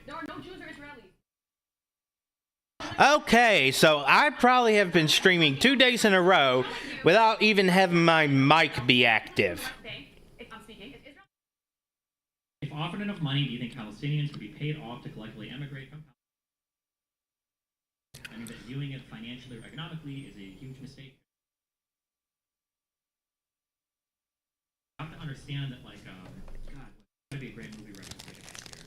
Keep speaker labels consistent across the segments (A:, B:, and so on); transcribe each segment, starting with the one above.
A: There are no Jews or Israelis.
B: Okay, so I probably have been streaming 2 days in a row without even having my mic be active.
C: If offered enough money, do you think Palestinians would be paid off to collectively emigrate from Palestine? I mean, that viewing it financially or economically is a huge mistake. You have to understand that, like, God, it's gonna be a great movie reference next year.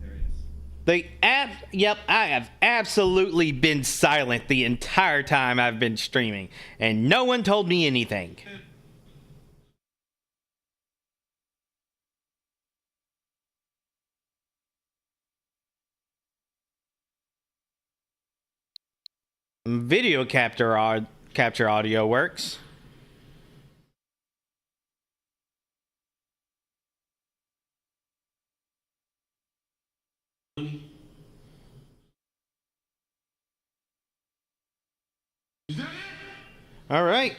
C: There is.
B: Yep, I have absolutely been silent the entire time I've been streaming, and no one told me anything. Video capture audio works. All right.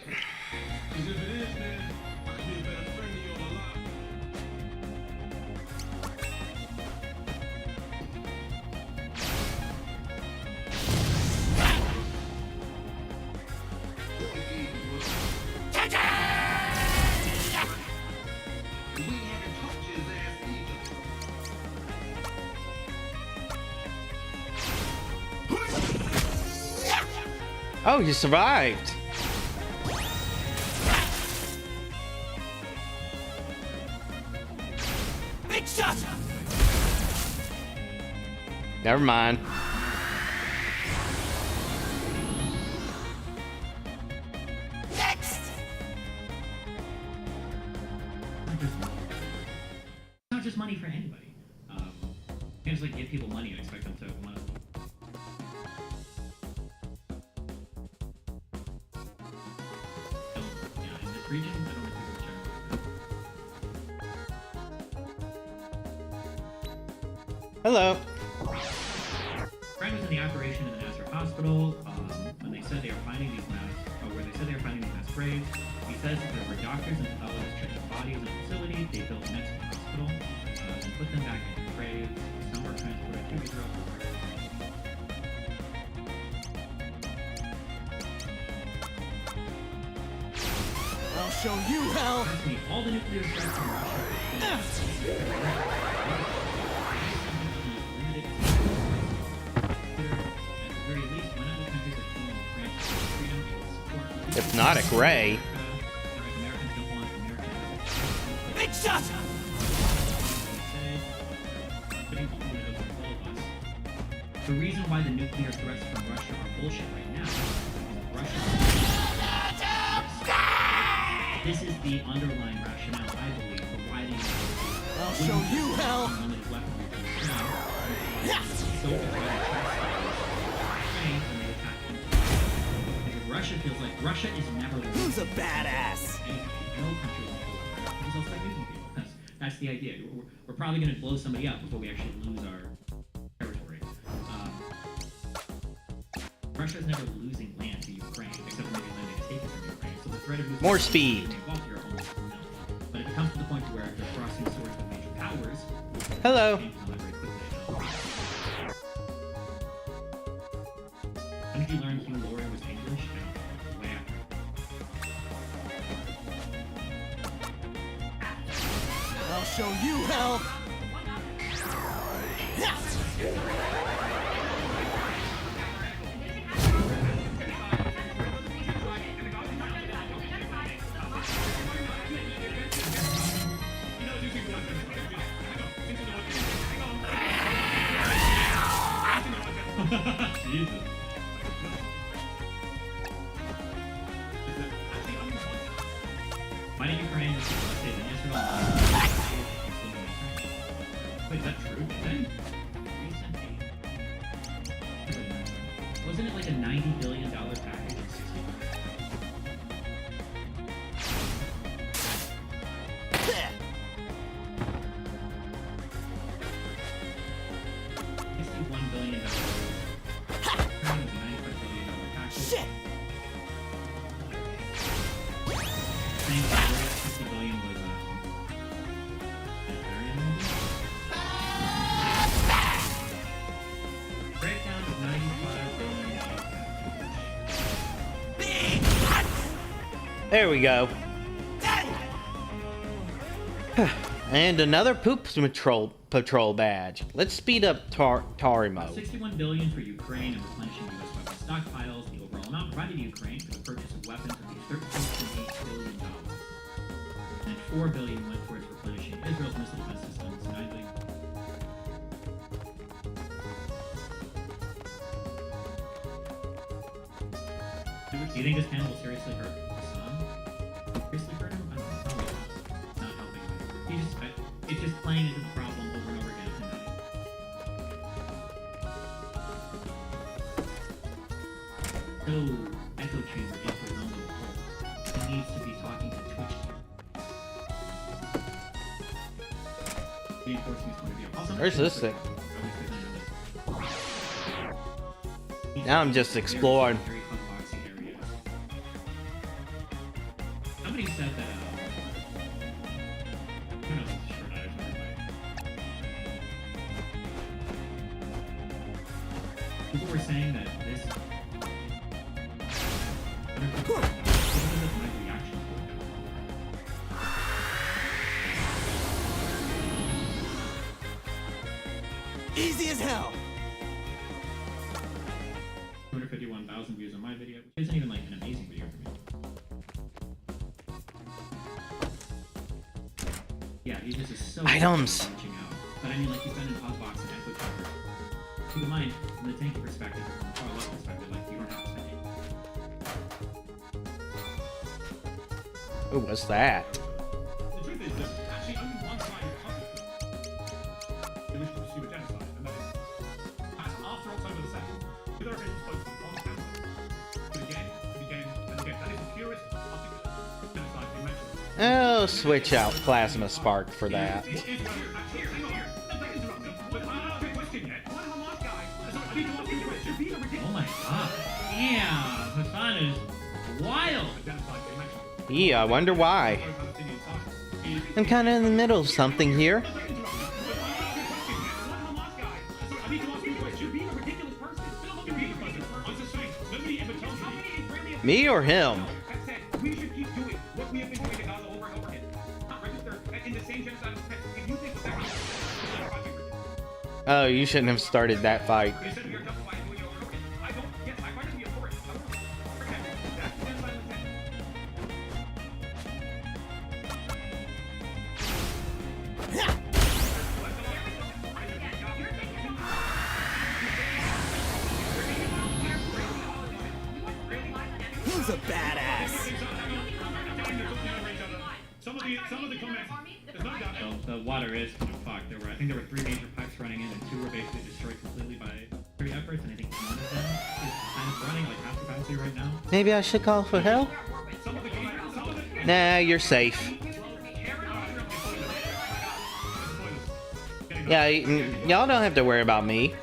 B: Oh, you survived.
D: Big shot.
B: Never mind.
D: Next.
C: It's not just money for anybody. You can't just like give people money and expect them to want to. Yeah, in this region, I don't think people share.
B: Hello.
C: Friend was in the operation in the Nasser hospital when they said they were finding these mass, where they said they were finding these mass graves. He says that there were doctors and pathologists checking bodies in the facility. They built next to the hospital and put them back in the graves. Some were transported to Israel.
D: I'll show you how.
C: Trust me, all the nuclear threats from Russia.
B: Hypnotic Ray.
D: Big shot.
C: The reason why the nuclear threats from Russia are bullshit right now is Russia. This is the underlying rationale, I believe, for why they
D: I'll show you how.
C: unlimited weaponry from China. So Russia feels like Russia is never.
D: Who's a badass?
C: No country is because they'll start losing people. That's the idea. We're probably going to blow somebody up before we actually lose our territory. Russia's never losing land to Ukraine, except for maybe land they've taken from Ukraine. So the threat of losing
B: More speed.
C: Here almost nil. But if it comes to the point where they're crossing swords with major powers,
B: Hello.
C: things come out very quickly. When did you learn Hugh Laurie was English? Way after.
D: I'll show you how.
C: Jesus. Why did Ukraine say that Israel? Wait, is that true? Wasn't it like a $90 billion package in 60 months? $61 billion. $95 billion package.
D: Shit.
C: I think the $60 billion was
B: There we go. And another poop patrol badge. Let's speed up Tarimo.
C: 61 billion for Ukraine and replenishing U.S. weapons stockpiles. The overall amount provided to Ukraine for the purchase of weapons would be $13.8 billion. And 4 billion went towards replenishing Israel's missile defense systems. 9 billion. Do you think this panel will seriously hurt Hassan? Seriously hurt him? I don't know. Probably not. It's not helping him. It's just playing into the problem over and over again tonight. No echo chamber into his own little hole. He needs to be talking to Twitch. Reinforcing his point of view. Also,
B: Where's this thing? Now I'm just exploring.
C: Very unboxing area. Somebody said that. Who knows? It's short. I don't know. People were saying that this. What is my reaction to it?
D: Easy as hell.
C: 251,000 views on my video, which isn't even like an amazing video for me. Yeah, he just is so
B: Items.
C: reaching out. But I mean, like, he's been in hot box and echo chamber. Keep in mind, from the tanky perspective, or left perspective, like, you don't have to spend it.
B: Ooh, what's that?
A: The truth is that actually only one side of the country they wish to pursue a genocide, and that is passed after October the 2nd, with our officials posted on camera. But again, and again, and again, that is the purest, articulate genocide we mentioned.
B: Oh, switch out Plasma Spark for that.
A: It is whether actually, hang on here. Don't interrupt me. But I'm not a question yet. One Hamas guy. Sorry, I need to ask you a question. These are ridiculous.
C: Oh my god. Damn, Hassan is wild.
A: The genocide they mentioned.
B: Yeah, I wonder why.
A: Palestinian side is
B: I'm kind of in the middle of something here.
A: Don't interrupt me. But I'm not a question yet. One Hamas guy. Sorry, I need to ask you a question. You're being a ridiculous person. You're not being a ridiculous person. I'm just saying. Nobody ever tells me.
B: Me or him?
A: That said, we should keep doing what we have been doing in Gaza over and over again. Not register in the same genocide. If you think that
B: Oh, you shouldn't have started that fight.
A: you said we are justified in doing it over and over again. I don't. Yes, I find it to be a force. However, that's the genocide intent.
D: Who's a badass?
A: Some of the comments, there's no doubt.
C: So the water is kind of fucked. I think there were 3 major pipes running in, and 2 were basically destroyed completely by military efforts, and I think one of them is kind of running like half capacity right now.
B: Maybe I should call for help? Nah, you're safe. Yeah, y'all don't have to worry about me.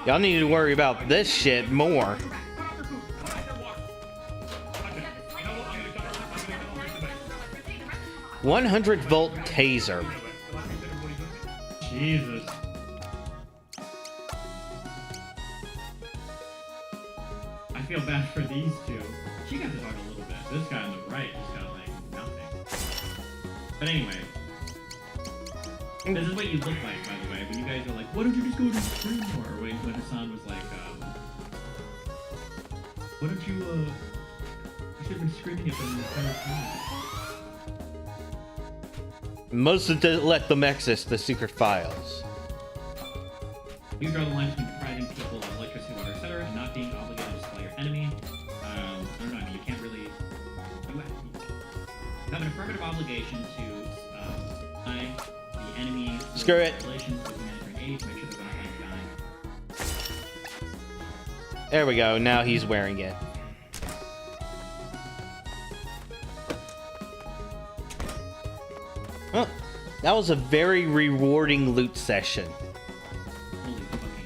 B: Y'all need to worry about this shit more. 100-volt taser.
C: Jesus. I feel bad for these two. She got to talk a little bit. This guy on the right just got like nothing. But anyway. This is what you look like, by the way, when you guys are like, why don't you just go to the stream more? Or when Hassan was like, why don't you, you should have been screaming at them the entire time.
B: Most of the let them access the secret files.
C: You draw the line between depriving people of electricity, water, etc., and not being obligated to supply your enemy. I don't know, I mean, you can't really... You have an affirmative obligation to supply the enemy...
B: Screw it.
C: ...relations with humanitarian aid to make sure they're not dying.
B: There we go, now he's wearing it. Huh. That was a very rewarding loot session.
C: Holy fucking...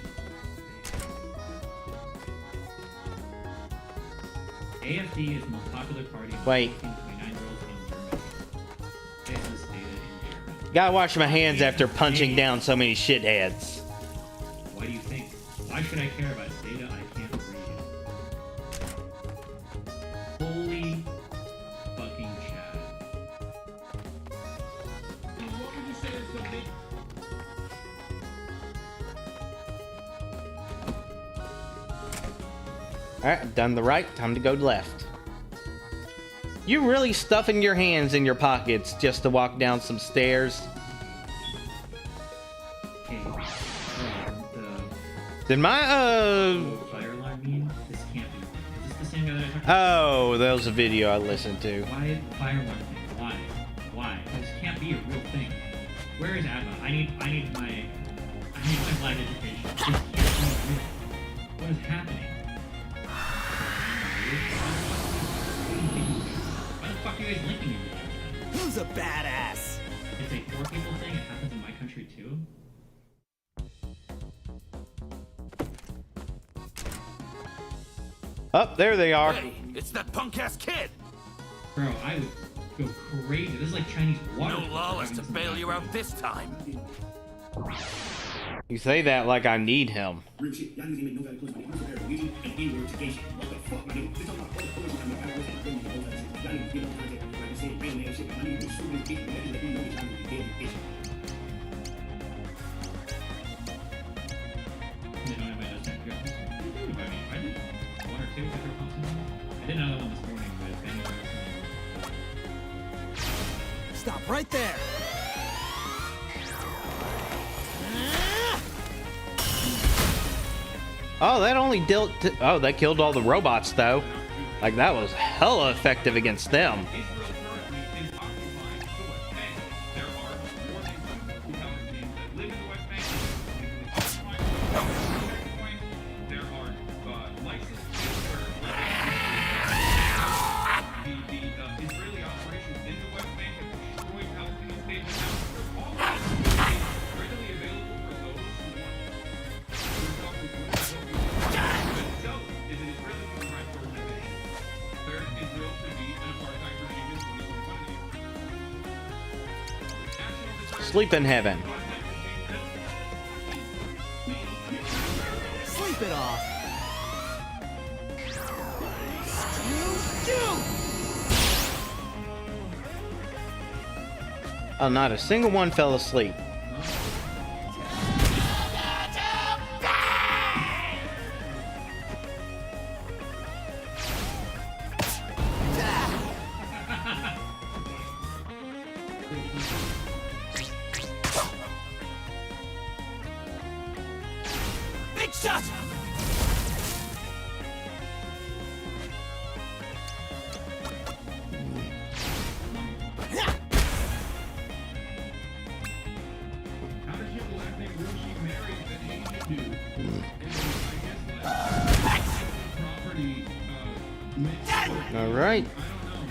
C: AFD is the most popular party among
B: Wait.
C: 14 to 29-year-olds in Germany. This is data in Germany.
B: Gotta wash my hands after punching down so many shitheads.
C: Why do you think? Why should I care about data I can't read? Holy fucking Chad.
A: What would you say is so big?
B: Alright, I've done the right. Time to go left. You really stuffing your hands in your pockets just to walk down some stairs?
C: Okay, the
B: Did my,
C: fire alarm mean? This can't be. Is this the same guy that I talked about?
B: Oh, that was a video I listened to.
C: Why fire alarm thing? Why? Why? This can't be a real thing. Where is Abba? I need my flight education. This can't be real. What is happening? Why the fuck are you guys linking me?
D: Who's a badass?
C: It's a poor people thing. It happens in my country too.
B: Oh, there they are.
E: Hey, it's that punk-ass kid!
C: Bro, I would go crazy. This is like Chinese water.
E: No lawless to bail you out this time.
B: You say that like I need him.
F: Real shit. Y'all niggas ain't make no valid points, man. Who's comparing weed and N-word to gay shit? What the fuck, my nigga? This talking about all the points I'm making. I don't know what y'all niggas get on content. Like I said, real man shit. My niggas been shooting this bitch, but let me know that y'all niggas dead with bitch.
C: They don't invite us to go. I did one or two petrol pumps in there. I did another one this morning, but Benny was
D: Stop right there.
B: Oh, that only dealt. Oh, that killed all the robots though. Like that was hella effective against them.
A: Israel currently is occupying the West Bank. There are more than 2,000 Palestinians that live in the West Bank. Occupying the West Bank. There are licensed where the Israeli operations in the West Bank have destroyed Palestinian stations. Now, all of this is readily available for those who want to itself is an Israeli human rights organization. Third, Israel to be an apartheid regime in 2020.
B: Sleep in heaven.
D: Sleep it off.
B: Oh, not a single one fell asleep.
D: Big shot.
A: How does she have the last name Will she married an Asian dude? And I guess property
B: All right.
A: I don't know.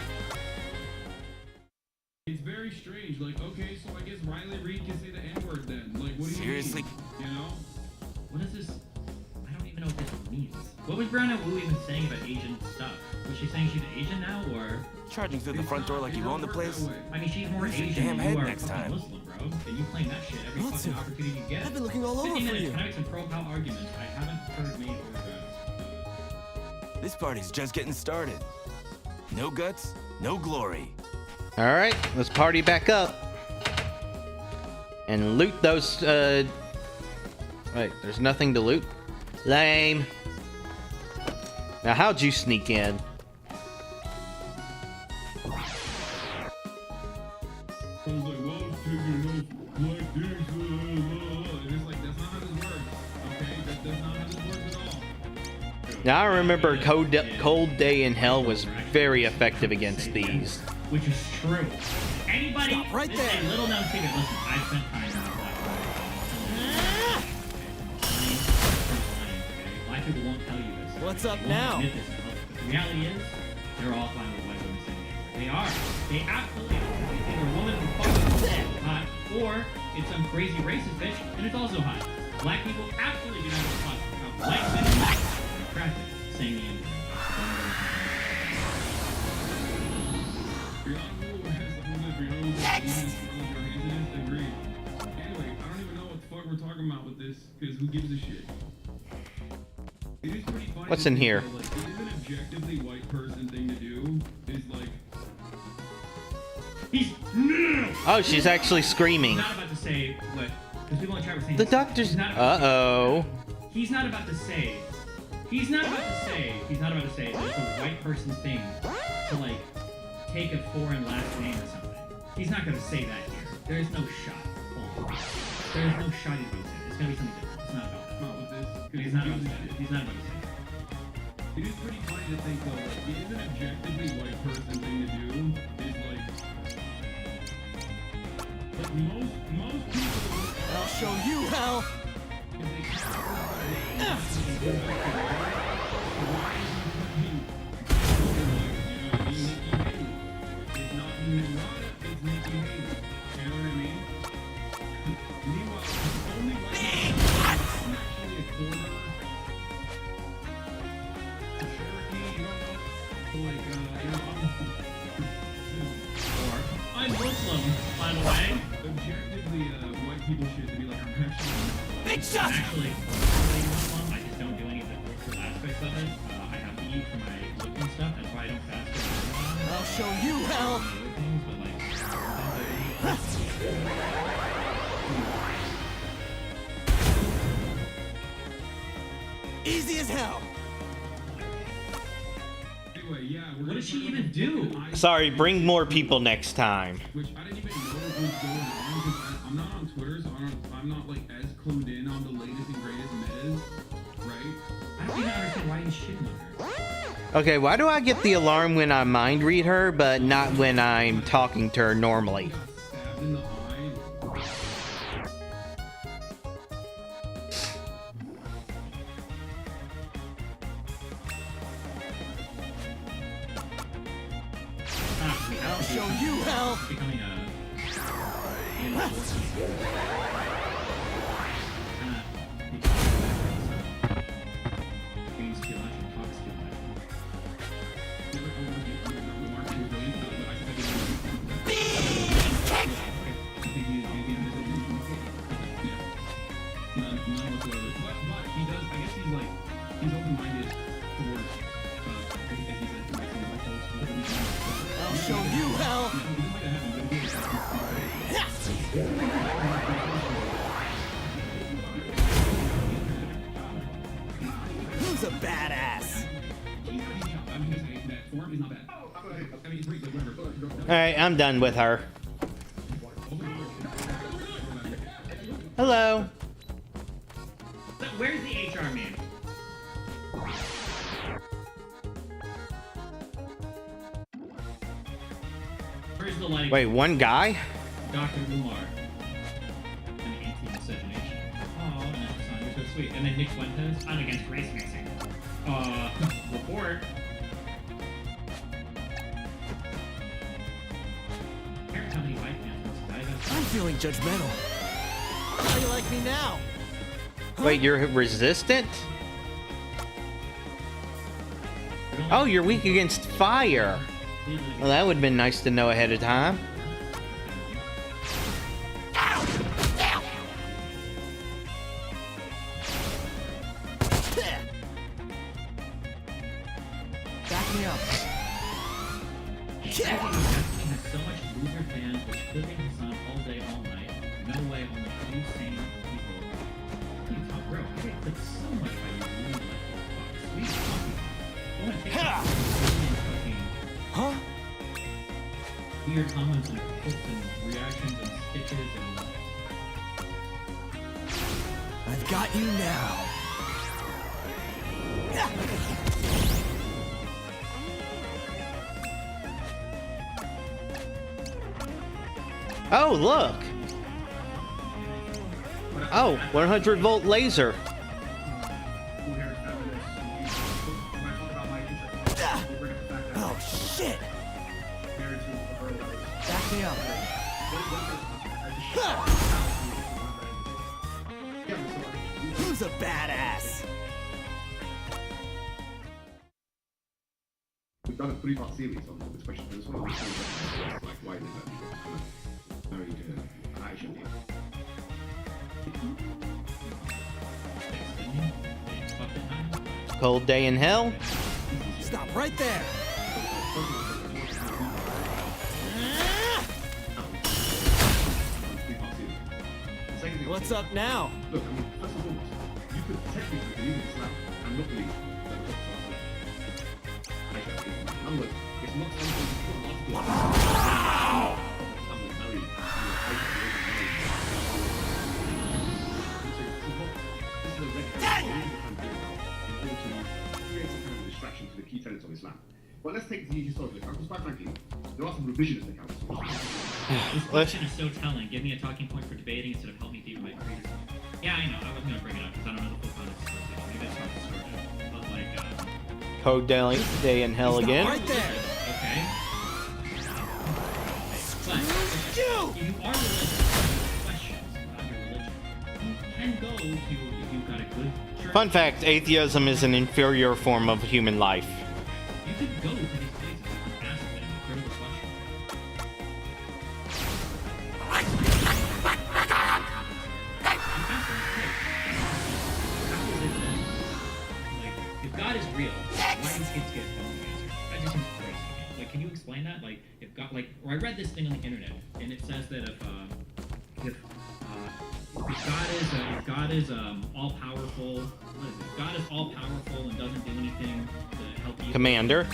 A: It's very strange. Like, okay, so I guess Riley Reid can say the N-word then. Like, what do you
E: Seriously?
A: mean? You know?
C: What is this? I don't even know what this means. What was Brianna Wu even saying about Asian stuff? Was she saying she's Asian now, or?
E: Charging through the front door like you own the place?
C: I mean, she's more
E: Use your
C: Asian
E: damn
C: than
E: head
C: you are
E: next
C: fucking
E: time.
C: Muslim, bro. And you claim that shit every
D: Lots
C: fucking
D: of-
C: opportunity you get.
D: I've been looking all over
C: 15
D: for
C: minutes,
D: you.
C: can I make some pro-pal arguments? I haven't heard made or
E: This party's just getting started. No guts, no glory.
B: All right, let's party back up and loot those. Wait, there's nothing to loot. Lame. Now, how'd you sneak in?
A: I was like, well, it's taking enough black dicks, and it's like, that's not how this works, okay? That's not how this works at all.
B: Now, I remember Cold Day in Hell was very effective against these.
C: which is true. Anybody?
D: Stop right
C: this
D: there.
C: is a little known secret. Listen, I've spent time in the black Black people won't tell you this.
D: What's up
C: They won't
D: now?
C: admit this in public. But the reality is, they're all fine with white women saying they are. They are. They absolutely are. It's either a woman who fucks hot, or it's some crazy racist bitch, and it's also hot. Black people absolutely do not give a fuck about white women are attractive, saying the N-word.
A: Next! Anyway, I don't even know what the fuck we're talking about with this, because who gives a shit? It is pretty funny
B: What's
A: to
B: in
A: think
B: here?
A: that, like, it is an objectively white person thing to do. Is like. He's no.
B: Oh, she's actually screaming.
C: He's not about to say what, because people in chat were saying
B: The doctor's.
C: he's not about to say-
B: Uh-oh.
C: He's not about to say. He's not about to say that it's a white person thing to like take a foreign last name or something. He's not gonna say that here. There is no shot. Hold on. There is no shot he's gonna say. It's gonna be something different. It's not about that.
A: Not with this.
C: He's not about to say that. He's not about to say that.
A: It is pretty funny to think though, like, it is an objectively white person thing to do. Is like most people.
D: I'll show you how.
A: If they can't figure out why is he it's not Nirvana, it's Nikki Haley. You know what I mean? Meanwhile, the only white person is actually a quarter. Cherokee, you don't know? So like,
C: I'm Muslim, by the way.
A: objectively, white people should be like, I'm actually.
D: Big shot.
C: Actually, Muslim, I just don't do any of the cultural aspects of it. I have to eat for my looking stuff. That's why I don't fast for Ramadan.
D: I'll show you how.
C: Other things, but like, sometimes
D: Easy as hell.
A: Anyway, yeah.
C: What does she even do?
B: Sorry, bring more people next time.
A: Which I didn't even know what was going on because I'm not on Twitter, so I'm not like as clued in on the latest and greatest metas, right?
C: I don't even understand why he's shitting on her.
B: Okay, why do I get the alarm when I mind read her, but not when I'm talking to her normally?
A: Got stabbed in the eye.
D: I'll show you how.
C: Becoming a Being too much and talks too much.
A: None whatsoever. But he does. I guess he's like he's open-minded towards. I think he's
D: I'll show you how. Who's a badass?
B: Alright, I'm done with her. Hello.
C: So where's the HR man? Where's the like
B: Wait, one guy?
C: Dr. Umar? An anti-miscegenation. Oh, and then Hassan, you're so sweet. And then Nick Fuentes, I'm against race mixing. Report. Parents how many white fans must die.
D: I'm feeling judgmental. How do you like me now?
B: Wait, you're resistant? Oh, you're weak against fire. Well, that would have been nice to know ahead of time.
D: Back me up.
C: He has so much loser fans which clipping Hassan all day, all night. No way, only two sane people. What are you talking, bro? I get clipped so much by you really like fuck. Sweet coffee. I want to take
D: Ha!
C: fucking
D: Huh?
C: weird comments and clips and reactions and stitches and
D: I've got you now.
B: Oh, look. Oh, 100 volt laser.
D: Oh shit! Back me up. Who's a badass?
G: We've done a 3-part series on this question. I just want to understand, like, why did that married an Asian name?
C: extending. They fucked it
B: Cold day in hell.
D: Stop right there. What's up now?
G: Look, I mean, first and foremost, you could technically believe in Islam and not believe that the Prophet ﷺ actually in other words, it's not something you put an article on. Someone married, this is a red herring in order to create some kind of distraction to the key tenets of Islam. But let's take the historical account, because quite frankly, there are some revisionist accounts.
C: This question is so telling. Give me a talking point for debating instead of help me deepen my career. Yeah, I know. I was gonna bring it up because I don't know the full context of it. Maybe it's not distorted. But like,
B: Cold day in hell again.
D: Right there.
C: okay. But if you are religious, questions about your religion, you can go to if you've got a good church.
B: Fun fact, atheism is an inferior form of human life.
C: You could go to these places and ask them critical questions. If God is real, why do kids get phone cancer? That just seems crazy to me. Like, can you explain that? Like, if God, like, or I read this thing on the internet, and it says that if God is all powerful, what is it? If God is all powerful and doesn't do anything to help you.
B: Commander,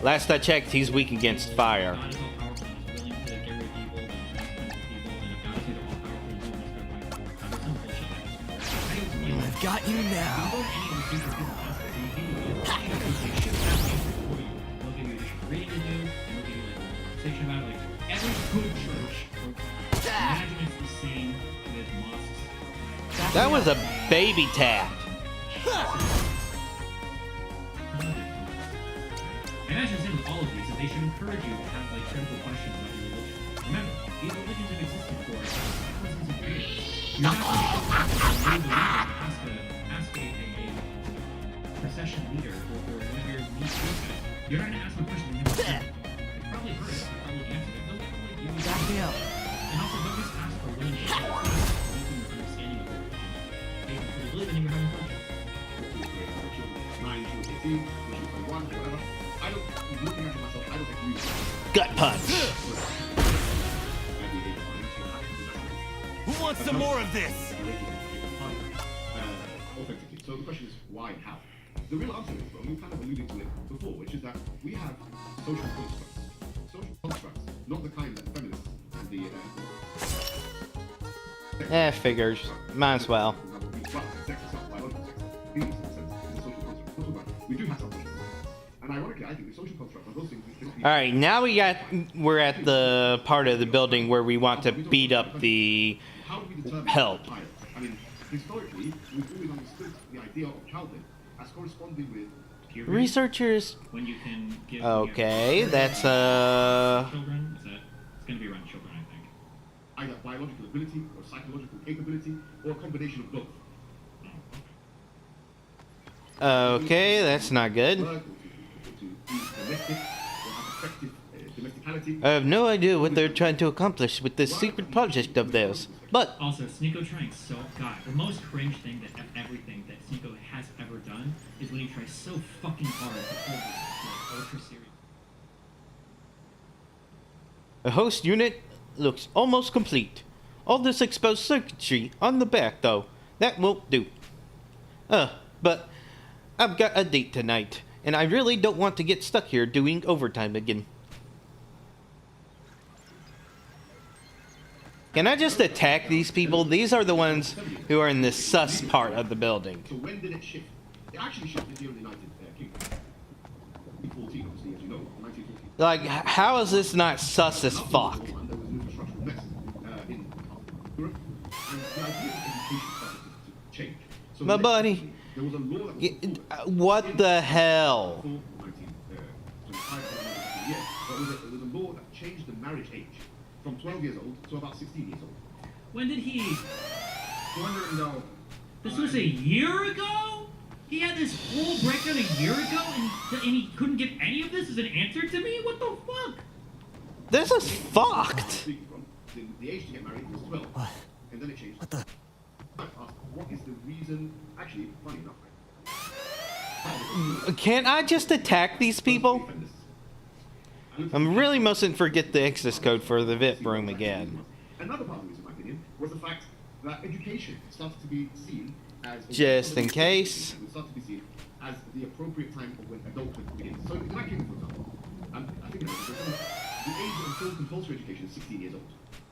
B: last I checked, he's weak against fire.
C: God is all powerful and is willing to get rid of evil and punishment of evil, and if God is either all powerful and willing to spread life, God is some bullshit like this. How do you explain that?
D: I've got you now.
C: Go to any of the future people pastors and you give you they should have answers for you. They'll give you additional reading to do, and they'll give you like a conversation about it. Like every good church, imagine it's the same with mosques.
B: That was a baby tap.
C: Imagine the same with all of these, that they should encourage you to have like critical questions about your religion. Remember, these religions have existed for thousands of years. You're not going to ask a procession leader or one of your niece guys. You're not going to ask them a question they've never seen. They probably heard it, they probably answered it. They'll probably give you
D: Back me up.
C: and also don't just ask for willing to deepen your understanding of religion. They believe in you, you're having fun.
G: 9, 18, 21, whatever. I don't, looking at myself, I don't agree with that.
B: Gut punch.
D: Who wants some more of this?
G: Authentically. So the question is why and how? The real answer is, well, you kind of alluded to it before, which is that we have social constructs. Social constructs, not the kind that feminists and the
B: Figures. Might as well.
G: We do have some social constructs. And ironically, I think the social constructs are those things that can be
B: Alright, now we're at the part of the building where we want to beat up the
G: how do we determine
B: help.
G: child? I mean, historically, we've always understood the idea of childhood as corresponding with
C: Puberty,
B: researchers.
C: when you can give
B: Okay, that's
C: children, is that it's going to be around children, I think.
G: either biological ability or psychological capability or a combination of both.
B: okay, that's not good.
G: Work or to be domestic or have effective domesticality.
B: I have no idea what they're trying to accomplish with this secret project of theirs. But
C: Also, Sneeko trying so God, the most cringe thing that everything that Sneeko has ever done is when he tries so fucking hard to hold this like ultra serious.
B: the host unit looks almost complete. All this exposed circuitry on the back, though, that won't do. But I've got a date tonight, and I really don't want to get stuck here doing overtime again. Can I just attack these people? These are the ones who are in the sus part of the building.
G: So when did it shift? It actually shifted here in the United Kingdom. 1914, obviously, as you know, 1914.
B: Like, how is this not sus as fuck?
G: And there was an infrastructural mess in Europe, and the idea of education started to change. So
B: My
G: next
B: buddy.
G: year, there was a law that was
B: What the hell?
G: before 1925, yeah, but it was a law that changed the marriage age from 12 years old to about 16 years old.
C: When did he?
G: Wondering though.
C: This was a year ago? He had this whole breakdown a year ago, and he couldn't give any of this as an answer to me? What the fuck?
B: This is fucked.
G: The age to get married was 12.
D: What?
G: And then it changed.
D: What the?
G: I asked, what is the reason? Actually, funny enough,
B: Can't I just attack these people? I'm really mustn't forget the access code for the VIP room again.
G: Another part of this, in my opinion, was the fact that education started to be seen as
B: Just in case.
G: It started to be seen as the appropriate time of when adulthood begins. So in my kingdom, for example, I think the age of full compulsory education is 16 years old.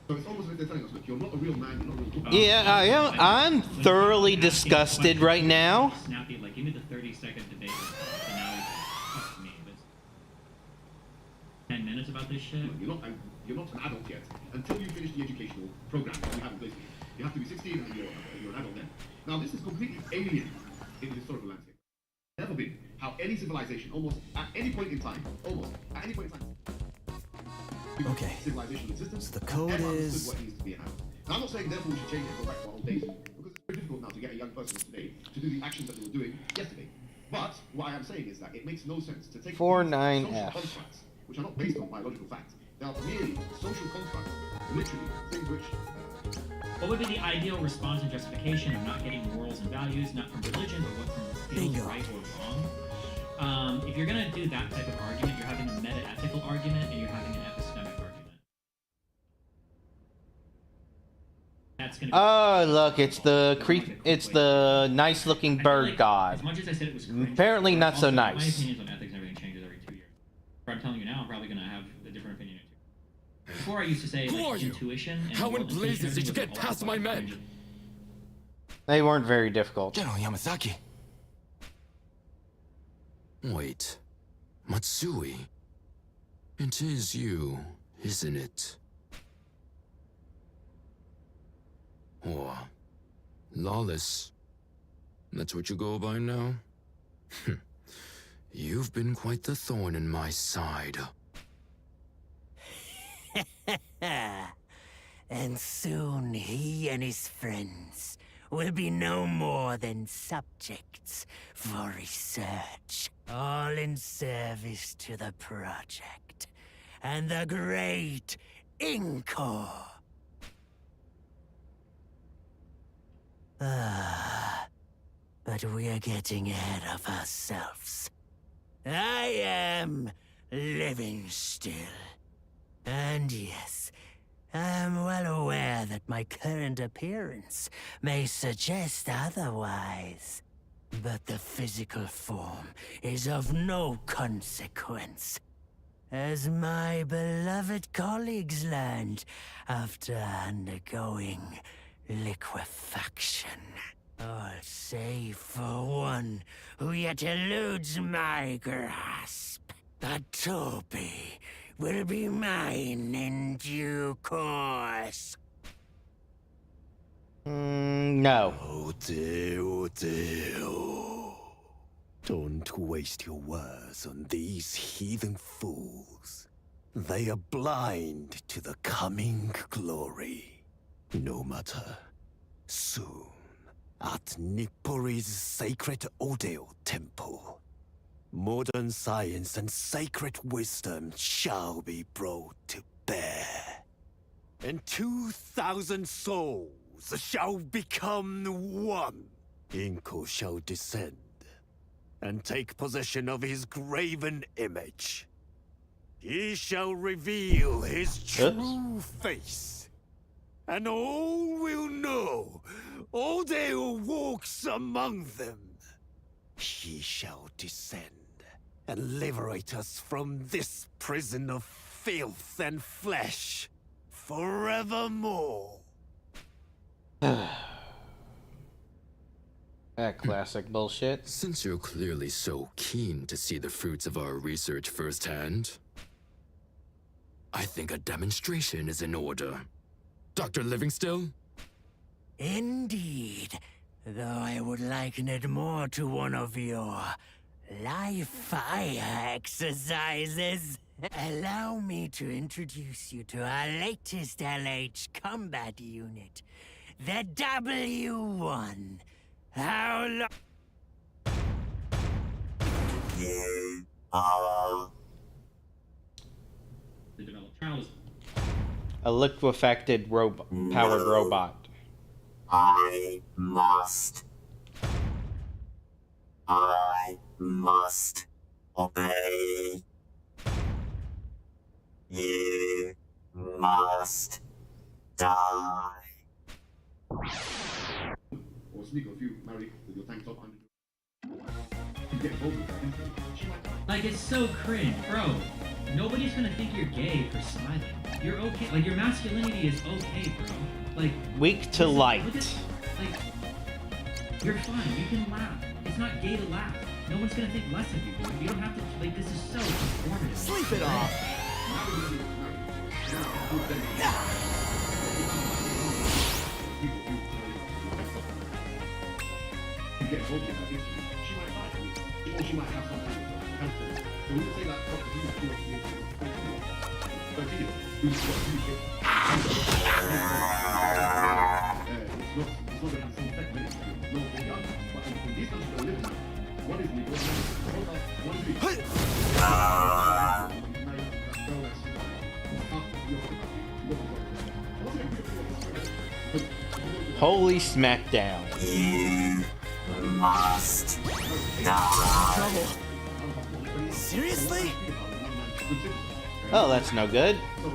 G: So it's almost like they're telling us, look, you're not a real man, you're not a real kid.
B: Yeah, I am. I'm thoroughly disgusted right now.
C: Snappy, like, give me the 30-second debate. And now he's like, fuck me. But 10 minutes about this shit.
G: You're not an adult yet until you finish the educational program that we have in place for you. You have to be 16 and you're an adult then. Now, this is completely alien in the historical landscape. Never been how any civilization, almost at any point in time,
D: Okay.
G: Civilization existence.
D: So the code
G: ever understood
D: is-
G: what it needs to be an adult. Now, I'm not saying therefore we should change it and go back to our old days, because it's very difficult now to get a young person today to do the actions that they were doing yesterday. But what I am saying is that it makes no sense to take
B: 49F.
G: social constructs, which are not based on biological facts. They are merely social constructs, literally things which.
C: What would be the ideal response and justification of not getting morals and values, not from religion, but what from feels
D: Bingo.
C: right or wrong? If you're gonna do that type of argument, you're having a meta-ethical argument and you're having an epistemic argument. That's gonna.
B: Oh, look, it's the creep. It's the nice-looking
C: I feel
B: bird
C: like,
B: god.
C: As much as I said it was cringe,
B: Apparently not so
C: also,
B: nice.
C: My opinions on ethics and everything changes every 2 years. But I'm telling you now, I'm probably gonna have a different opinion in 2 years. Before I used to say
E: Who
C: like,
E: are you?
C: intuition. And
E: How in
C: moral instinct
E: blazes
C: and
E: did you
C: everything
E: get
C: was
E: past
C: all
E: my
C: fucking
E: men?
C: cringe.
B: They weren't very difficult.
E: General Yamazaki. Wait. Matsui. It is you, isn't it? Or Lawless. That's what you go by now? You've been quite the thorn in my side.
H: And soon he and his friends will be no more than subjects for research, all in service to the project and the great Inkor. But we are getting ahead of ourselves. I am living still. And yes, I am well aware that my current appearance may suggest otherwise. But the physical form is of no consequence. As my beloved colleagues learned after undergoing liquefaction. All save for one who yet eludes my grasp. But Toby will be mine in due course.
B: No.
I: Oh dear, oh dear. Don't waste your words on these heathen fools. They are blind to the coming glory. No matter. Soon, at Nippori's sacred Odeo temple, modern science and sacred wisdom shall be brought to bear. And 2,000 souls shall become one. Inko shall descend and take possession of his graven image. He shall reveal his true face. And all will know Odeo walks among them. He shall descend and liberate us from this prison of filth and flesh forevermore.
B: That classic bullshit.
E: Since you're clearly so keen to see the fruits of our research firsthand, I think a demonstration is in order. Dr. Livingstill?
H: Indeed, though I would liken it more to one of your live-fire exercises. Allow me to introduce you to our latest LH combat unit, the W1. How long?
C: The developed trials.
B: A liquefacted powered robot.
J: I must
H: must obey. You must die.
G: Or sneak a few married with your tank top under. You get involved with that instantly. She might die.
C: Like, it's so cringe, bro. Nobody's gonna think you're gay for smiling. You're okay. Like, your masculinity is okay, bro. Like,
B: Weak to light.
C: look at, like, you're fine. You can laugh. It's not gay to laugh. No one's gonna think less of you, dude. You don't have to. Like, this is so performative.
D: Sleep it off.
G: Now we're gonna be married. Now, who's then? People who you get involved with that instantly. She might die. Or she might have some kind of cancer. So we would say that Dr. Who's too much to continue. Who's got two kids. It's not that same effect, maybe. No, they're young. But in these countries we're living in, one is legal, one is legal.
B: Holy smackdown.
H: You must die.
D: Trouble. Seriously?
B: Oh, that's no good.
G: So the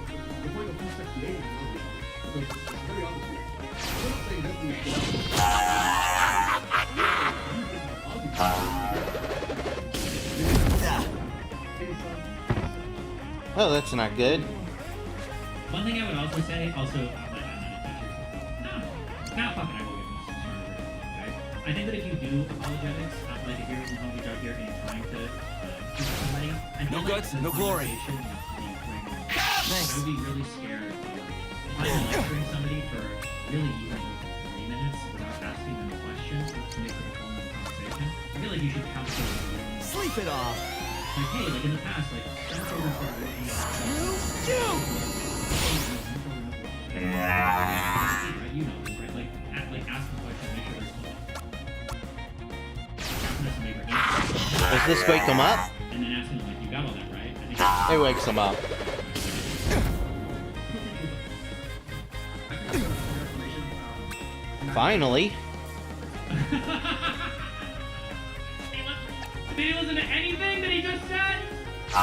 G: point of 268 is it's very obvious. I'm not saying this
B: Oh, that's not good.
C: One thing I would also say, I'm not a teacher. No, fuck it, I will get this smarter version, okay? I think that if you do apologetics, like if you're in home job here and you're trying to teach somebody, I feel
D: No
C: like
D: guts,
C: the
D: no glory.
C: conversation needs to be way more.
D: Thanks.
C: I would be really scared if I'm lecturing somebody for really even 3 minutes without asking them a question to make them form the conversation. I feel like you should count those.
D: Sleep it off.
C: Like, hey, like in the past, like, some children started working right? You know this, right? Like ask the question, make sure they're still
B: Does this wake him up?
C: and then asking them, like, you got all that right? I think
B: It wakes him up. Finally.
C: Did he listen to anything that he just said? He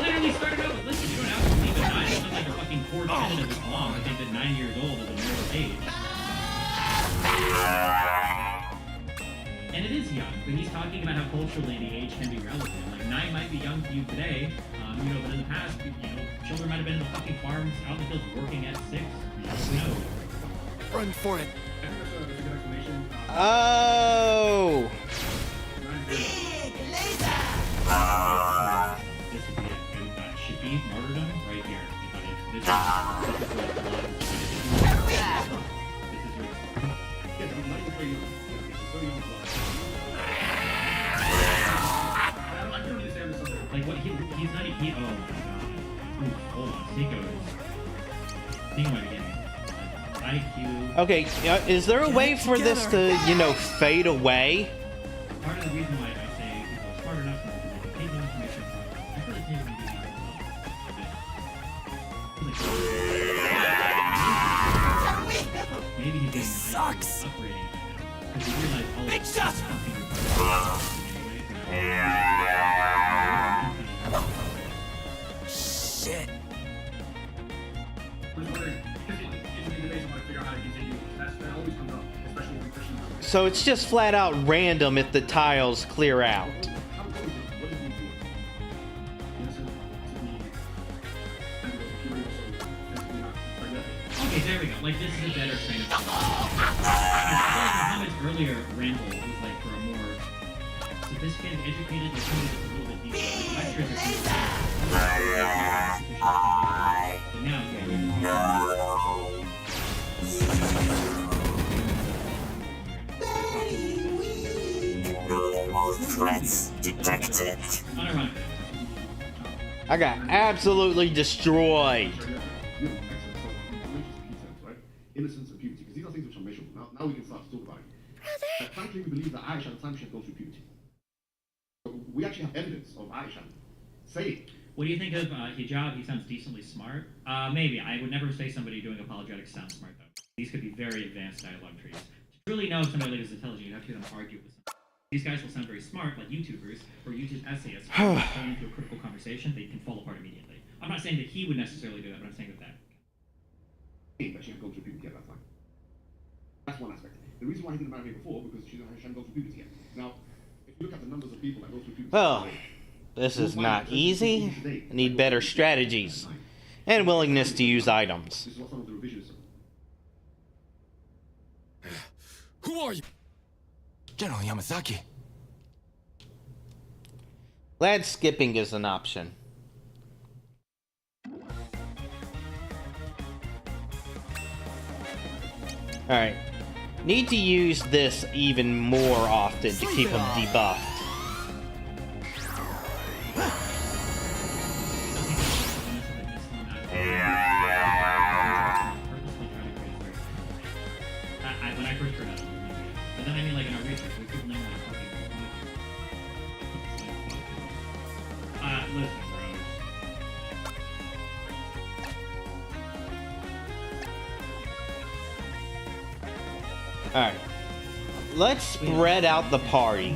C: literally started out with, listen, you don't have to believe in 9. It's not like a fucking core tenet of Islam. I think that 9 years old is a marital age. And it is young, but he's talking about how culturally the age can be relevant. Like, 9 might be young to you today, you know, but in the past, you know, children might have been in the fucking farms, out in the fields, working at 6. Who knows?
D: Run for it.
G: I think that's a good explanation.
B: Oh.
C: This would be it. Should be martyrdom right here. This is what this is your...
G: Yes, I'm not very young. It's very young as well. I can understand this something.
C: Like, what, he's not... oh my god. Ooh, hold on. Seiko might be getting IQ...
B: Okay, is there a way for this to, you know, fade away?
C: Part of the reason why I say it's smart enough is because they can take the information from... I feel like they can do that as well. Maybe he's
D: This sucks.
C: upgrading it now. Because he realized all
D: Big
C: of
D: shot. Shit.
G: I was wondering, because in debates, I want to figure out how to continue. That always comes up, especially when Christians.
B: So it's just flat out random if the tiles clear out.
G: How what is it? What is he doing? Innocent to be kind of curious or physically not pragmatic.
C: Okay, there we go. Like, this is a better train of thought. I feel like Muhammad's earlier ramble was like for a more sophisticated, educated, like somebody that's a little bit deeper. Like, lectures are super. But now, yeah,
H: Threats detected.
C: unironically.
B: I got absolutely destroyed.
G: You know, excellent. So, right? Innocence and puberty, because these are things which are measurable. Now we can start to talk about it. Frankly, we believe that Aisha at the time she had gone through puberty. So we actually have evidence of Aisha saying.
C: What do you think of hijab? He sounds decently smart. Maybe. I would never say somebody doing apologetics sounds smart, though. These could be very advanced dialogue trees. To truly know if somebody is intelligent, you have to hear them argue with somebody. These guys will sound very smart, like YouTubers or YouTube essayists. When they into a critical conversation, they can fall apart immediately. I'm not saying that he would necessarily do that, but I'm saying that.
G: That she hadn't gone through puberty at that time. That's one aspect. The reason why he didn't marry her before because she hadn't gone through puberty yet. Now, if you look at the numbers of people that go through puberty,
B: Well, this is not easy. I need better strategies and willingness to use items.
G: this is what some of the revisionists.
E: Who are you?
I: General Yamazaki.
B: Glad skipping is an option. Alright. Need to use this even more often to keep him debuffed.
C: When I first heard of it, but then I mean, like in our research, we people know like fucking. Listen, bros.
B: Alright. Let's spread out the party.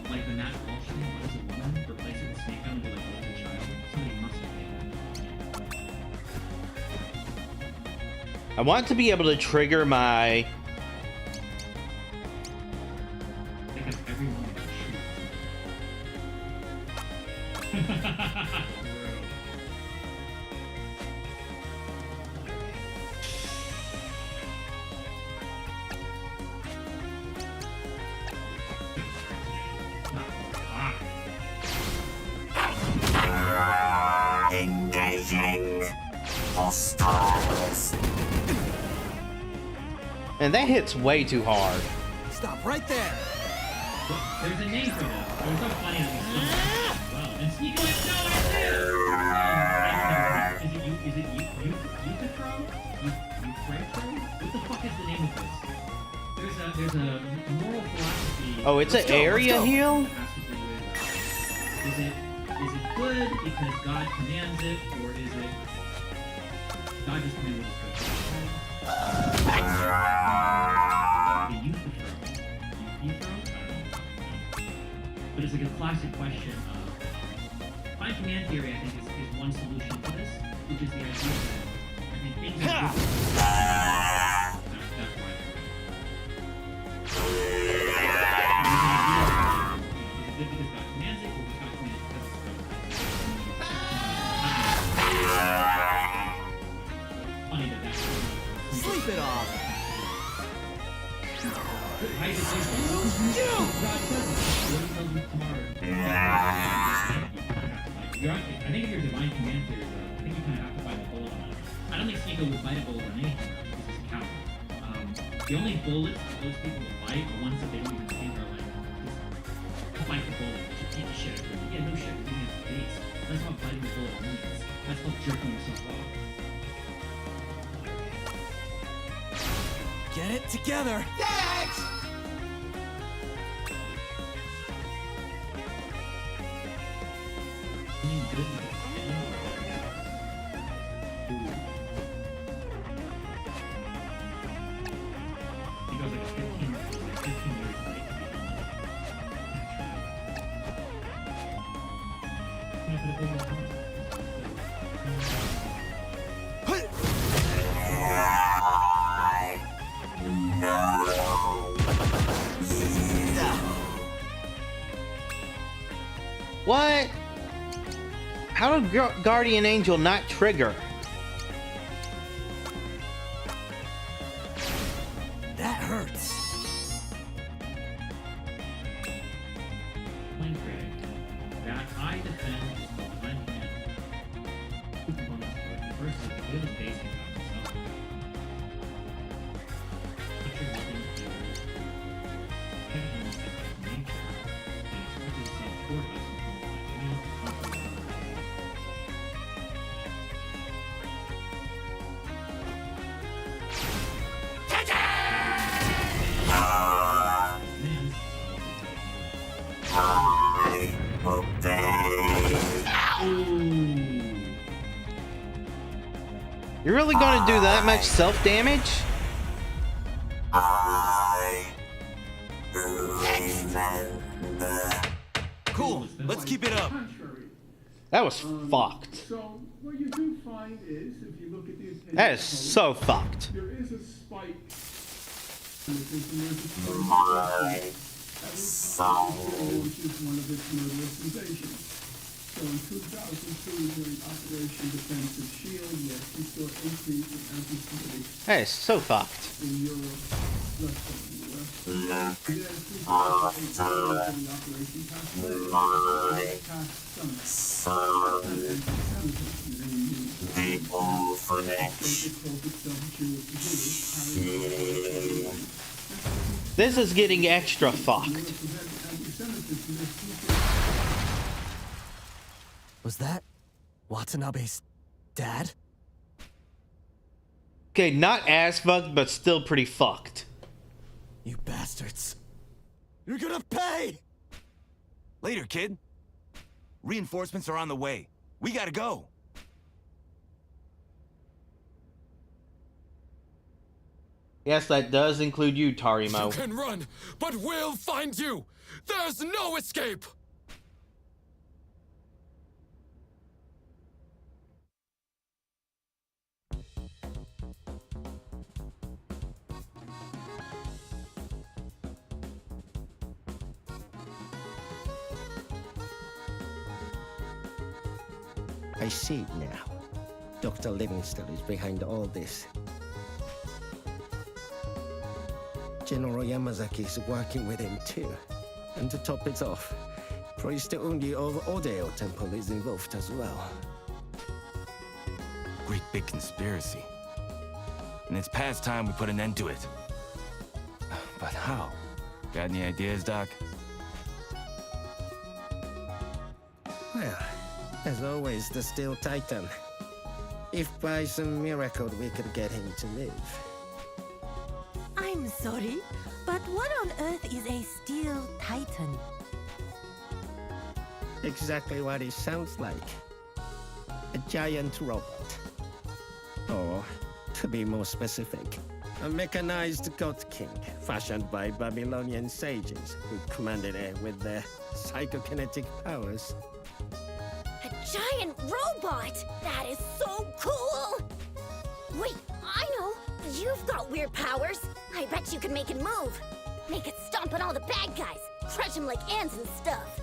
C: Like the Nat Walsh thing, what is a woman? Replace it with Snake Down and be like, what is a child? Somebody must have made that.
B: I want to be able to trigger my...
C: Think of everyone that shoots.
H: Engaging hostiles.
B: And that hits way too hard.
D: Stop right there.
C: There's a name for this. It was so funny that we still well. And Sneaky like, no, I did. Is it Euthyphro? What the fuck is the name of this? There's a moral philosophy.
B: Oh, it's an area heal?
C: that has to do with, is it good because God commands it, or is it God just commanded it good? The Euthyphro. I don't know. But it's like a classic question of fine command theory. I think is one solution to this, which is the idea that I think things are good. That's why. Is it good because God commands it, or is God commands it because it's good? Funny that that's
D: Sleep it off.
C: I just say, God says it. What he tells you tomorrow. I think if you're divine command theory, though, I think you kind of have to bite a bullet on it. I don't think Sneeko would bite a bullet on anything because he's a coward. The only bullets that those people will bite are ones that they don't even think are like, just bite the bullet. Just eat the shit. Yeah, no shit. Give me a face. That's what biting the bullet means. That's what jerking yourself off.
D: Get it together. Thanks.
C: Being good with he goes like 15 years late.
B: What? How did Guardian Angel not trigger?
D: That hurts.
C: Plain critic. That I defend is called divine command. Two components to it. The first is the good is based on itself. Put your weapon together. Heaven almost like nature. And expresses itself toward us in the form of divine command.
B: You're really gonna do that much self-damage?
H: I believe
I: Cool. Let's keep it up.
F: Contrary.
B: That was fucked.
F: So what you do find is, if you look at the opinion
B: That is
F: polls,
B: so fucked.
F: there is a spike in the information which is one of its murderous invasions. So in 2002, during Operation Defensive Shield, yes, we saw an increase in anti-Semitic
B: That is so fucked.
F: in Europe, less so in the US. Then 2008, during Operation Past Summer, and anti-Semitism in the
B: This is getting extra fucked.
D: Was that Watanabe's dad?
B: Okay, not as fucked, but still pretty fucked.
D: You bastards. You're gonna pay!
I: Later, kid. Reinforcements are on the way. We gotta go.
B: Yes, that does include you, Tarimo.
E: You can run, but we'll find you! There's no escape!
J: I see it now. Dr. Livingstone is behind all this. General Yamazaki is working with him too. And to top it off, Priest Undi of Odeo Temple is involved as well.
I: Great big conspiracy. And it's past time we put an end to it. But how? Got any ideas, Doc?
J: Well, as always, the Steel Titan. If by some miracle we could get him to move.
K: I'm sorry, but what on earth is a Steel Titan?
J: Exactly what it sounds like. A giant robot. Or, to be more specific, a mechanized god king fashioned by Babylonian sages who commanded it with their psychokinetic powers.
K: A giant robot! That is so cool! Wait, I know! You've got weird powers! I bet you can make it move! Make it stomp on all the bad guys! Crush them like ants and stuff!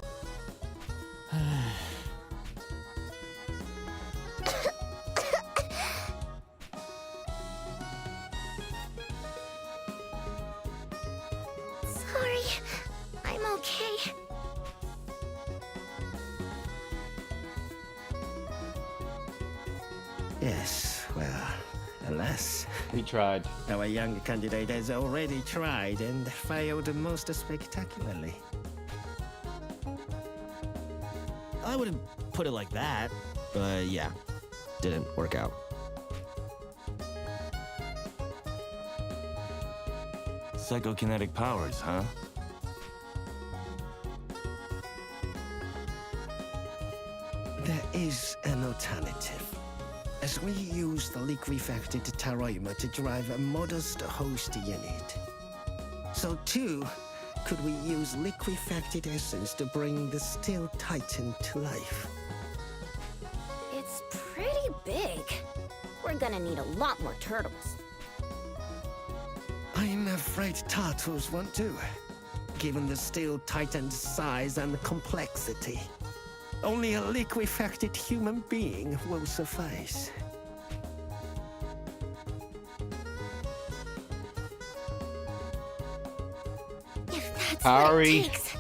K: Sorry, I'm okay.
J: Yes, well, alas.
B: We tried.
J: Our young candidate has already tried and failed most spectacularly.
D: I wouldn't put it like that, but yeah, didn't work out.
I: Psychokinetic powers, huh?
J: There is an alternative. As we use the liquefacted Taroima to drive a modest host unit. So too, could we use liquefacted essence to bring the Steel Titan to life?
K: It's pretty big. We're gonna need a lot more turtles.
J: I'm afraid turtles won't do, given the Steel Titan's size and complexity. Only a liquefacted human being will suffice.
K: If that's
B: Ari.
K: what it takes.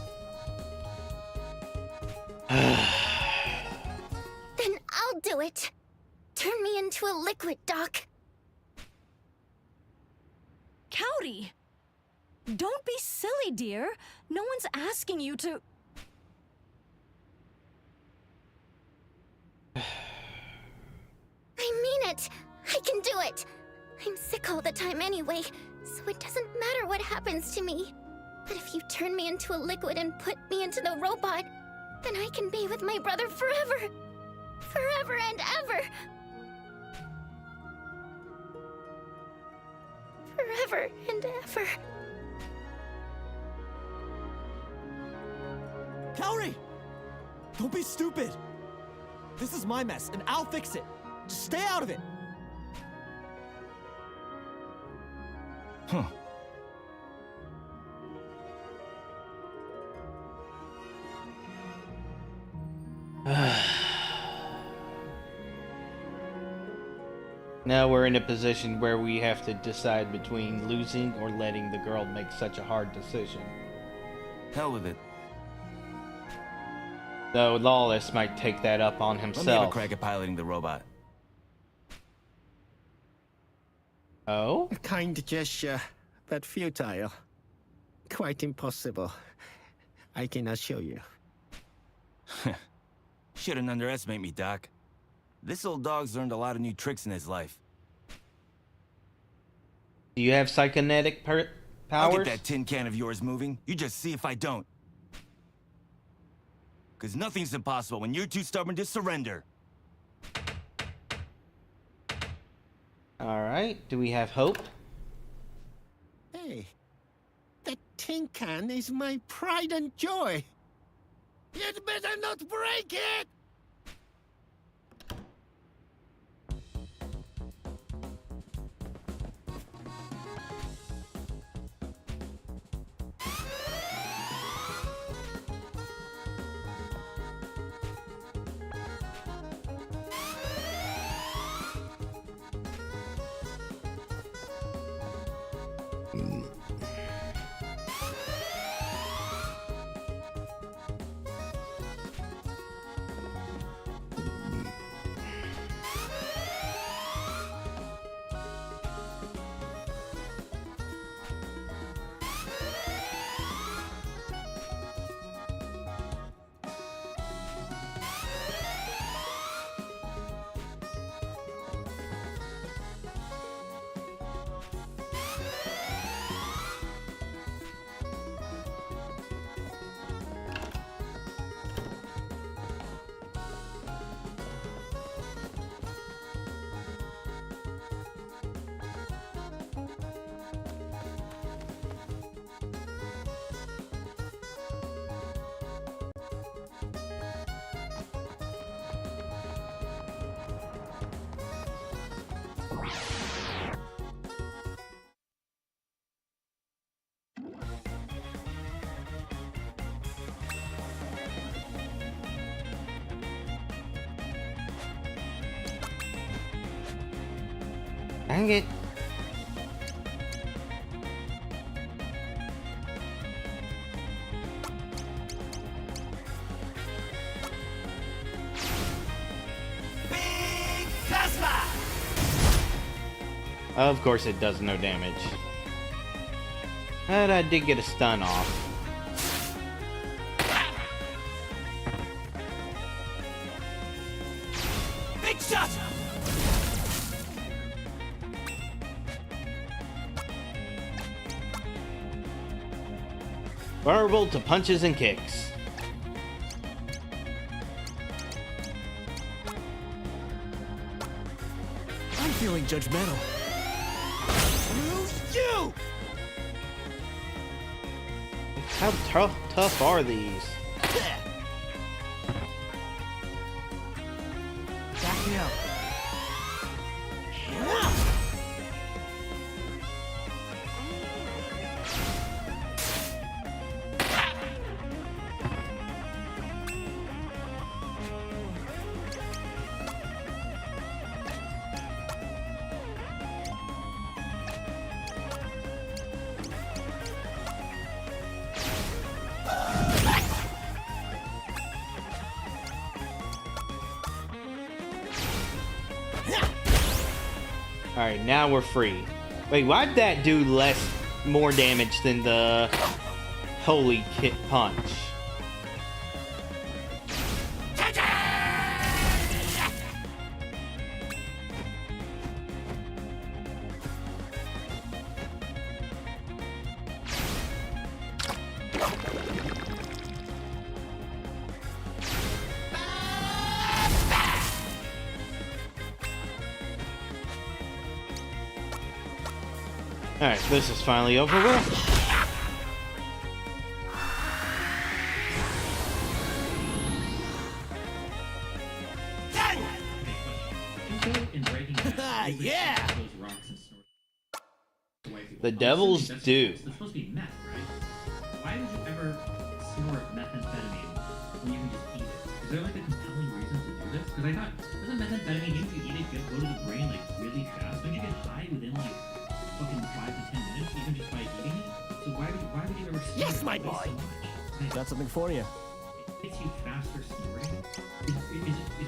K: Then I'll do it. Turn me into a liquid, Doc.
L: Cowdy! Don't be silly, dear. No one's asking you to...
K: I mean it! I can do it! I'm sick all the time anyway, so it doesn't matter what happens to me. But if you turn me into a liquid and put me into the robot, then I can be with my brother forever! Forever and ever! Forever and ever.
D: Kaori! Don't be stupid! This is my mess, and I'll fix it. Just stay out of it!
I: Huh.
B: Now we're in a position where we have to decide between losing or letting the girl make such a hard decision.
I: Hell with it.
B: Though Lawless might take that up on
I: Let me have a
B: himself.
I: crack at piloting the robot.
B: Oh?
J: A kind gesture, but futile. Quite impossible. I can assure you.
I: Shouldn't underestimate me, Doc. This old dog's learned a lot of new tricks in his life.
B: Do you have psychonetic powers?
I: I'll get that tin can of yours moving. You just see if I don't. Because nothing's impossible when you're too stubborn to surrender.
B: Alright, do we have hope?
J: Hey, that tin can is my pride and joy. You'd better not break it!
B: Dang it.
H: Big Cosma!
B: Of course it does no damage. But I did get a stun off.
H: Big shot!
B: Vulnerable to punches and kicks.
D: I'm feeling judgmental. You!
B: How tough are these?
D: Back me up.
B: Alright, now we're free. Wait, why'd that do more damage than the holy kit punch? Alright, this is finally over with.
D: Yeah!
C: Those rocks and snort away people.
B: The
C: I'm
B: devils
C: assuming
B: do.
C: That's supposed to be meth, right? Why would you ever snort methamphetamine when you can just eat it? Is there like a compelling reason to do this? Because I thought, doesn't methamphetamine, even if you eat it, go to the brain like really fast? Don't you get high within like fucking 5 to 10 minutes, even just by eating it? So why would you ever snort
D: Yes,
C: it
D: my
C: so
D: boy.
C: much?
D: Got something for you.
C: It hits you faster snorting? Is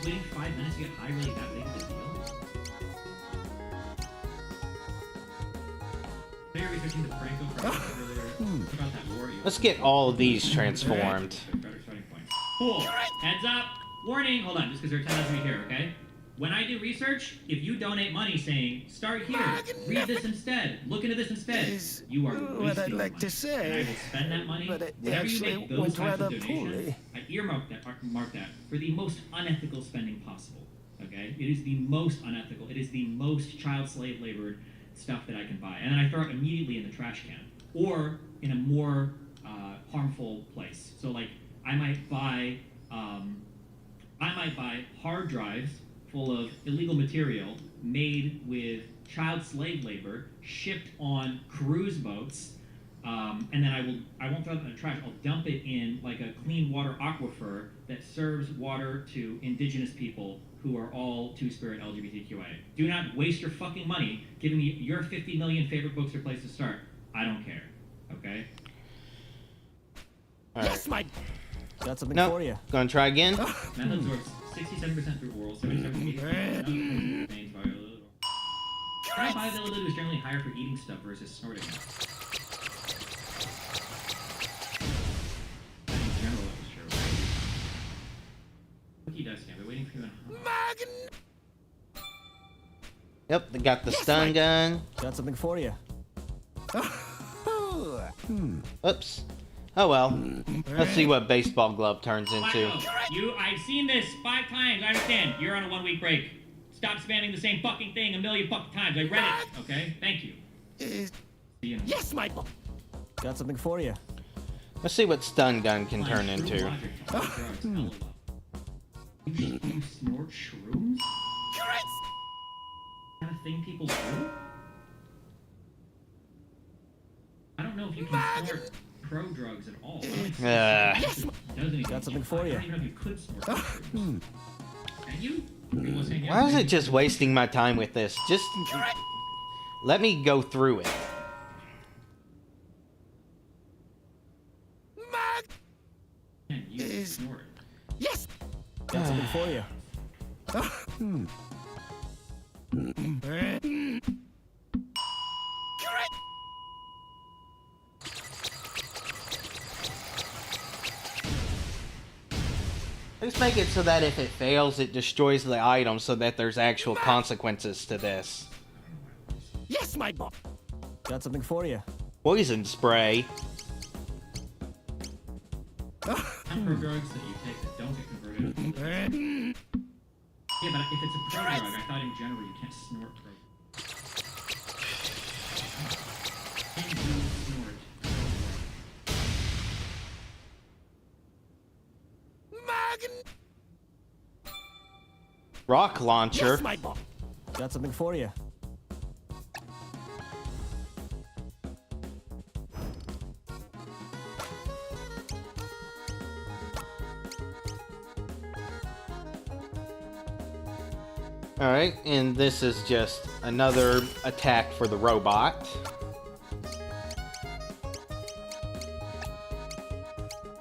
C: waiting 5 minutes to get high really that big of a deal? So you're researching the Franco project earlier. About that war you
B: Let's get all of these transformed.
C: Better starting point. Cool. Heads up. Warning. Hold on, just because they're telling us me here, okay? When I do research, if you donate money saying, start here, read this instead, look into this instead,
J: Is
C: you are wasting
J: what I'd like
C: money.
J: to say,
C: And I will spend that money.
J: but it
C: Whenever you
J: actually
C: make those
J: went
C: types of
J: rather
C: donations,
J: poorly.
C: I mark that for the most unethical spending possible. Okay? It is the most unethical. It is the most child slave labored stuff that I can buy. And then I throw it immediately in the trash can. Or in a more harmful place. So like I might buy hard drives full of illegal material made with child slave labor shipped on cruise boats, and then I won't throw it in the trash. I'll dump it in like a clean water aquifer that serves water to indigenous people who are all Two-Spirit LGBTQIA. Do not waste your fucking money giving me your 50 million favorite books or place to start. I don't care. Okay?
B: All right.
D: Yes, my. Got something
B: No.
D: for you.
B: Gonna try again.
C: Meth absorbs 67% through oral, 77% bioavailability is generally higher for eating stuff versus snorting. I think in general that was true. Cookie dust scan. We're waiting for you in.
B: Yep, they got the stun gun.
D: Got something for you.
B: Oops. Oh well. Let's see what baseball glove turns into.
C: Wow. I've seen this 5 times. I understand. You're on a 1-week break. Stop spamming the same fucking thing a million fucking times. I read it. Okay? Thank you. See you.
D: Yes, my. Got something for you.
B: Let's see what stun gun can turn into.
C: You snort shrooms? Is that a thing people do? I don't know if you can snort pro drugs at all.
D: Got something for you.
C: I don't even know if you could snort shrooms. Can you?
B: Why is it just wasting my time with this? Just let me go through it.
C: Man, you snort.
D: Yes. Got something for you.
B: Let's make it so that if it fails, it destroys the item so that there's actual consequences to this.
D: Yes, my boy. Got something for you.
B: Poison spray.
C: Pro drugs that you take that don't get converted. Yeah, but if it's a pro drug, I thought in general you can't snort pro. Can you snort pro drug?
B: Rock launcher.
D: Yes, my boy. Got something for you.
B: Alright, and this is just another attack for the robot.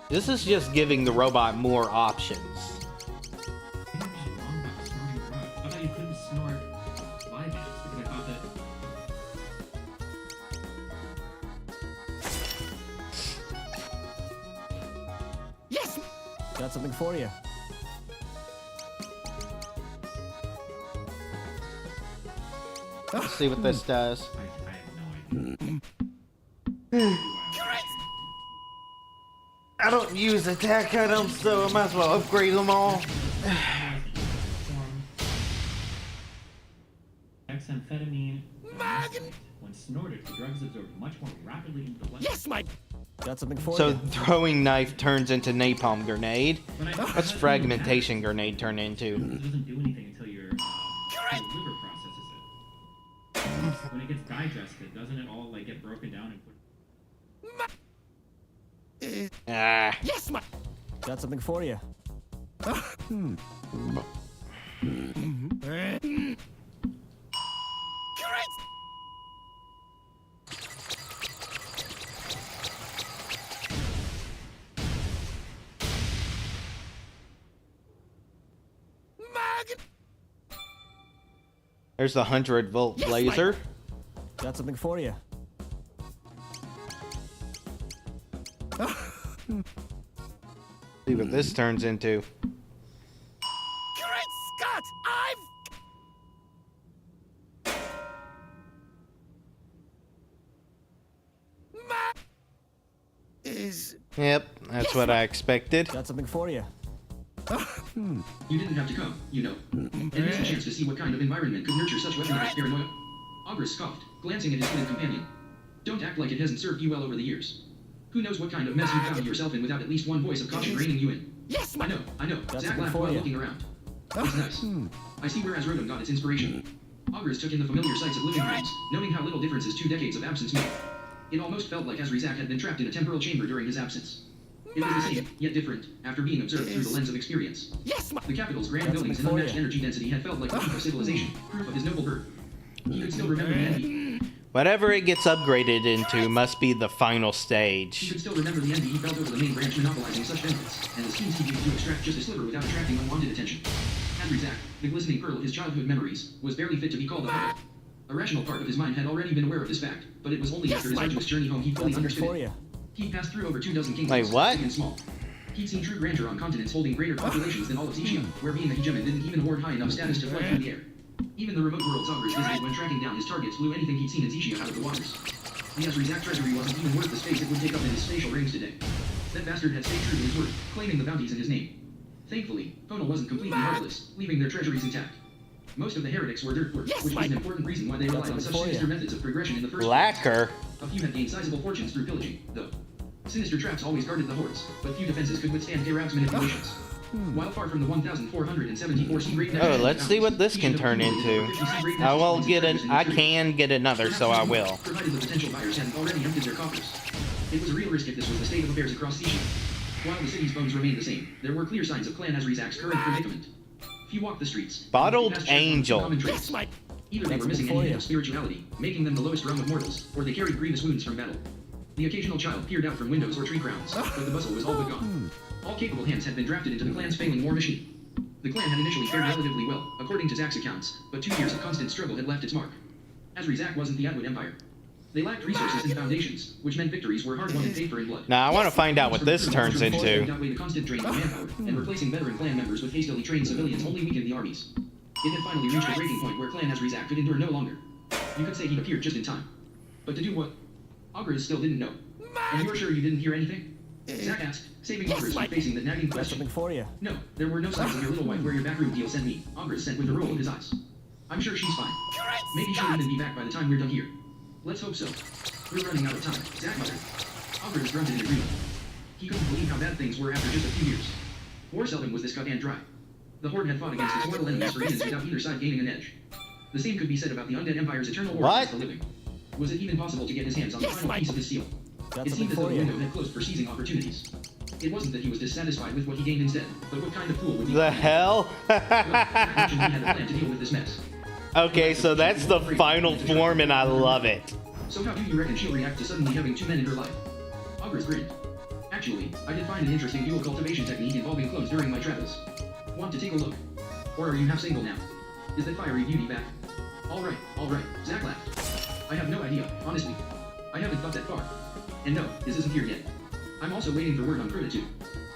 B: This is just giving the robot more options.
C: I think I'm just wrong about snorting drugs. I thought you couldn't snort Vyvanse because I thought that.
D: Yes. Got something for you.
B: Let's see what this does.
C: I have no idea.
B: I don't use attack items, so I might as well upgrade them all.
C: Amphetamine. When snorted, the drug is absorbed much more rapidly into the blood.
D: Yes, my. Got something for
B: So
D: you.
B: throwing knife turns into napalm grenade.
C: But I-
B: What's fragmentation grenade turn into?
C: It doesn't do anything until your liver processes it. it gets digested, doesn't it all like get broken down and put?
B: Yes,
D: Got something for you.
B: There's the 100-volt laser.
D: Got something for you.
B: See what this turns into.
J: Great Scott!
B: Yep, that's what I expected.
D: Got something for you.
F: You didn't have to come, you know. And here's a chance to see what kind of environment could nurture such weaponized paranoia. Ogres scoffed, glancing at his hooded companion. Don't act like it hasn't served you well over the years. Who knows what kind of mess you found yourself in without at least one voice of caution reining you in.
J: Yes,
F: I know. Zack laughed while looking around. It's nice. I see where Azrodum got its inspiration. Ogres took in the familiar sights of living rooms, noting how little differences 2 decades of absence made. It almost felt like Azrizak had been trapped in a temporal chamber during his absence. It was the same, yet different, after being observed through the lens of experience. The capital's grand buildings and unmatched energy density had felt like the peak of civilization, proof of his noble birth. He could still remember the envy.
B: Whatever it gets upgraded into must be the final
F: He
B: stage.
F: could still remember the envy he felt over the main branch monopolizing such benefits, and the schemes he used to extract just a sliver without attracting unwanted attention. Azrizak, the glistening pearl of his childhood memories, was barely fit to be called a puppet. A rational part of his mind had already been aware of this fact, but it was only after his arduous journey home he fully understood it. He passed through over 24 kingdoms,
B: Wait, what?
F: big and small. He'd seen true grandeur on continents holding greater populations than all of Xixia, where being a hegemon didn't even hoard high enough status to fly through the air. Even the remote worlds Ogres visited when tracking down his targets blew anything he'd seen in Xixia out of the waters. The Azrizak treasury wasn't even worth the space it would take up in his spatial rings today. That bastard had stayed true to his word, claiming the bounties in his name. Thankfully, Ponal wasn't completely heartless, leaving their treasuries intact. Most of the heretics were dirt poor, which was an important reason why they relied on such sinister methods of progression in the first place.
B: Lacquer.
F: A few had gained sizable fortunes through pillaging, though. Sinister traps always guarded the hordes, but few defenses could withstand K-Rab's manipulations. While far from the 1,474 sea great
B: Oh, let's see what this can turn into. I will get I can get another, so I will.
F: Provided the potential buyers hadn't already emptied their coffers. It was a real risk if this was the state of affairs across Xixia. While the city's bones remained the same, there were clear signs of Clan Azrizak's current predicament. If you walk the streets,
B: Bottled Angel.
F: Either they were missing any hint of spirituality, making them the lowest rung of mortals, or they carried grievous wounds from battle. The occasional child peered out from windows or tree crowns, but the bustle was all but gone. All capable hands had been drafted into the clan's failing war machine. The clan had initially fared relatively well, according to Zack's accounts, but 2 years of constant struggle had left its mark. Azrizak wasn't the Atwood Empire. They lacked resources and foundations, which meant victories were hard-won and paid for in blood.
B: Now I want to find out what this turns into.
F: Outweighed the constant drain of manpower, and replacing veteran clan members with hastily trained civilians only weakened the armies. It had finally reached a breaking point where Clan Azrizak could endure no longer. You could say he'd appeared just in time. But to do what? Ogres still didn't know. And you're sure you didn't hear anything? Zack asked, saving Ogres from facing the nagging question.
D: Something for you.
F: No, there were no signs of your little wife where your backroom deal sent me. Ogres sent with a roll of his eyes. I'm sure she's fine. Maybe she'll even be back by the time we're done here. Let's hope so. We're running out of time, Zack muttered. Ogres grunted in agreement. He couldn't believe how bad things were after just a few years. War seldom was this cut and dry. The Horde had fought against its mortal enemies for years without either side gaining an edge. The same could be said about the Undead Empire's eternal war against the living. Was it even possible to get his hands on the final piece of his seal? It seemed as though the window had closed for seizing opportunities. It wasn't that he was dissatisfied with what he gained instead, but what kind of fool would be
B: the hell?
F: Well, Zack mentioned he had a plan to deal with this mess.
B: Okay, so that's the final form, and I love it.
F: So how do you reckon she'll react to suddenly having 2 men in her life? Ogres grinned. Actually, I did find an interesting dual cultivation technique involving clones during my travels. Want to take a look? Or are you half single now? Is that fiery beauty back? Alright, Zack laughed. I have no idea, honestly. I haven't thought that far. And no, this isn't here yet. I'm also waiting for word on Crota too.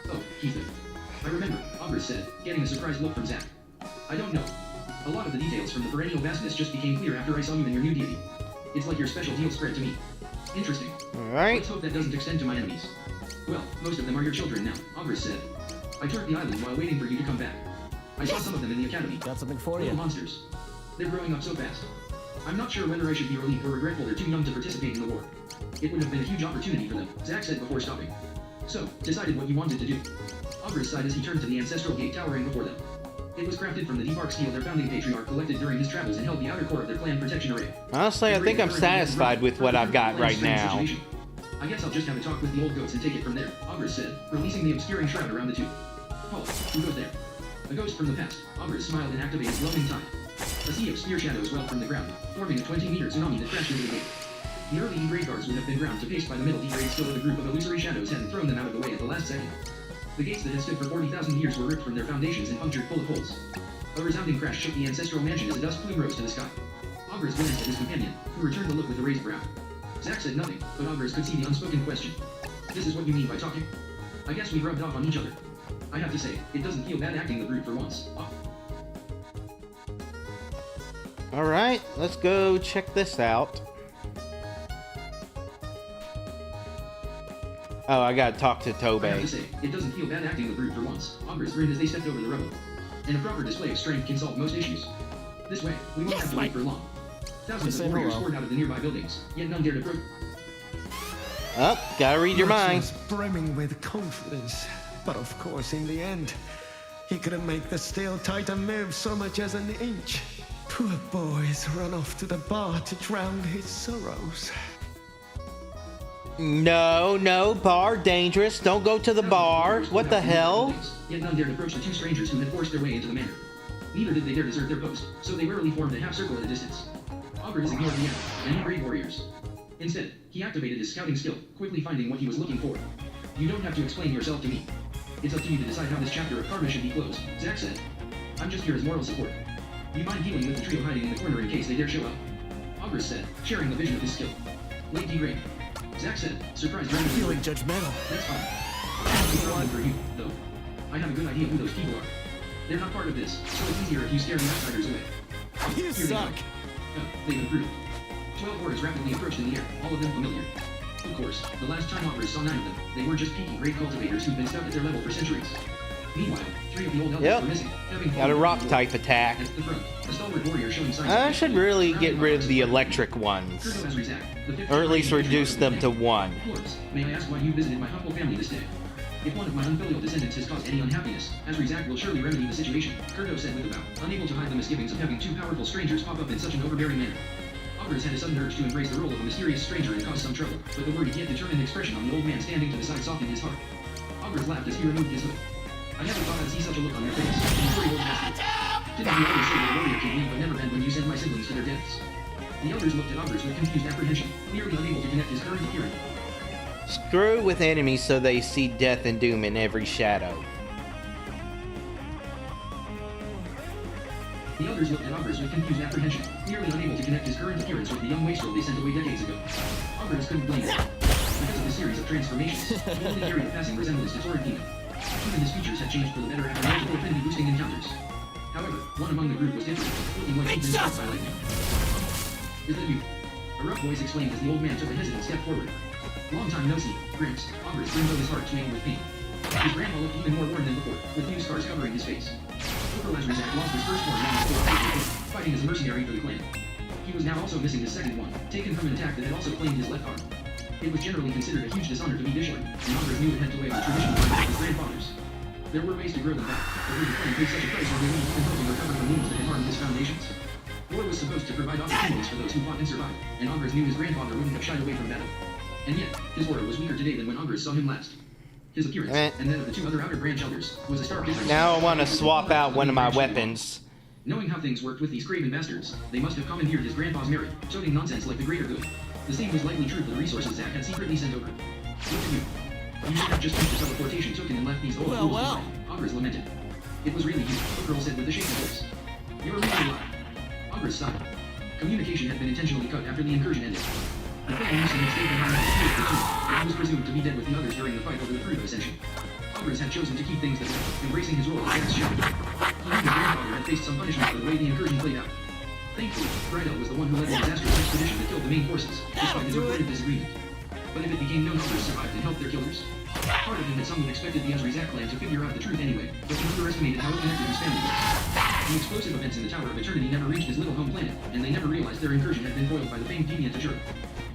F: Oh, Heathen. I remember, Ogres said, getting a surprised look from Zack. I don't know. A lot of the details from the perennial vastness just became clear after I saw you in your new deity. It's like your special deal spread to me. Interesting.
B: Alright.
F: Let's hope that doesn't extend to my enemies. Well, most of them are your children now, Ogres said. I toured the island while waiting for you to come back. I saw some of them in the academy.
D: Got something for
F: Little
D: you.
F: monsters. They're growing up so fast. I'm not sure whether I should be relieved or regretful they're too young to participate in the war. It would have been a huge opportunity for them, Zack said before stopping. So, decided what you wanted to do. Ogres sighed as he turned to the ancestral gate towering before them. It was crafted from the deep arc steel their founding patriarch collected during his travels and held the outer core of their clan protection array.
B: Honestly, I think I'm satisfied with what I've got right now.
F: I guess I'll just have a talk with the old goats and take it from there, Ogres said, releasing the obscuring shroud around the two. Halt, who goes there? A ghost from the past, Ogres smiled and activated Blowing Tide. A sea of spear shadows welled from the ground, forming a 20-meter tsunami that crashed into the gate. The early E-grade guards would have been ground to paste by the middle E-grade skill of a group of illusory shadows hadn't thrown them out of the way at the last second. The gates that had stood for 40,000 years were ripped from their foundations and punctured full of holes. A resounding crash shook the ancestral mansion as a dust plume rose to the sky. Ogres glanced at his companion, who returned the look with a raised brow. Zack said nothing, but Ogres could see the unspoken question. This is what you mean by talking? I guess we rubbed off on each other. I have to say, it doesn't feel bad acting the brute for once.
B: Alright, let's go check this out. Oh, I gotta talk to Tobe.
F: I have to say, it doesn't feel bad acting the brute for once. Ogres grinned as they stepped over the rubble. And a proper display of strength can solve most issues. This way, we won't have to wait for long. Thousands of warriors poured out of the nearby buildings, yet none dared approach.
B: Oh, gotta read your mind.
J: Was brimming with confidence, but of course, in the end, he couldn't make the Steel Titan move so much as an inch. Poor boys run off to the bar to drown his sorrows.
B: No, bar dangerous. Don't go to the bar. What the hell?
F: Yet none dared approach the two strangers who had forced their way into the manor. Neither did they dare desert their post, so they warily formed a half circle at a distance. Ogres ignored the enemy and the brave warriors. Instead, he activated his scouting skill, quickly finding what he was looking for. You don't have to explain yourself to me. It's up to you to decide how this chapter of karma should be closed, Zack said. I'm just here as moral support. You mind dealing with the trio hiding in the corner in case they dare show up? Ogres said, sharing the vision of his skill. Late degrade. Zack said, surprised
D: I'm feeling judgmental.
F: That's fine. It's not for you, though. I have a good idea who those people are. They're not part of this, so it's easier if you scare the outsiders away.
D: You suck.
F: They've improved. 12 warriors rapidly approached in the air, all of them familiar. Of course, the last time Ogres saw 9 of them, they were just peaky great cultivators who'd been stuck at their level for centuries. Meanwhile, 3 of the old elders were missing, having
B: Got a rock type attack.
F: At the front, a stalwart warrior showing signs
B: I should really get rid of the electric ones. Or at least reduce them to 1.
F: May I ask why you visited my humble family this day? If one of my unfilial descendants has caused any unhappiness, Azrizak will surely remedy the situation, Kurdo said with a bow, unable to hide the misgivings of having 2 powerful strangers pop up in such an overbearing manner. Ogres had a sudden urge to embrace the role of a mysterious stranger and cause some trouble, but the worried yet determined expression on the old man standing to the side softened his heart. Ogres laughed as he removed his hood. I never thought I'd see such a look on your face. Didn't you always say that a warrior can leave but never bend when you send my siblings to their deaths? The elders looked at Ogres with confused apprehension, clearly unable to connect his current appearance.
B: Screw with enemies so they see death and doom in every shadow.
F: The elders looked at Ogres with confused apprehension, clearly unable to connect his current appearance with the young wastrel they sent away decades ago. Ogres couldn't blame him. Because of the series of transformations, he only carried a passing resemblance to Torrid Demon. Even his features had changed for the better after multiple affinity-boosting encounters. However, one among the group was different, looking like he'd been struck by lightning. Is that you? A rough voice exclaimed as the old man took a hesitant step forward. Long time no see, Gramps. Ogres brimmed out his heart swaying with pain. His grandpa looked even more worn than before, with new scars covering his face. Corporal Azrizak lost his firstborn now fighting as a mercenary for the clan. He was now also missing his second one, taken from an attack that had also claimed his left arm. It was generally considered a huge dishonor to be Dishling, and Ogres knew it had to weigh on the traditional rights of his grandfathers. There were ways to grow them back, but would the clan pay such a price as they need in helping recover from wounds that had harmed his foundations? War was supposed to provide opportunities for those who fought and survived, and Ogres knew his grandfather wouldn't have shied away from battle. And yet, his aura was weaker today than when Ogres saw him last. His appearance, and that of the 2 other outer branch elders, was a stark difference.
B: Now I want to swap out one of my weapons.
F: Knowing how things worked with these craven bastards, they must have commandeered his grandpa's merit, toting nonsense like the greater good. The same was likely true for the resources Zack had secretly sent over. Look at you. You should have just used the teleportation token and left these old fools behind, Ogres lamented. It was really you, the girl said with a shaky voice. You're really alive. Ogres sighed. Communication had been intentionally cut after the incursion ended. The clan used to have stayed behind the field for 2, but he was presumed to be dead with the others during the fight over the fruit of Ascension. Ogres had chosen to keep things that way, embracing his role as Zack's shepherd. He knew his grandfather had faced some punishment for the way the incursion played out. Thankfully, Brydell was the one who led the disastrous expedition that killed the main forces, despite his reported disagreement. But if it became known Ogres survived and helped their killers, part of him had someone expected the Azrizak clan to figure out the truth anyway, but he underestimated how connected his family was. The explosive events in the Tower of Eternity never reached his little home planet, and they never realized their incursion had been foiled by the famed deviant Tajur.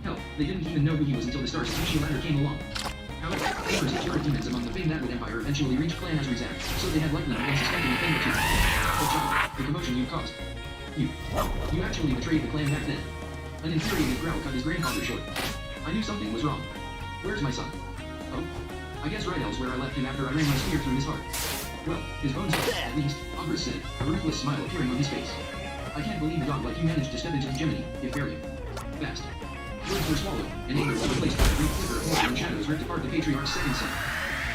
F: Hell, they didn't even know who he was until the Star Species ladder came along. However, numbers of Torrid demons among the famed famed Atwood Empire eventually reached Clan Azrizak, so they had likely been suspecting a thing or two. But John, the commotion you caused. You actually betrayed the clan back then. An infuriated growl cut his grandfather short. I knew something was wrong. Where's my son? Oh, I guess Rydell's where I left him after I ran my spear through his heart. Well, his bones are, at least, Ogris said, a ruthless smile appearing on his face. I can't believe a dog like you managed to step into hegemony, if barely. Fast. Words were swallowed, and anger was replaced by a brief flicker of horror and shadows ripped apart the Patriarch's second son.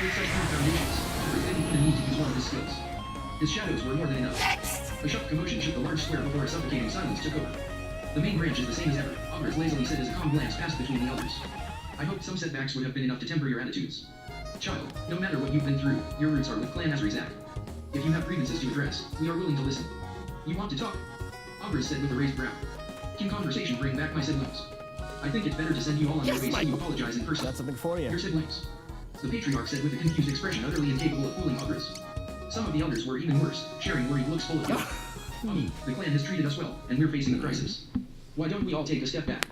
F: With such firm foundations, Ogris didn't even need to use one of his skills. His shadows were more than enough. A sharp commotion shook the large square before a suffocating silence took over. The main branch is the same as ever, Ogris lazily said as a calm glance passed between the elders. I hoped some setbacks would have been enough to temper your attitudes. Child, no matter what you've been through, your roots are with Clan Azrizak. If you have grievances to address, we are willing to listen. You want to talk? Ogris said with a raised brow. Can conversation bring back my siblings? I think it's better to send you all on your way so you apologize in person.
D: That's something for you.
F: Your siblings. The Patriarch said with a confused expression utterly incapable of fooling Ogris. Some of the elders were even worse, sharing worried looks full of guilt. The clan has treated us well, and we're facing a crisis. Why don't we all take a step back?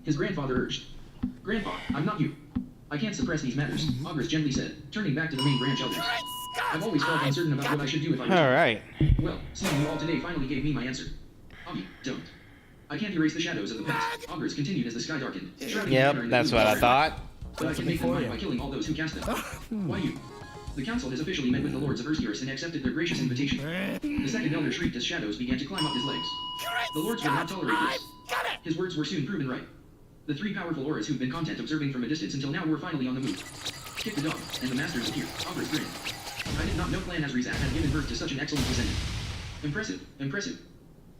F: His grandfather urged. Grandpa, I'm not you. I can't suppress these matters, Ogris gently said, turning back to the main branch elders. I've always felt uncertain about what I should do if I returned.
B: Alright.
F: Well, seeing you all today finally gave me my answer. Oggy, don't. I can't erase the shadows of the past, Ogris continued as the sky darkened.
B: Yep, that's what I thought.
F: But I can make them mine by killing all those who cast them. Why you? The council has officially met with the lords of Erskiris and accepted their gracious invitation. The second elder shrieked as shadows began to climb up his legs. The lords would not tolerate this. His words were soon proven right. The three powerful auras who've been content observing from a distance until now were finally on the move. Kick the dog, and the masters appeared. Ogris grinned. I did not know Clan Azrizak had given birth to such an excellent descendant. Impressive, impressive.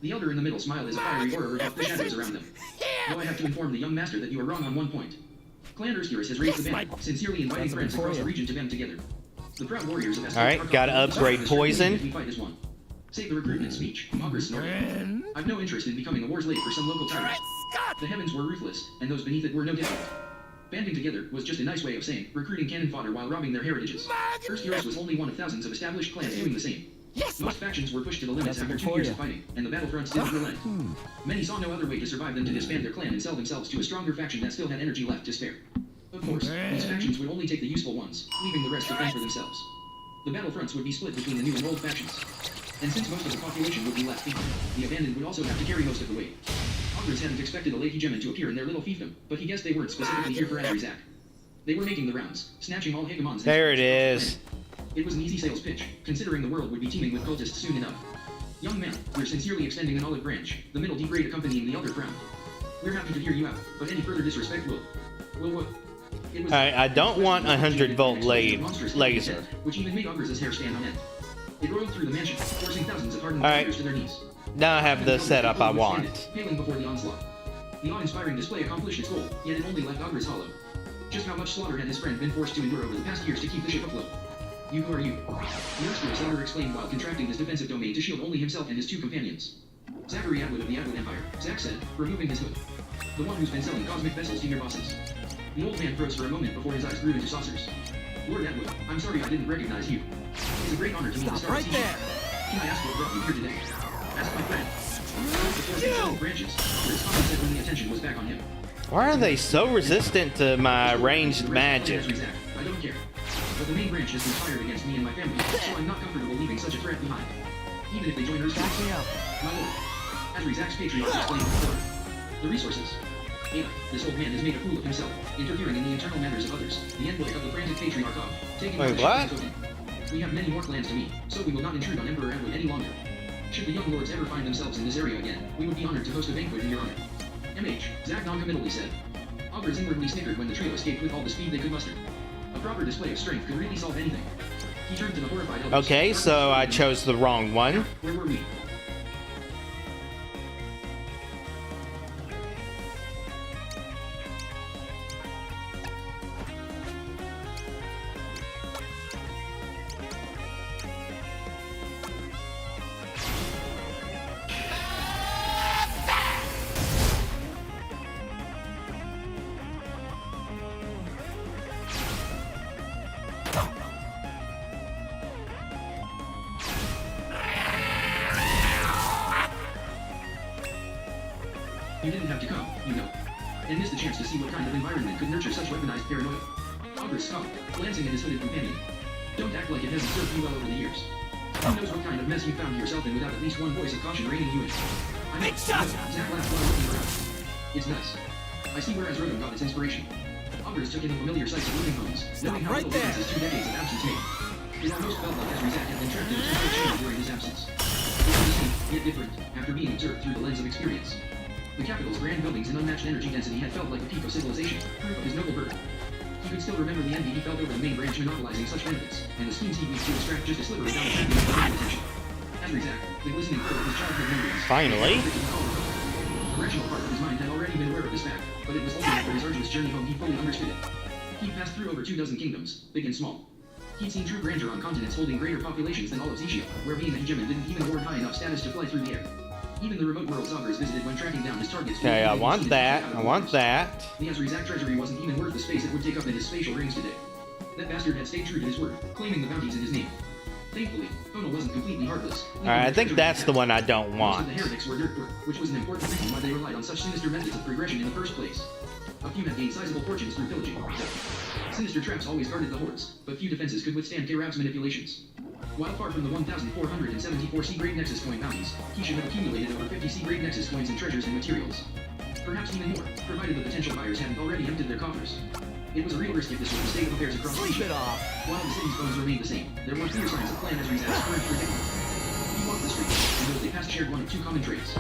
F: The elder in the middle smiled as a fiery aura rebuffed the shadows around them. Though I have to inform the young master that you are wrong on one point. Clan Erskiris has raised the banner, sincerely inviting friends across the region to band together. The proud warriors of
B: Alright, gotta upgrade poison.
F: Save the recruitment speech, Ogris snorted. I've no interest in becoming a war slave for some local tyrant. The heavens were ruthless, and those beneath it were no different. Banding together was just a nice way of saying recruiting cannon fodder while robbing their heritages. Erskiris was only one of thousands of established clans doing the same. Most factions were pushed to the limits after 2 years of fighting, and the battlefronts didn't relent. Many saw no other way to survive than to disband their clan and sell themselves to a stronger faction that still had energy left to spare. Of course, these factions would only take the useful ones, leaving the rest to fend for themselves. The battlefronts would be split between the new and old factions. And since most of the population would be left behind, the abandoned would also have to carry most of the weight. Ogris hadn't expected a late hegemon to appear in their little fiefdom, but he guessed they weren't specifically here for Azrizak. They were making the rounds, snatching all hegemons.
B: There it is.
F: It was an easy sales pitch, considering the world would be teeming with cultists soon enough. Young man, we're sincerely extending an olive branch, the middle deep grade accompanying the elder frown. We're happy to hear you out, but any further disrespect will what?
B: I don't want 100-volt laser.
F: Which even made Ogris' hair stand on end. It roiled through the mansion, forcing thousands of hardened warriors to their knees.
B: Now I have the setup I want.
F: Paling before the onslaught. The awe-inspiring display accomplished its goal, yet it only left Ogris hollow. Just how much slaughter had his friend been forced to endure over the past years to keep the ship afloat? You who are you? The Erskiris elder explained while contracting his defensive domain to shield only himself and his two companions. Zachary Atwood of the Atwood Empire, Zach said, removing his hood. The one who's been selling cosmic vessels to your bosses. The old man froze for a moment before his eyes grew into saucers. Lord Atwood, I'm sorry I didn't recognize you. It's a great honor to meet the star right there. Can I ask what brought you here today? Ask my friend. Before branches, Ogris said when the attention was back on him.
B: Why are they so resistant to my ranged magic?
F: I don't care. But the main branch has conspired against me and my family, so I'm not comfortable leaving such a threat behind. Even if they join Erskiris. My lord. Azrizak's patriarch explained before. The resources. Ada, this old man has made a fool of himself, interfering in the internal matters of others, the envoy of the frantic patriarch of, taking
B: Wait, what?
F: We have many more clans to meet, so we will not intrude on Emperor Atwood any longer. Should the young lords ever find themselves in this area again, we would be honored to host a banquet in your honor. MH, Zach noncommittally said. Ogris inwardly snickered when the trio escaped with all the speed they could muster. A proper display of strength could really solve anything. He turned to the horrified elders.
B: Okay, so I chose the wrong one.
F: Where were we? You didn't have to come, you know. And missed the chance to see what kind of environment could nurture such weaponized paranoia. Ogris scoffed, glancing at his hooded companion. Don't act like it hasn't served you well over the years. Who knows what kind of mess you found yourself in without at least one voice of caution reining you in.
H: Big shot!
F: Zach laughed while looking around. It's nice. I see where Azrodo got its inspiration. Augurs took in the familiar sights of living homes, knowing how little difference 2 decades of absence made. It almost felt like Ezri Zach had been trapped in a temporal chamber during his absence. It was distinct, yet different, after being observed through the lens of experience. The capital's grand buildings and unmatched energy density had felt like the peak of civilization, proof of his noble birth. He could still remember the envy he felt over the main branch monopolizing such benefits, and the schemes he used to extract just a sliver without attracting his attention. Ezri Zach, the glistening pearl of his childhood memories.
B: Finally.
F: The rational part of his mind had already been aware of this fact, but it was only after his arduous journey home he fully understood it. He'd passed through over 2 dozen kingdoms, big and small. He'd seen true grandeur on continents holding greater populations than all of Zixia, where being a hegemon didn't even award high enough status to fly through the air. Even the remote worlds Augurs visited when tracking down his targets.
B: Okay, I want that. I want that.
F: The Ezri Zach treasury wasn't even worth the space it would take up in his spatial rings today. That bastard had stayed true to his word, claiming the bounties in his name. Thankfully, Fono wasn't completely heartless.
B: Alright, I think that's the one I don't
F: Most of
B: want.
F: the heretics were dirt poor, which was an important reason why they relied on such sinister methods of progression in the first place. A few had gained sizable fortunes through pillaging. Sinister traps always guarded the hordes, but few defenses could withstand K-Rab's manipulations. While far from the 1,474 C-grade Nexus coin bounties, he should have accumulated over 50 C-grade Nexus coins in treasures and materials. Perhaps even more, provided the potential buyers hadn't already emptied their coffers. It was a real risk if this was the state of affairs across Asia. While the city's bones remained the same, there were clear signs of Clan Ezri Zach's current predicament. He walked the streets, and those they passed shared one of 2 common traits.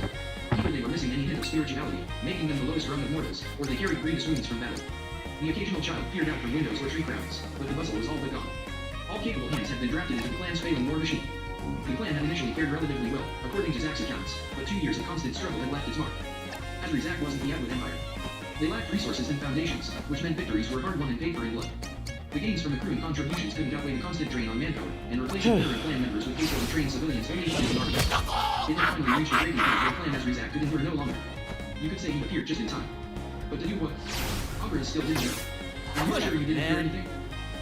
F: Either they were missing any hint of spirituality, making them the lowest rung of mortals, or they carried grievous wounds from battle. The occasional child peered out from windows or tree crowns, but the bustle was all but gone. All capable hands had been drafted into the clan's failing war machine. The clan had initially fared relatively well, according to Zach's accounts, but 2 years of constant struggle had left its mark. Ezri Zach wasn't the Atwood Empire. They lacked resources and foundations, which meant victories were hard won and paid for in blood. The gains from accruing contributions couldn't outweigh the constant drain on manpower, and replacing veteran clan members with capable trained civilians only needed an army. It had finally reached a breaking point where Clan Ezri Zach could endure no longer. You could say he appeared just in time. But to do what? Augurs still didn't know. Are you sure you didn't hear anything?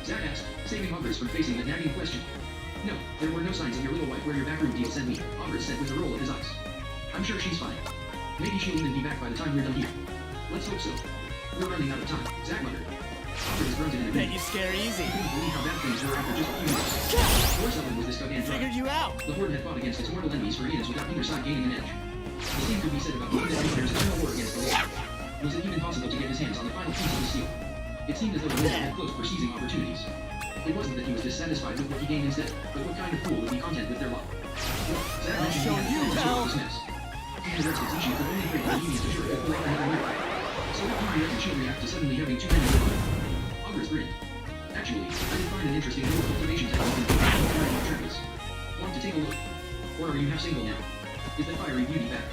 F: Zach asked, saving Augurs from facing the nagging question. No, there were no signs of your little wife where your backroom deal sent me, Augurs said with a roll of his eyes. I'm sure she's fine. Maybe she'll even be back by the time we're done here. Let's hope so. We're running out of time, Zach muttered. Augurs grunted in agreement.
H: Bet you scare easy.
F: He couldn't believe how bad things were after just a few minutes. War settling was this gargantuan.
H: Figured you out.
F: The Horde had fought against its mortal enemies for years without either side gaining an edge. The same could be said about the Empire's eternal war against the Lord. Was it even possible to get his hands on the final piece of the steel? It seemed as though the window had closed for seizing opportunities. It wasn't that he was dissatisfied with what he gained instead, but what kind of fool would be content with their lot? Well, Zach mentioned he had plans to this mess. He and the rest of Zixia could only pray for the Union to sure it would another year. So how do you reckon she'll react to suddenly having 2 men in the Augurs grinned. Actually, I did find an interesting new cultivation technique during my travels. Want to take a look? Or are you half single now? Is the fiery beauty back?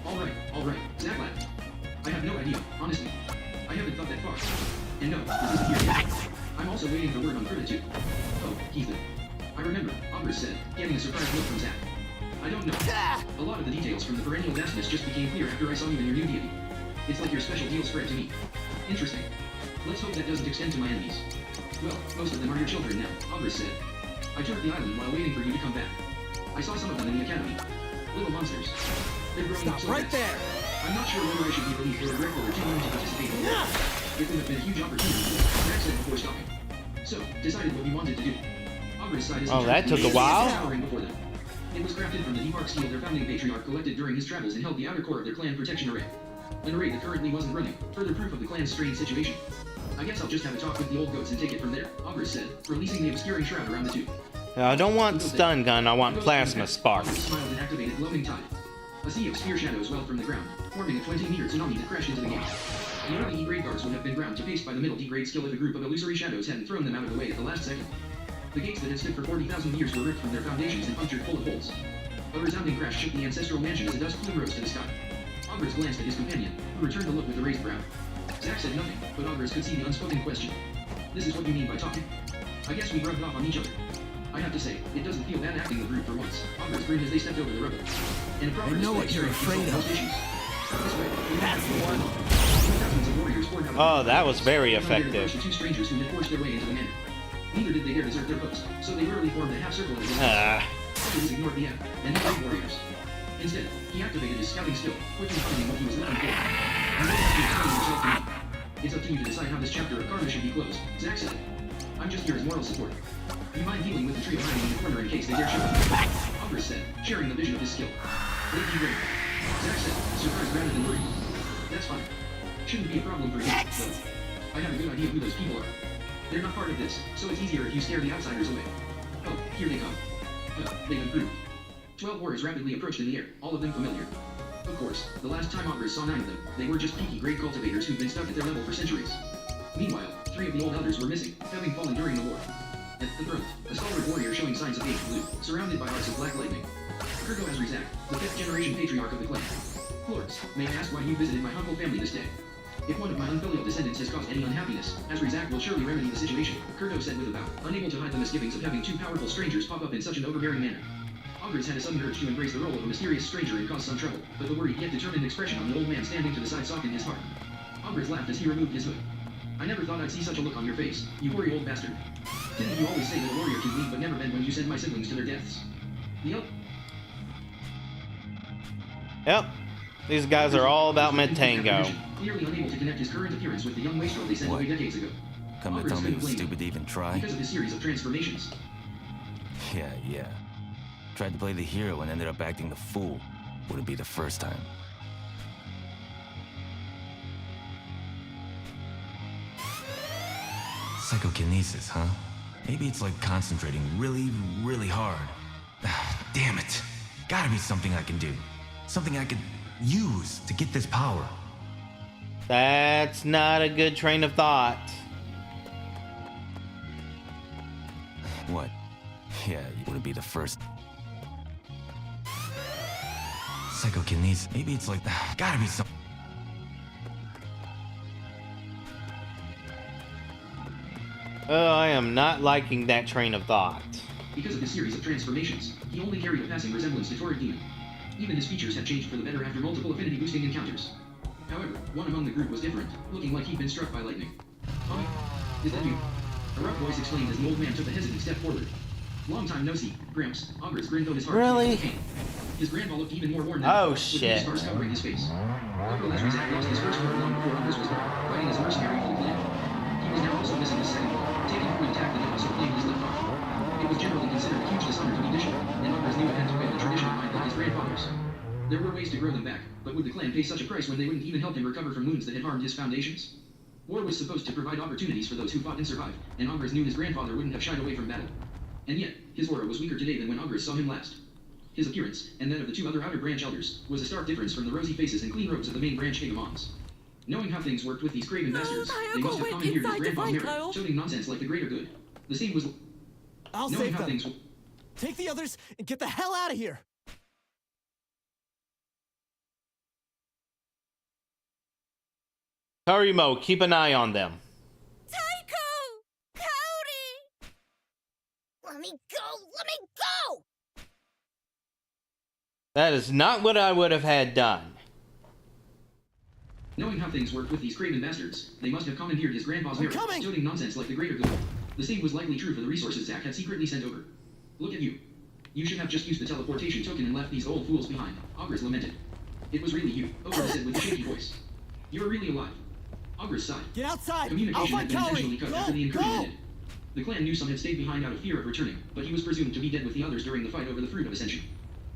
F: Alright, Zach laughed. I have no idea, honestly. I haven't thought that far. And no, this isn't here yet. I'm also waiting for word on Furta too. Oh, Ethan. I remember, Augurs said, getting a surprised look from Zach. I don't know. A lot of the details from the perennial vastness just became clear after I saw you in your new deity. It's like your special deal spread to me. Interesting. Let's hope that doesn't extend to my enemies. Well, most of them are your children now, Augurs said. I toured the island while waiting for you to come back. I saw some of them in the academy. Little monsters. They're growing up so fast.
H: there.
F: I'm not sure whether I should be relieved or regretful or too young to participate in the war. It would have been a huge opportunity, Zach said before stopping. So, decided what you wanted to do. Augurs sighed as he
B: Oh, that took a while.
F: before them. It was crafted from the deep arc steel their founding patriarch collected during his travels and held the outer core of their clan protection array. An array that currently wasn't running, further proof of the clan's strained situation. I guess I'll just have a talk with the old goats and take it from there, Augurs said, releasing the obscuring shroud around the two.
B: I don't want stun gun, I want plasma spark.
F: Augurs smiled and activated Glowing Tide. A sea of spear shadows welled from the ground, forming a 20-meter tsunami that crashed into the game. The early E-grade guards would have been ground to paste by the middle D-grade skill if a group of illusory shadows hadn't thrown them out of the way at the last second. The gates that had stood for 40,000 years were ripped from their foundations and punctured full of holes. A resounding crash shook the ancestral mansion as a dust plume rose to the sky. Augurs glanced at his companion, who returned the look with a raised brow. Zach said nothing, but Augurs could see the unspoken question. This is what you mean by talking? I guess we rubbed off on each other. I have to say, it doesn't feel bad acting the brute for once. Augurs grinned as they stepped over the rubble. In a proper
H: I know what you're afraid of.
F: Most issues. This way,
H: That's the one.
F: thousands of warriors poured out of
B: Oh,
F: the
B: that was very
F: They found
B: effective.
F: the two strangers who had forced their way into the manor. Neither did they dare desert their post, so they literally formed a half circle of resistance. Augurs ignored the app, and the three warriors. Instead, he activated his scouting skill, quickly finding what he was looking for. You don't have to explain yourself to me. It's up to you to decide how this chapter of Karma should be closed, Zach said. I'm just here as moral support. You mind dealing with the trio hiding in the corner in case they dare show up? Ogres said, sharing the vision of his skill. Lady ready. Zack said, surprised rather than worried. That's fine. Shouldn't be a problem for you, though. I have a good idea who those people are. They're not part of this, so it's easier if you scare the outsiders away. Oh, here they come. They've improved. 12 warriors rapidly approached in the air, all of them familiar. Of course, the last time Ogres saw 9 of them, they were just peaky grade cultivators who'd been stuck at their level for centuries. Meanwhile, 3 of the old elders were missing, having fallen during the war. At the front, a stalwart warrior showing signs of age blue, surrounded by arcs of black lightning. Kurgo Azrizak, the 5th generation patriarch of the clan. Lords, may I ask why you visited my humble family this day? If one of my unfilial descendants has caused any unhappiness, Azrizak will surely remedy the situation, Kurgo said with a bow, unable to hide the misgivings of having 2 powerful strangers pop up in such an overbearing manner. Ogres had a sudden urge to embrace the role of a mysterious stranger and cause some trouble, but the worried yet determined expression on the old man standing to the side softened his heart. Ogres laughed as he removed his hood. I never thought I'd see such a look on your face, you hoary old bastard. Didn't you always say that a warrior can bleed but never bend when you send my siblings to their deaths? Yep.
B: Yep. These guys are all about Metango.
F: Clearly unable to connect his current appearance with the young wastrel they sent away decades ago.
I: Come to tell me it was stupid to even try?
F: Because of his series of transformations.
I: Yeah. Tried to play the hero and ended up acting the fool. Wouldn't be the first time. Psychokinesis, huh? Maybe it's like concentrating really, really hard. Damn it. Gotta be something I can do. Something I could use to get this power.
B: That's not a good train of thought.
I: What? Yeah, you wouldn't be the first. Psychokinesis. Maybe it's like gotta be some.
B: Oh, I am not liking that train of thought.
F: Because of his series of transformations, he only carried a passing resemblance to Torrid Demon. Even his features had changed for the better after multiple affinity-boosting encounters. However, one among the group was different, looking like he'd been struck by lightning. Tommy, is that you? A rough voice exclaimed as the old man took a hesitant step forward. Long time no see, Gramps. Ogres grinned though his heart.
B: Really?
F: His grandpa looked even more worn than
B: oh,
F: with
B: shit.
F: scars covering his face. Uncle Azrizak lost his first war long before Ogres was born, fighting as a mercenary for the clan. He was now also missing his second war, taking through attack and also claimed his left arm. It was generally considered a huge dishonor to be Bishop, and Ogres knew it had to win the traditional mind like his grandfather's. There were ways to grow them back, but would the clan pay such a price when they wouldn't even help him recover from wounds that had harmed his foundations? War was supposed to provide opportunities for those who fought and survived, and Ogres knew his grandfather wouldn't have shied away from battle. And yet, his aura was weaker today than when Ogres saw him last. His appearance, and that of the 2 other outer branch elders, was a stark difference from the rosy faces and clean robes of the main branch hegemons. Knowing how things worked with these craven bastards, they must have commandeered his grandpa's merit, toting nonsense like the greater good. The same was...
D: I'll
F: knowing
D: save
F: how
D: them.
F: things...
D: Take the others and get the hell out of here.
B: Karimo, keep an eye on them.
K: Taiko! Cody! Let me go!
B: That is not what I would have had done.
F: Knowing how things worked with these craven bastards, they must have commandeered his grandpa's merit, toting nonsense like the greater good. The same was likely true for the resources Zack had secretly sent over. Look at you. You should have just used the teleportation token and left these old fools behind, Ogres lamented. It was really you, Ogres said with a shaky voice. You were really alive. Ogres sighed.
D: Get outside!
F: Communication
D: I'll
F: had
D: find
F: been
D: Cowrie!
F: intentionally cut after the incursion ended. The clan knew some had stayed behind out of fear of returning, but he was presumed to be dead with the others during the fight over the fruit of ascension.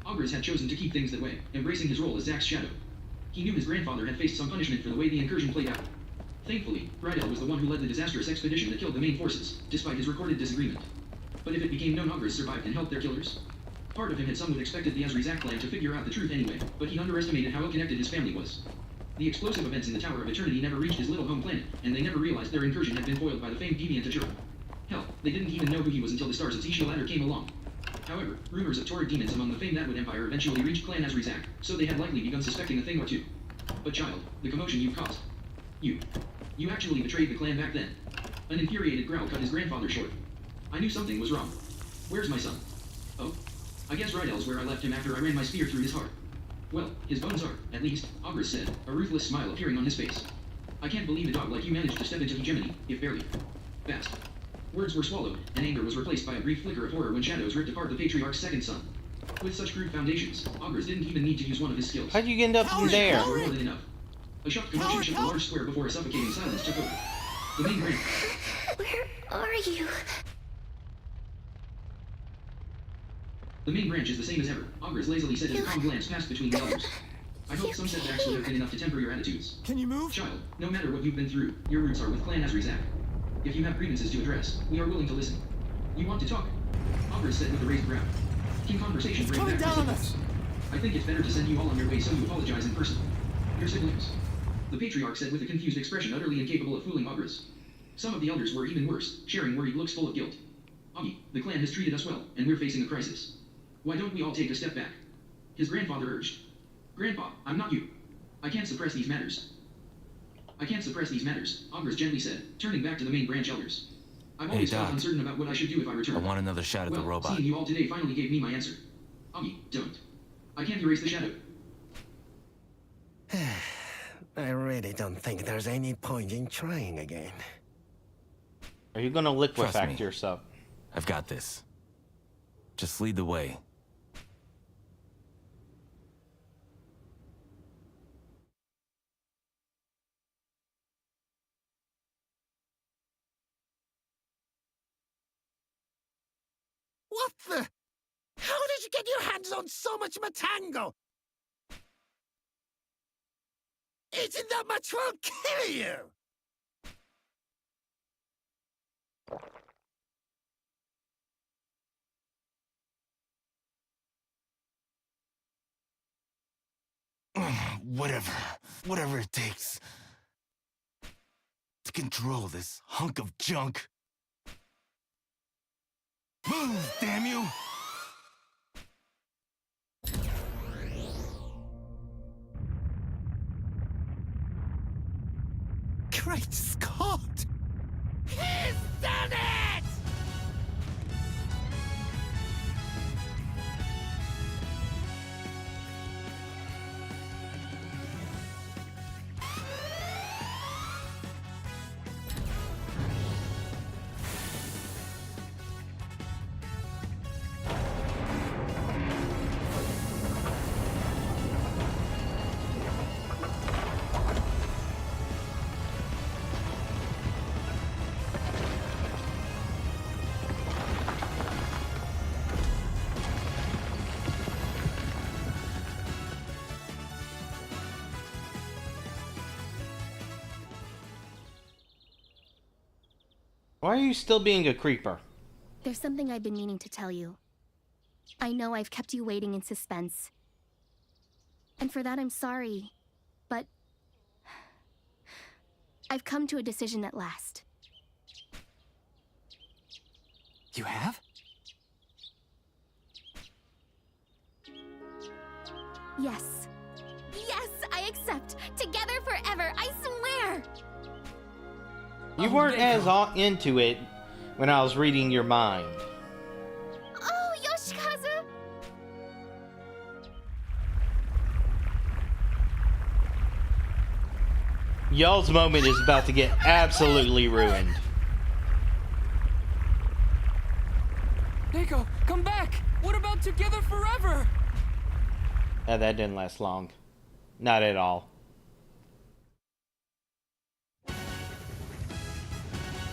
F: Ogres had chosen to keep things that way, embracing his role as Zack's shadow. He knew his grandfather had faced some punishment for the way the incursion played out. Thankfully, Rydell was the one who led the disastrous expedition that killed the main forces, despite his recorded disagreement. But if it became known Ogres survived and helped their killers? Part of him had somewhat expected the Azrizak clan to figure out the truth anyway, but he underestimated how ill-connected his family was. The explosive events in the Tower of Eternity never reached his little home planet, and they never realized their incursion had been foiled by the famed deviant Ajura. Hell, they didn't even know who he was until the stars of Zisha ladder came along. However, rumors of Torrid demons among the famed Atwood Empire eventually reached Clan Azrizak, so they had likely begun suspecting a thing or two. But child, the commotion you caused. You actually betrayed the clan back then. An infuriated growl cut his grandfather short. I knew something was wrong. Where's my son? Oh, I guess Rydell's where I left him after I ran my spear through his heart. Well, his bones are, at least, Ogres said, a ruthless smile appearing on his face. I can't believe a dog like you managed to step into hegemony, if barely. Fast. Words were swallowed, and anger was replaced by a brief flicker of horror when shadows ripped apart the Patriarch's second son. With such crude foundations, Ogres didn't even need to use one of his skills.
B: How'd you end up in there?
F: More than enough. A shocked commotion shook the large square before a suffocating silence took over. The main branch.
K: are you?
F: The main branch is the same as ever. Ogres lazily said as a calm glance passed between the elders. I hope some setbacks would have been enough to temper your attitudes.
M: Can you move?
F: Child, no matter what you've been through, your roots are with Clan Azrizak. If you have grievances to address, we are willing to listen. You want to talk? Ogres said with a raised brow. Can conversation bring
M: coming
F: back
M: down on
F: resilience? I think it's better to send you all on your way so you apologize in person. Your siblings. The patriarch said with a confused expression utterly incapable of fooling Ogres. Some of the elders were even worse, sharing worried looks full of guilt. Augie, the clan has treated us well, and we're facing a crisis. Why don't we all take a step back? His grandfather urged. Grandpa, I'm not you. I can't suppress these matters. Ogres gently said, turning back to the main branch elders. I've always felt
I: Doc.
F: uncertain about what I should do if I return.
I: I want another shot at the
F: Well,
I: robot.
F: seeing you all today finally gave me my answer. Augie, don't. I can't erase the shadow.
J: I really don't think there's any point in trying again.
B: Are you gonna liquefact
I: me.
B: yourself?
I: I've got this. Just lead the way.
J: What the? How did you get your hands on so much Matango? Eating that much will kill you!
I: Whatever it takes to control this hunk of junk. Move, damn you!
J: Great Scott!
H: He's done it!
B: Why are you still being a creeper?
K: There's something I've been meaning to tell you. I know I've kept you waiting in suspense. And for that, I'm sorry. But I've come to a decision at last.
M: You have?
K: Yes. Yes, I accept. Together forever, I swear!
B: You weren't as into it when I was reading your mind.
K: Oh, Yoshikazu!
B: Y'all's moment is about to get absolutely ruined.
M: Nico, come back! What about Together Forever?
B: That didn't last long. Not at all.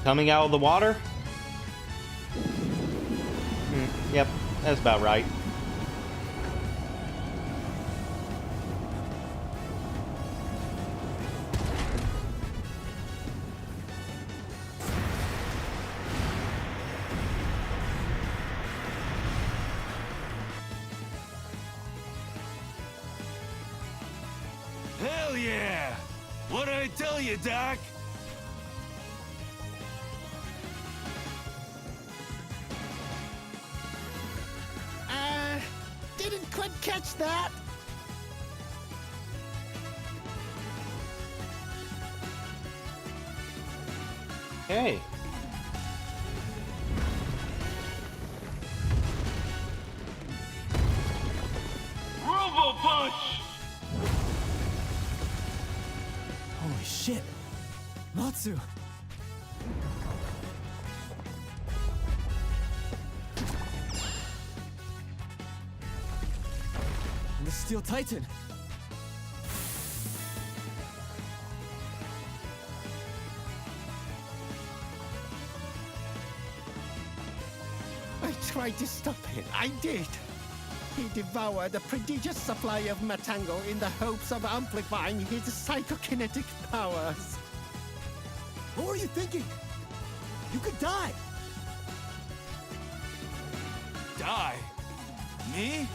B: Coming out of the water? Yep, that's about right.
I: Hell yeah! What'd I tell you, Doc?
J: Didn't quite catch that.
B: Hey.
I: Robo Punch!
M: Holy shit. Matsu. And the Steel Titan.
J: tried to stop it. I did. He devoured a prodigious supply of Matango in the hopes of amplifying his psychokinetic powers.
M: What were you thinking? You could die.
I: Die? Me?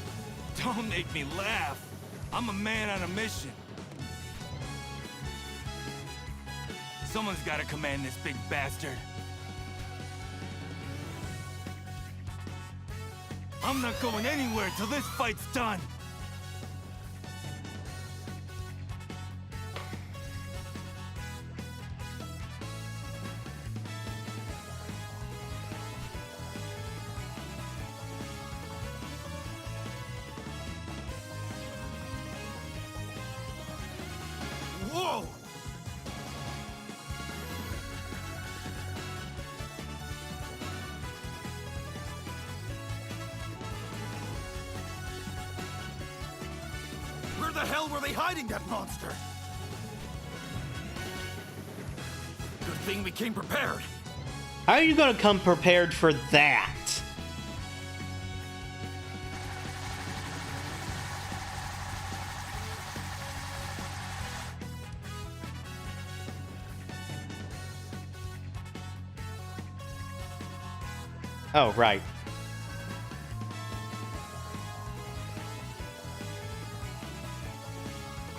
I: Don't make me laugh. I'm a man on a mission. Someone's gotta command this big bastard. I'm not going anywhere till this fight's done. Whoa! Where the hell were they hiding that monster? Good thing we came prepared.
B: How are you gonna come prepared for that? Oh, right.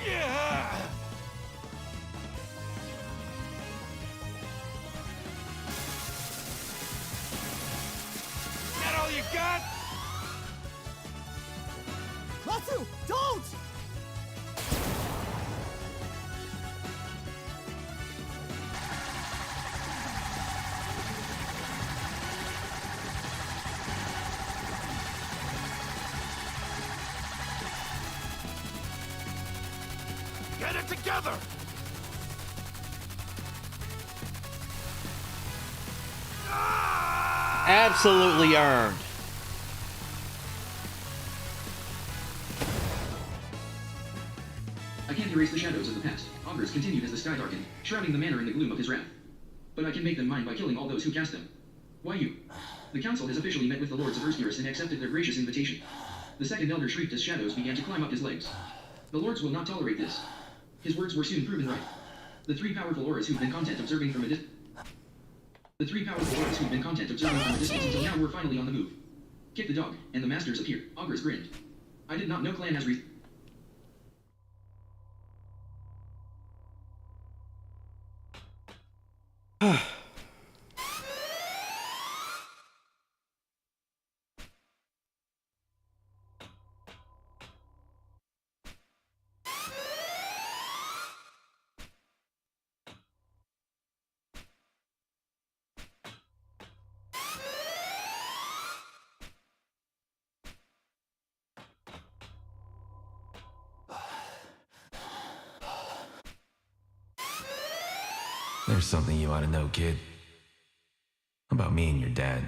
I: Yeah! That all you got?
M: Natsu, don't!
I: Get it together!
B: Absolutely earned.
F: I can't erase the shadows of the past. Augurs continued as the sky darkened, shrouding the manor in the gloom of his wrath. But I can make them mine by killing all those who cast them. Why you? The council has officially met with the lords of Erskiris and accepted their gracious invitation. The second elder shrieked as shadows began to climb up his legs. The lords will not tolerate this. His words were soon proven right. The three powerful auras who've been content observing from a distance. The three powerful auras who've been content observing from a distance until now were finally on the move. Kick the dog, and the masters appear. Augurs grinned. I did not know clan has
I: There's something you ought to know, kid. About me and your dad.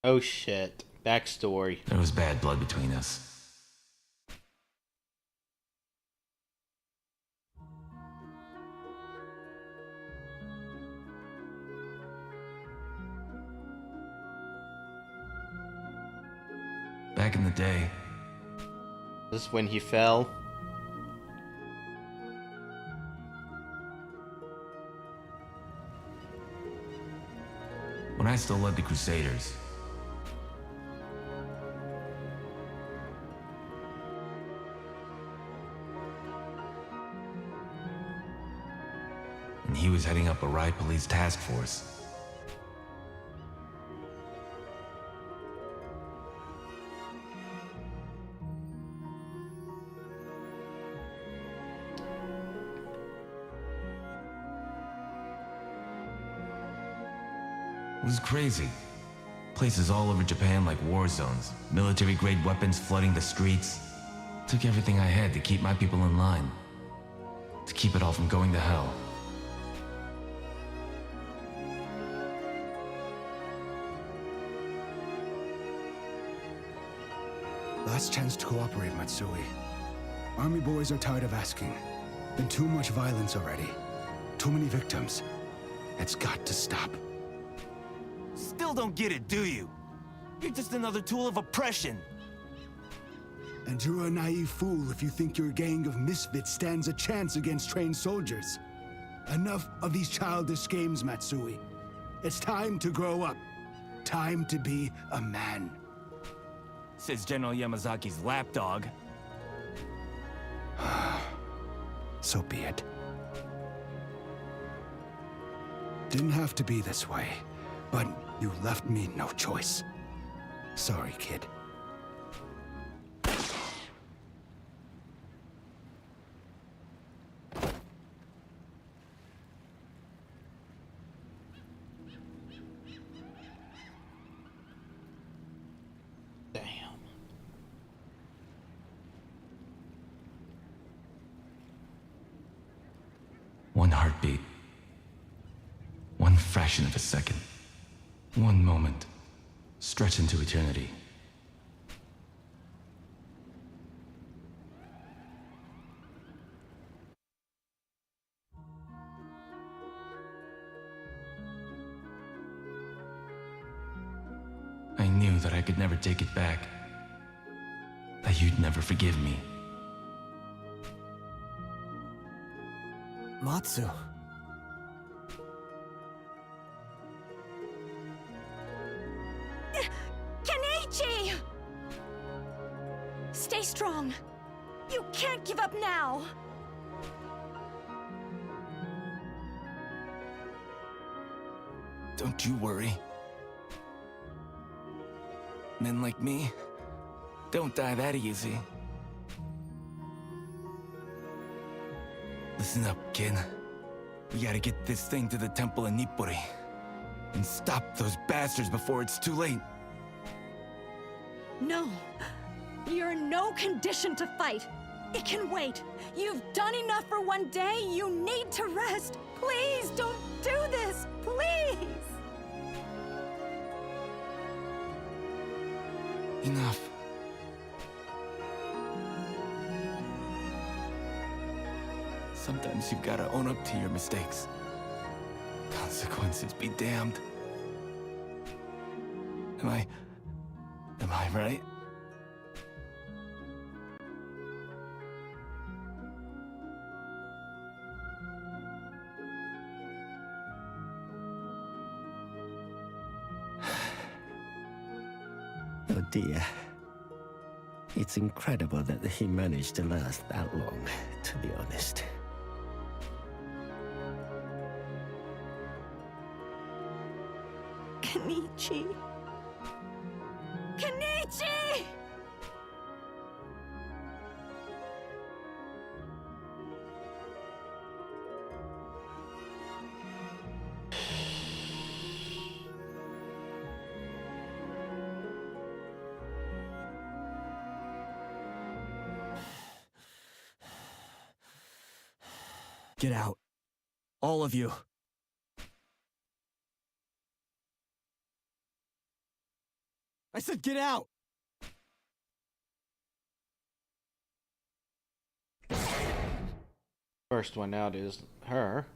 B: Oh shit. Backstory.
I: There was bad blood between us. Back in the day.
B: This is when he fell.
I: When I still led the Crusaders. And he was heading up a riot police task force. It was crazy. Places all over Japan like war zones, military-grade weapons flooding the streets. Took everything I had to keep my people in line. To keep it all from going to hell.
N: Last chance to cooperate, Matsui. Army boys are tired of asking. Been too much violence already. Too many victims. It's got to stop.
M: Still
O: still don't get it, do you? You're just another tool of oppression.
N: And you're a naive fool if you think your gang of misfits stands a chance against trained soldiers. Enough of these childish games, Matsui. It's time to grow up. Time to be a man.
O: Says General Yamazaki's lapdog.
N: So be it. Didn't have to be this way, but you left me no choice. Sorry, kid.
B: Damn.
I: One heartbeat. One fraction of a second. One moment. Stretch into eternity. I knew that I could never take it back. That you'd never forgive me.
D: Matsu.
L: Kenichi! Stay strong. You can't give up now.
O: Don't you worry. Men like me don't die that easy. Listen up, kid. We gotta get this thing to the temple in Nippori. And stop those bastards before it's too late.
L: No. You're in no condition to fight. It can wait. You've done enough for one day. You need to rest. Please don't do this. Please.
O: Enough. Sometimes you've gotta own up to your mistakes. Consequences be damned. Am I right?
J: Oh dear. It's incredible that he managed to last that long, to be honest.
L: Kenichi. Kenichi!
D: Get out. All of you. I said get out!
B: First one out is her.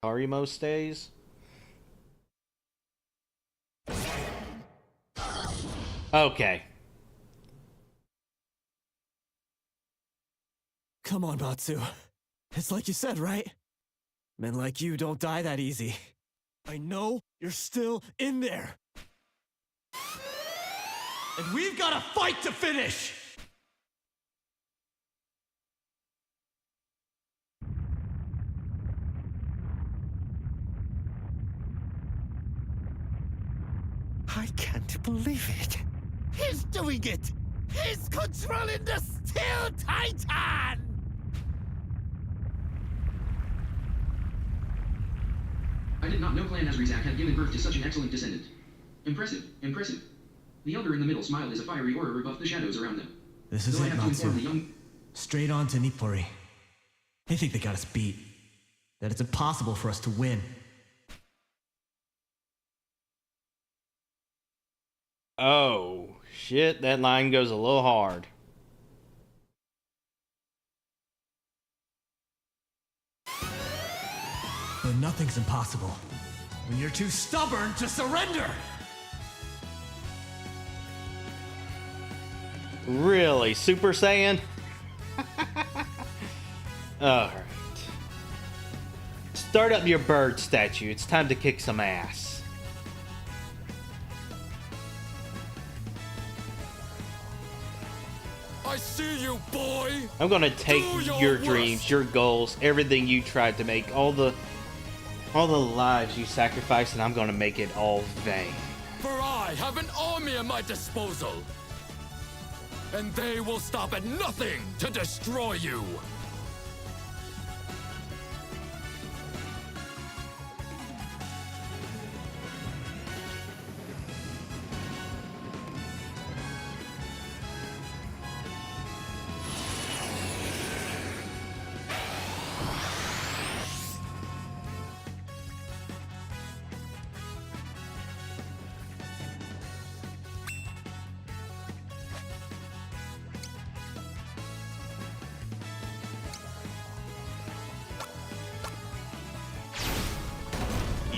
B: Harimo stays. Okay.
D: Come on, Matsu. It's like you said, right? Men like you don't die that easy. I know you're still in there. And we've got a fight to finish!
J: I can't believe it.
H: He's doing it! He's controlling the Steel Titan!
F: I did not know Clan Azrizak had given birth to such an excellent descendant. Impressive, impressive. The elder in the middle smiled as a fiery aura rebuffed the shadows around them.
D: This is
F: Though I
D: it,
F: have to inform the
D: Matsu.
F: young...
D: Straight on to Nippori. They think they got us beat. that it's impossible for us to win.
B: Oh, shit, that line goes a little hard.
D: But nothing's impossible when you're too stubborn to surrender!
B: Really, Super Saiyan? Alright. Start up your bird statue. It's time to kick some ass.
E: I see you, boy!
B: I'm gonna take your dreams, your goals, everything you tried to make, all the lives you sacrificed, and I'm gonna make it all vain.
E: For I have an army at my disposal! And they will stop at nothing to destroy you!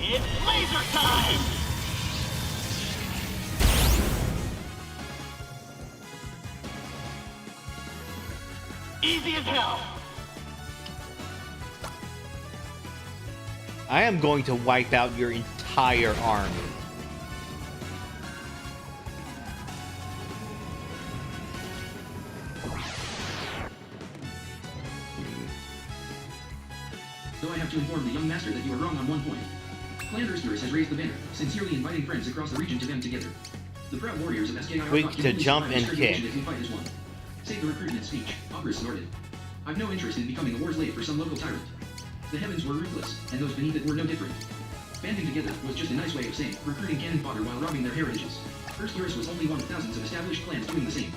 P: It's laser time! Easy as hell!
B: I am going to wipe out your entire army.
F: Though I have to inform the young master that you are wrong on one point. Clan Ursterus has raised the banner, sincerely inviting friends across the region to band together. The proud warriors of SKI
B: Weak to jump and kick.
F: If we fight as one. Save the recruitment speech, Ogres snorted. I've no interest in becoming a war slave for some local tyrant. The heavens were ruthless, and those beneath it were no different. Banding together was just a nice way of saying recruiting cannon fodder while robbing their heritages. Ursterus was only one of thousands of established clans doing the same.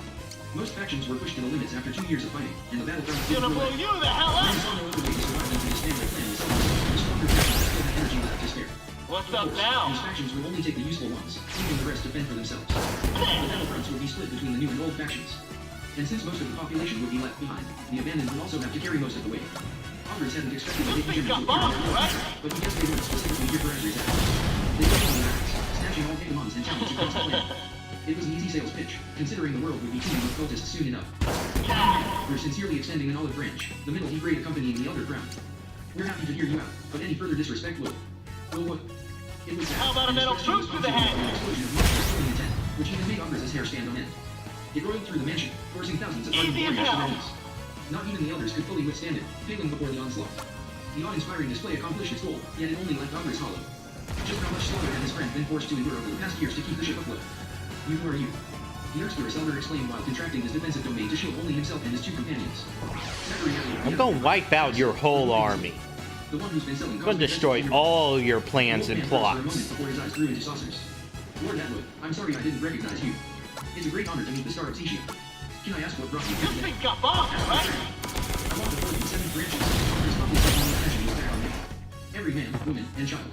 F: Most factions were pushed to the limits after 2 years of fighting, and the battleground
P: Gonna blow you the hell up!
F: saw no other way to survive than to disband their clan and celebrate. The stronger factions still had energy left to spare.
P: What's
F: Of
P: up
F: course,
P: now?
F: these factions would only take the useful ones, leaving the rest to fend for themselves. The battlefronts would be split between the new and old factions. And since most of the population would be left behind, the abandoned would also have to carry most of the weight. Ogres hadn't expected the Hidden Gems to appear in their lives, but because they weren't specifically here for every attack. They were on their axe, snatching all Pokémons and challenge across the planet. It was an easy sales pitch, considering the world would be teeming with cultists soon enough. We're sincerely extending an olive branch, the middle E-grade accompanying the Elder Crown. We're happy to hear you out, but any further disrespect would... Well, what? It was
P: How about a metal boot to the head?
F: head? Which even made Ogres' hair stand on end. It roiled through the mansion, forcing thousands of ardent
P: Easy as
F: warriors to
P: hell.
F: their knees. Not even the elders could fully withstand it, failing before the onslaught. The awe-inspiring display accomplished its goal, yet it only left Ogres hollow. Just how much Slaughter and his friend been forced to endure over the past years to keep the ship afloat? You who are you? The Ursterus elder explained while contracting his defensive domain to shield only himself and his 2 companions.
B: I'm gonna wipe out your whole army.
F: The one who's been selling
B: I'm gonna destroy all your plans and plots.
F: Before his eyes grew into saucers. Lord Atwood, I'm sorry I didn't recognize you. It's a great honor to meet the star of Tishia. Can I ask what brought you here today?
P: Think up off, right?
F: I want the 4th and 7th branches. There's probably something more attention was back on me. Every man, woman, and child.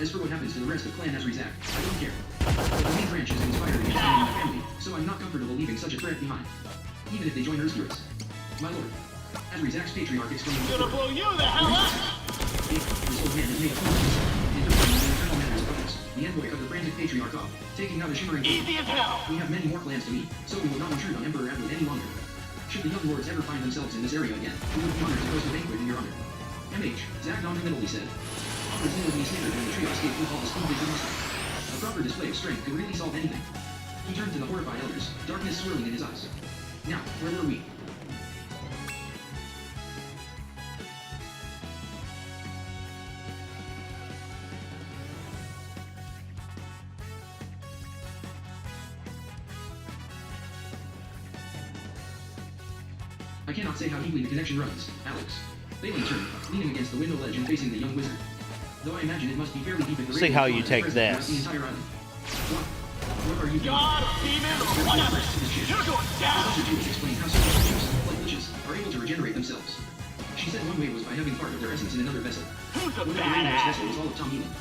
F: As for what happens to the rest of Clan Azrizak, I don't care. But the main branch is inspiring and defending my family, so I'm not comfortable leaving such a threat behind. Even if they join Ursterus. My lord, Azrizak's patriarch explained...
P: Gonna blow you the hell up!
F: This old man has made a fool of himself, interpreting the internal matters of others. The envoy cut the frantic patriarch off, taking out a shimmering...
P: Easy as hell!
F: We have many more clans to meet, so we will not intrude on Emperor Atwood any longer. Should the young lords ever find themselves in this area again, we would be honored to host a banquet in your honor. MH, Zach non-committally said. Ogres kneeled me standard when the trio escaped with all the speed they could muster. A proper display of strength could really solve anything. He turned to the horrified elders, darkness swirling in his eyes. Now, where were we? I cannot say how deeply the connection runs, Alex. Balin turned, leaning against the window ledge and facing the young wizard. Though I imagine it must be fairly deep if the
B: See how you take
F: throughout
B: this.
F: the entire island. What are you doing?
P: God, demon, or whatever! You're going down!
F: Professor Jewish explained how certain creatures, like witches, are able to regenerate themselves. She She said one way was by having part of their essence in another vessel.
P: Who's a
F: What if the Ravenur's
P: badass?
F: vessel was all of Tom Eland?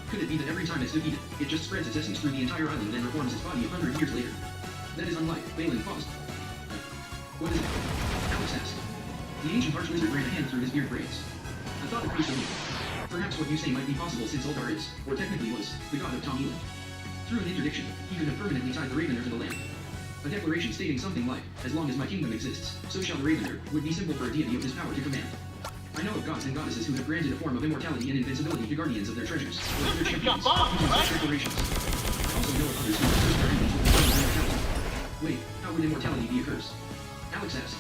F: Could it be that every time it's defeated, it just spreads its essence through the entire island and reforms its body 100 years later? That is unlike. Balin paused. What is it? Alex asked. The ancient archwizard ran a hand through his beard braids. A thought occurred to me. Perhaps what you say might be possible since Uldar is, or technically was, the god of Tom Eland. Through an interdiction, he could have permanently tied the Ravener to the land. A declaration stating something like, as long as my kingdom exists, so shall the Ravener, would be simple for a deity of his power to command. I know of gods and goddesses who have granted a form of immortality and invincibility to guardians of their treasures, or their champions, using such declarations. I also know of others who have cursed their enemies with the form of immortality. Wait, how would immortality be a curse? Alex asked.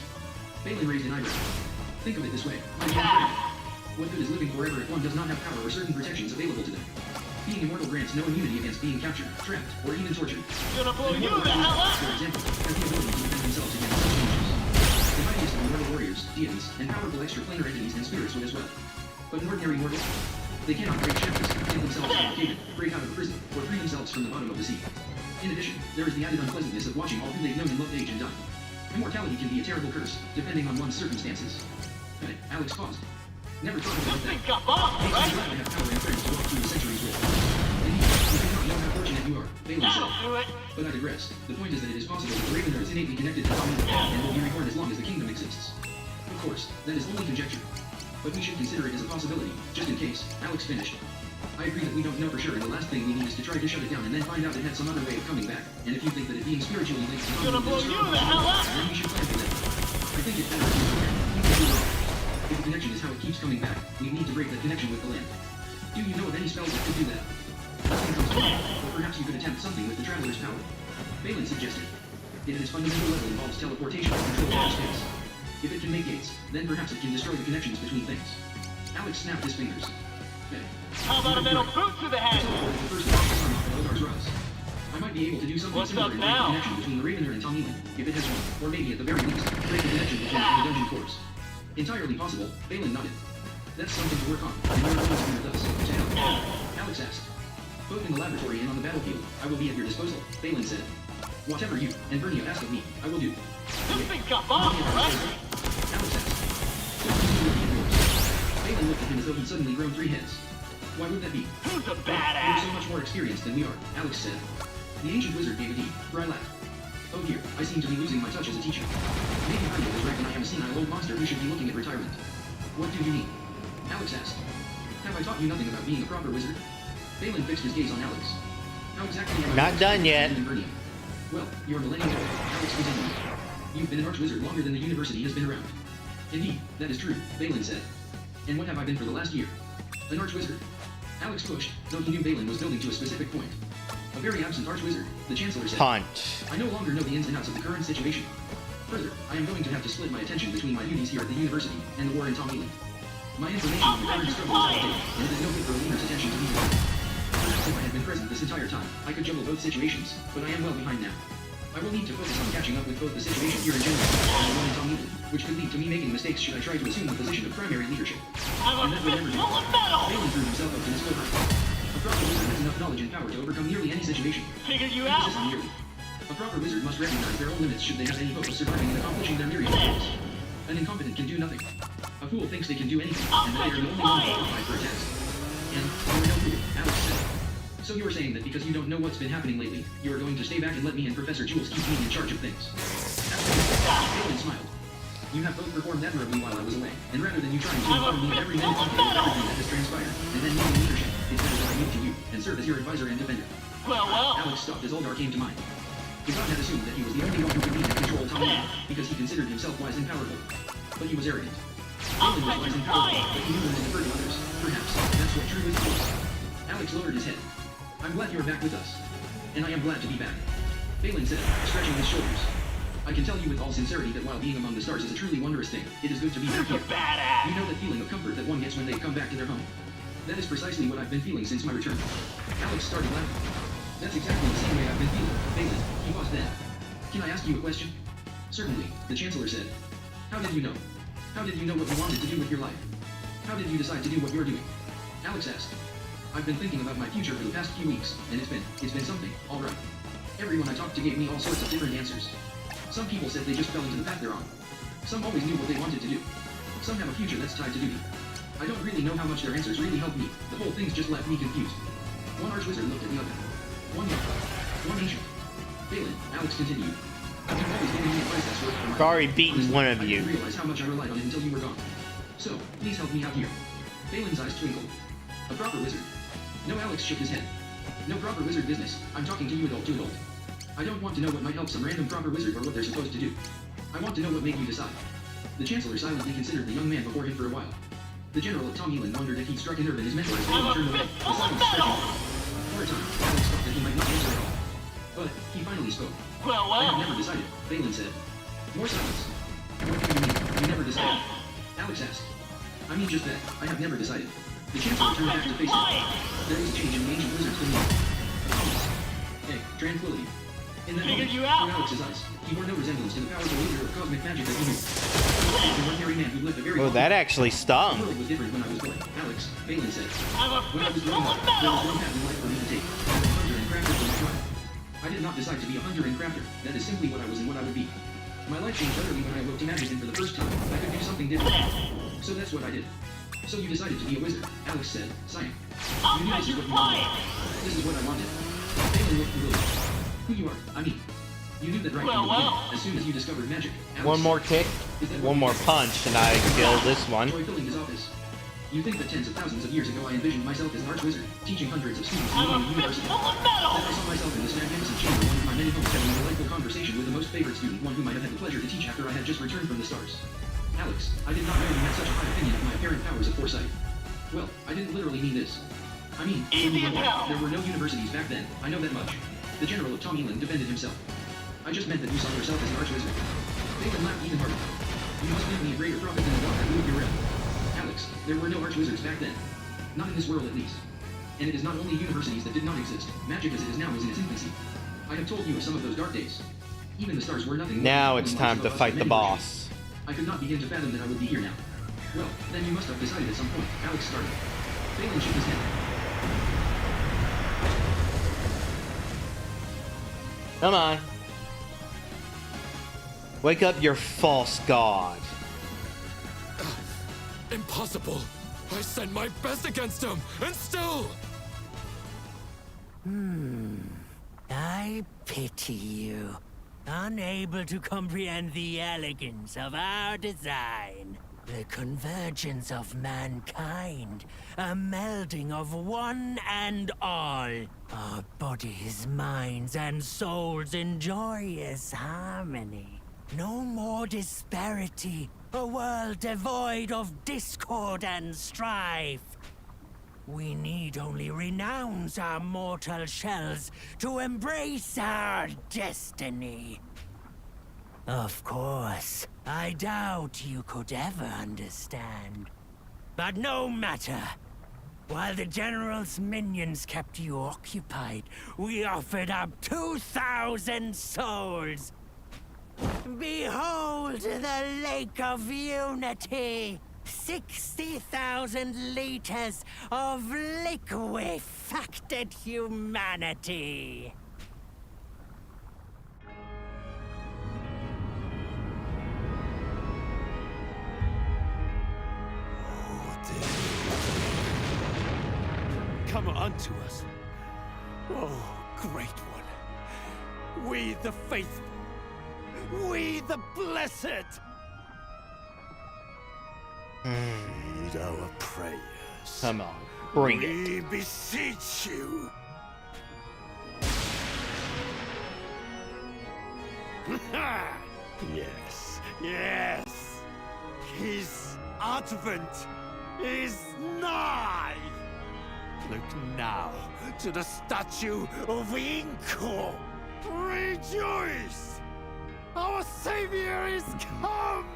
F: Balin raised an eyebrow. Think of it this way, my dear friend. What good is living forever if one does not have power or certain protections available to them? Being immortal grants no immunity against being captured, trapped, or even tortured.
P: Gonna blow
F: An
P: you
F: immortal
P: the hell up!
F: for example, has the ability to defend themselves against such dangers. The mightiest of immortal warriors, deities, and powerful extraplanar entities and spirits would as well. But an ordinary mortal? They cannot break shackles, take themselves out of a cave, break out of a prison, or free themselves from the bottom of the sea. In addition, there is the added unpleasantness of watching all who they've known and loved age and die. Immortality can be a terrible curse, depending on one's circumstances. Alex paused. Never thought about that.
P: Got bombed,
F: Makes
P: right?
F: me glad I have power and friends to walk through the centuries with. Indeed, you do not know how fortunate you are, Balin
P: That'll
F: said.
P: do it.
F: But I digress. The point is that it is possible that the Ravener is innately connected to Tom Eland and will be reborn as long as the kingdom exists. Of course, that is only conjecture. But we should consider it as a possibility, just in case. Alex finished. I agree that we don't know for sure, and the last thing we need is to try to shut it down and then find out it had some other way of coming back. And if you think that it being spiritually linked to Tom
P: Gonna blow
F: Eland is
P: you the hell up!
F: then we should plan for that. I think it's better if you prepare. You can do it. If the connection is how it keeps coming back, we need to break that connection with the land. Do you know of any spells that could do that? Nothing comes to mind, but perhaps you could attempt something with the Traveler's power. Balin suggested. It at its fundamental level involves teleportation and control of space. If it can make gates, then perhaps it can destroy the connections between things. Alex snapped his fingers. Okay.
P: How about a metal boot to the head?
F: Teleport is the first step to sun off Eldar's rise. I might be able to do something
P: What's
F: similar
P: up
F: and break the
P: now?
F: connection between the Ravener and Tom Eland, if it has one, or maybe at the very least, break the connection between it and the dungeon cores. Entirely possible, Balin nodded. That's something to work on, and you're going to be with us, to help. Alex asked. Both in the laboratory and on the battlefield, I will be at your disposal, Balin said. Whatever you and Vernia ask of me, I will do.
P: This thing's got bombs, right?
F: Alex asked. What do you will be at yours? Balin looked at him as though he'd suddenly grown 3 heads. Why would that be?
P: Who's a
F: You're
P: badass?
F: so much more experienced than we are, Alex said. The ancient wizard gave a deep, dry laugh. Oh dear, I seem to be losing my touch as a teacher. Maybe Vernia was right and I am a senile old monster who should be looking at retirement. What do you mean? Alex asked. Have I taught you nothing about being a proper wizard? Balin fixed his gaze on Alex. How exactly am I
B: Not done yet.
F: Vernia? Well, you're millennium old, Alex continued. You've been an archwizard longer than the university has been around. Indeed, that is true, Balin said. And what have I been for the last year? An archwizard. Alex pushed, though he knew Balin was building to a specific point. A very absent archwizard, the Chancellor said.
B: Punch.
F: I no longer know the ins and outs of the current situation. Further, I am going to have to split my attention between my duties here at the university and the war in Tom Eland. My information on the current struggle is outdated, and it is no good for a leader's attention to be divided. Perhaps if I had been present this entire time, I could juggle both situations, but I am well behind now. I will need to focus on catching up with both the situation here in general and the one in Tom Eland, which could lead to me making mistakes should I try to assume the position of primary leadership.
P: I'm
F: And
P: a
F: that would never do.
P: fistful of metal!
F: Balin threw himself up to his full height. A proper wizard has enough knowledge and power to overcome nearly any situation.
P: Figured you
F: He
P: out.
F: insisted nearly. A proper wizard must recognize their own limits should they have any hope of surviving and accomplishing their myriad goals. An incompetent can do nothing. A fool thinks they can do anything, and that they are the only ones qualified for a task. And you are no fool, Alex said. So you are saying that because you don't know what's been happening lately, you are going to stay back and let me and Professor Jules keep being in charge of things. Balin smiled. You have both performed admirably while I was away, and rather than you trying to inform me of every minute of everything that has transpired, and then needing leadership, it's better that I move to you, and serve as your advisor and defender.
P: Well.
F: Alex stopped as Uldar came to mind. The god had assumed that he was the only one who could lead and control Tom Eland, because he considered himself wise and powerful. But he was arrogant. Balin was wise and powerful, but he knew when to defer to others. Perhaps that's what true wisdom is. Alex lowered his head. I'm glad you're back with us. And I am glad to be back. Balin said, stretching his shoulders. I can tell you with all sincerity that while being among the stars is a truly wondrous thing, it is good to be back here.
P: Badass!
F: You know that feeling of comfort that one gets when they come back to their home. That is precisely what I've been feeling since my return. Alex started laughing. That's exactly the same way I've been feeling, Balin. He paused then. Can I ask you a question? Certainly, the Chancellor said. How did you know? How did you know what you wanted to do with your life? How did you decide to do what you're doing? Alex asked. I've been thinking about my future for the past few weeks, and it's been something, all right. Everyone I talked to gave me all sorts of different answers. Some people said they just fell into the path they're on. Some always knew what they wanted to do. Some have a future that's tied to duty. I don't really know how much their answers really helped me. The whole thing's just left me confused. One archwizard looked at the other. One young, one ancient. Balin, Alex continued. You've always given me advice that's worked for my
B: I've already beaten
F: Honestly,
B: one of
F: I
B: you.
F: didn't realize how much I relied on it until you were gone. So, please help me out here. Balin's eyes twinkled. A proper wizard. No, Alex shook his head. No proper wizard business. I'm talking to you adult to adult. I don't want to know what might help some random proper wizard or what they're supposed to do. I want to know what made you decide. The Chancellor silently considered the young man before him for a while. The General of Tom Elan wondered if he'd struck a nerve in his mentor as Balin turned away. The silence stretching. For a time, Alex thought that he might not answer at all. But he finally spoke.
P: Well,
F: I have never decided, Balin said. More silence. What do you mean? You never decided? Alex asked. I mean just that. I have never decided. The Chancellor turned back to face him. There was a change in the ancient wizard's demeanor. Hey, tranquility. In that
P: Figured
F: moment,
P: you out.
F: in Alex's eyes, he bore no resemblance to the powerful leader of cosmic magic that he knew. An ordinary man who lived a very
B: Oh,
F: long
B: that
F: life.
B: actually
F: The
B: stung.
F: world was different when I was born. Alex, Balin said.
P: I'm a
F: When I was
P: fist
F: growing
P: full
F: up,
P: of
F: there was
P: metal!
F: one path in life for me to take. I was a hunter and crafter for my tribe. I did not decide to be a hunter and crafter. That is simply what I was and what I would be. My life changed utterly when I awoke to magic, and for the first time, I could do something different. So that's what I did. So you decided to be a wizard, Alex said, sighing. You knew this is what you wanted. This is what I wanted. Balin looked bewildered. Who you are, I mean. You knew that right from the beginning, as soon as you discovered magic. Alex
B: One more
F: said.
B: kick,
F: Is that
B: one
F: what
B: more
F: you said?
B: punch, and I kill this one.
F: Joy filling his office. You think that tens of thousands of years ago I envisioned myself as an archwizard, teaching hundreds of students in
P: I'm
F: the
P: a fist
F: university.
P: full of metal!
F: Then I saw myself in this magnificent chamber, one of my many homes, having a delightful conversation with the most favorite student, one whom I had had the pleasure to teach after I had just returned from the stars. Alex, I did not know you had such a high opinion of my apparent powers of foresight. Well, I didn't literally mean this. I mean, when you were born, there were no universities back then, I know that much. The General of Tom Elan defended himself. I just meant that you saw yourself as an archwizard. Balin laughed even harder. You must give me a greater prophet than the one that ruled your realm. Alex, there were no archwizards back then. Not in this world, at least. And it is not only universities that did not exist. Magic as it is now was in its infancy. I have told you of some of those dark days. Even the stars were nothing more
B: Now
F: than
B: it's
F: the
B: time
F: ones
B: to
F: of us
B: fight
F: in
B: the
F: many
B: boss.
F: versions. I could not begin to fathom that I would be here now. Well, then you must have decided at some point. Alex started. Balin shook his head.
B: Come on. Wake up your false god.
O: Impossible! I sent my best against him, and still...
H: I pity you. Unable to comprehend the elegance of our design. The convergence of mankind. A melding of one and all. Our bodies, minds, and souls in joyous harmony. No more disparity. A world devoid of discord and strife. We need only renounce our mortal shells to embrace our destiny. Of course, I doubt you could ever understand. But no matter. While the General's minions kept you occupied, we offered up 2,000 souls. Behold the Lake of Unity! 60,000 liters of liquefacted humanity!
D: Come unto us. Oh, great one. We the faithful. We the blessed. Heed our prayers.
B: Come on, bring it.
D: We beseech you. Yes, yes. His advent is nigh. Look now to the statue of Inko. Rejoice! Our savior is come!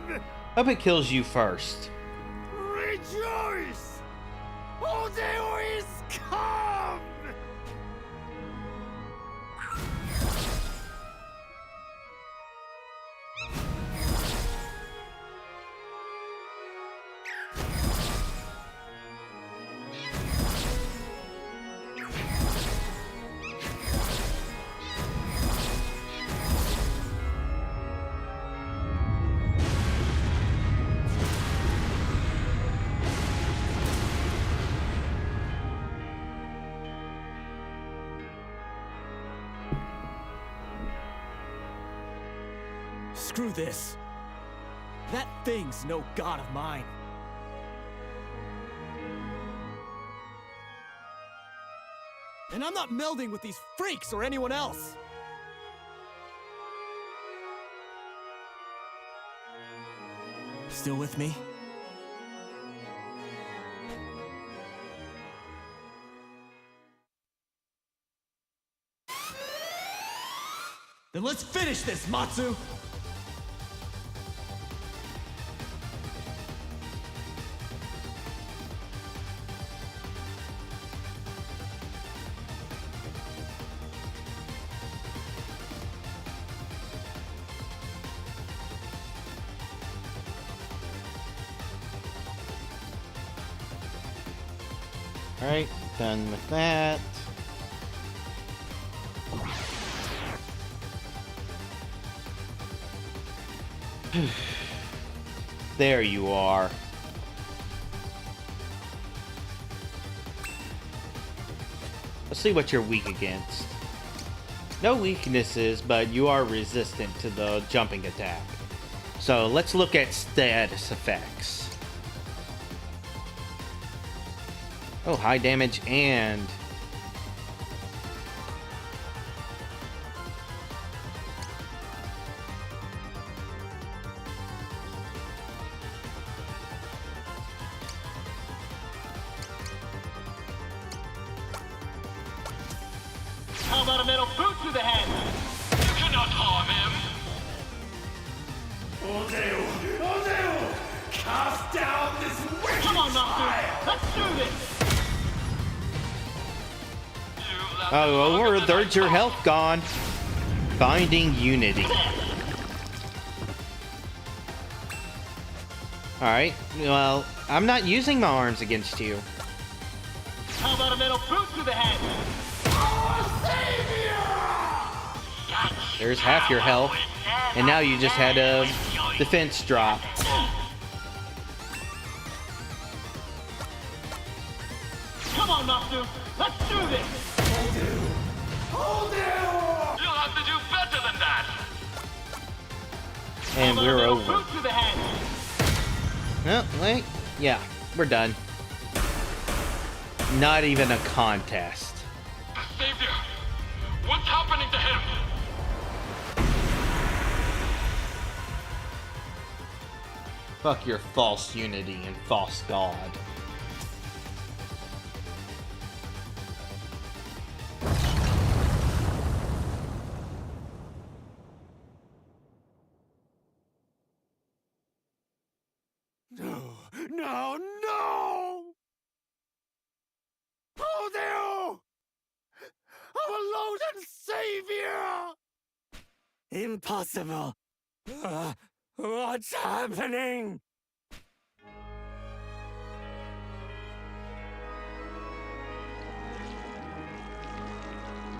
B: Hope it kills you first.
D: Rejoice! Odeo is come! Screw this. That thing's no god of mine. And I'm not melding with these freaks or anyone else. Still with me? Then let's finish this, Matsu!
B: Alright, done with that. There you are. Let's see what you're weak against. No weaknesses, but you are resistant to the jumping attack. So let's look at status effects. Oh, high damage and...
P: How about a metal boot to the head? You cannot harm him. Odeo! Cast down this wicked Come on, Master! Let's do this!
B: Oh, over there's your health gone. Finding unity. Alright, well, I'm not using my arms against you.
P: How about a metal boot to the head?
B: There's half your health, and now you just had a defense drop.
P: Come on, Master! Let's do this! Hold you! You'll have to do better than that!
B: And we're over.
P: Boot to the head!
B: Oh, wait. Yeah, we're done. Not even a contest.
P: The Savior! What's happening to him?
B: Fuck your false unity and false god.
D: No, no! Oh, no! Our Lord and Savior! Impossible! What's happening?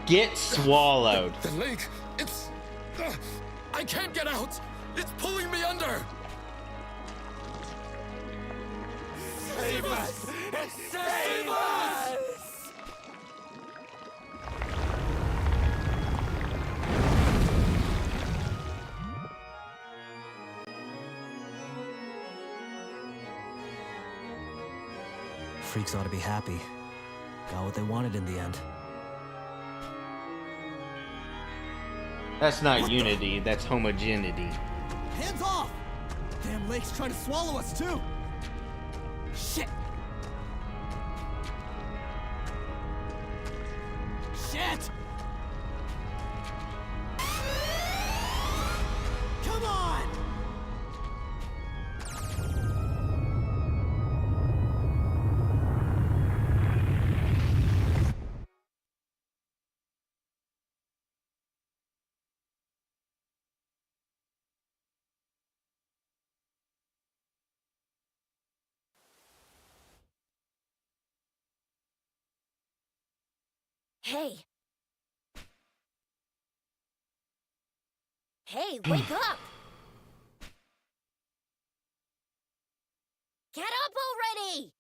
B: Get swallowed.
E: The lake, it's... I can't get out! It's pulling me under!
D: Save us! Save us! Freaks ought to be happy. Got what they wanted in the end.
B: That's not unity, that's homogeneity.
D: Hands off! Damn lake's trying to swallow us too! Shit! Shit! Come on!
K: Hey. Hey, wake up! Get up already!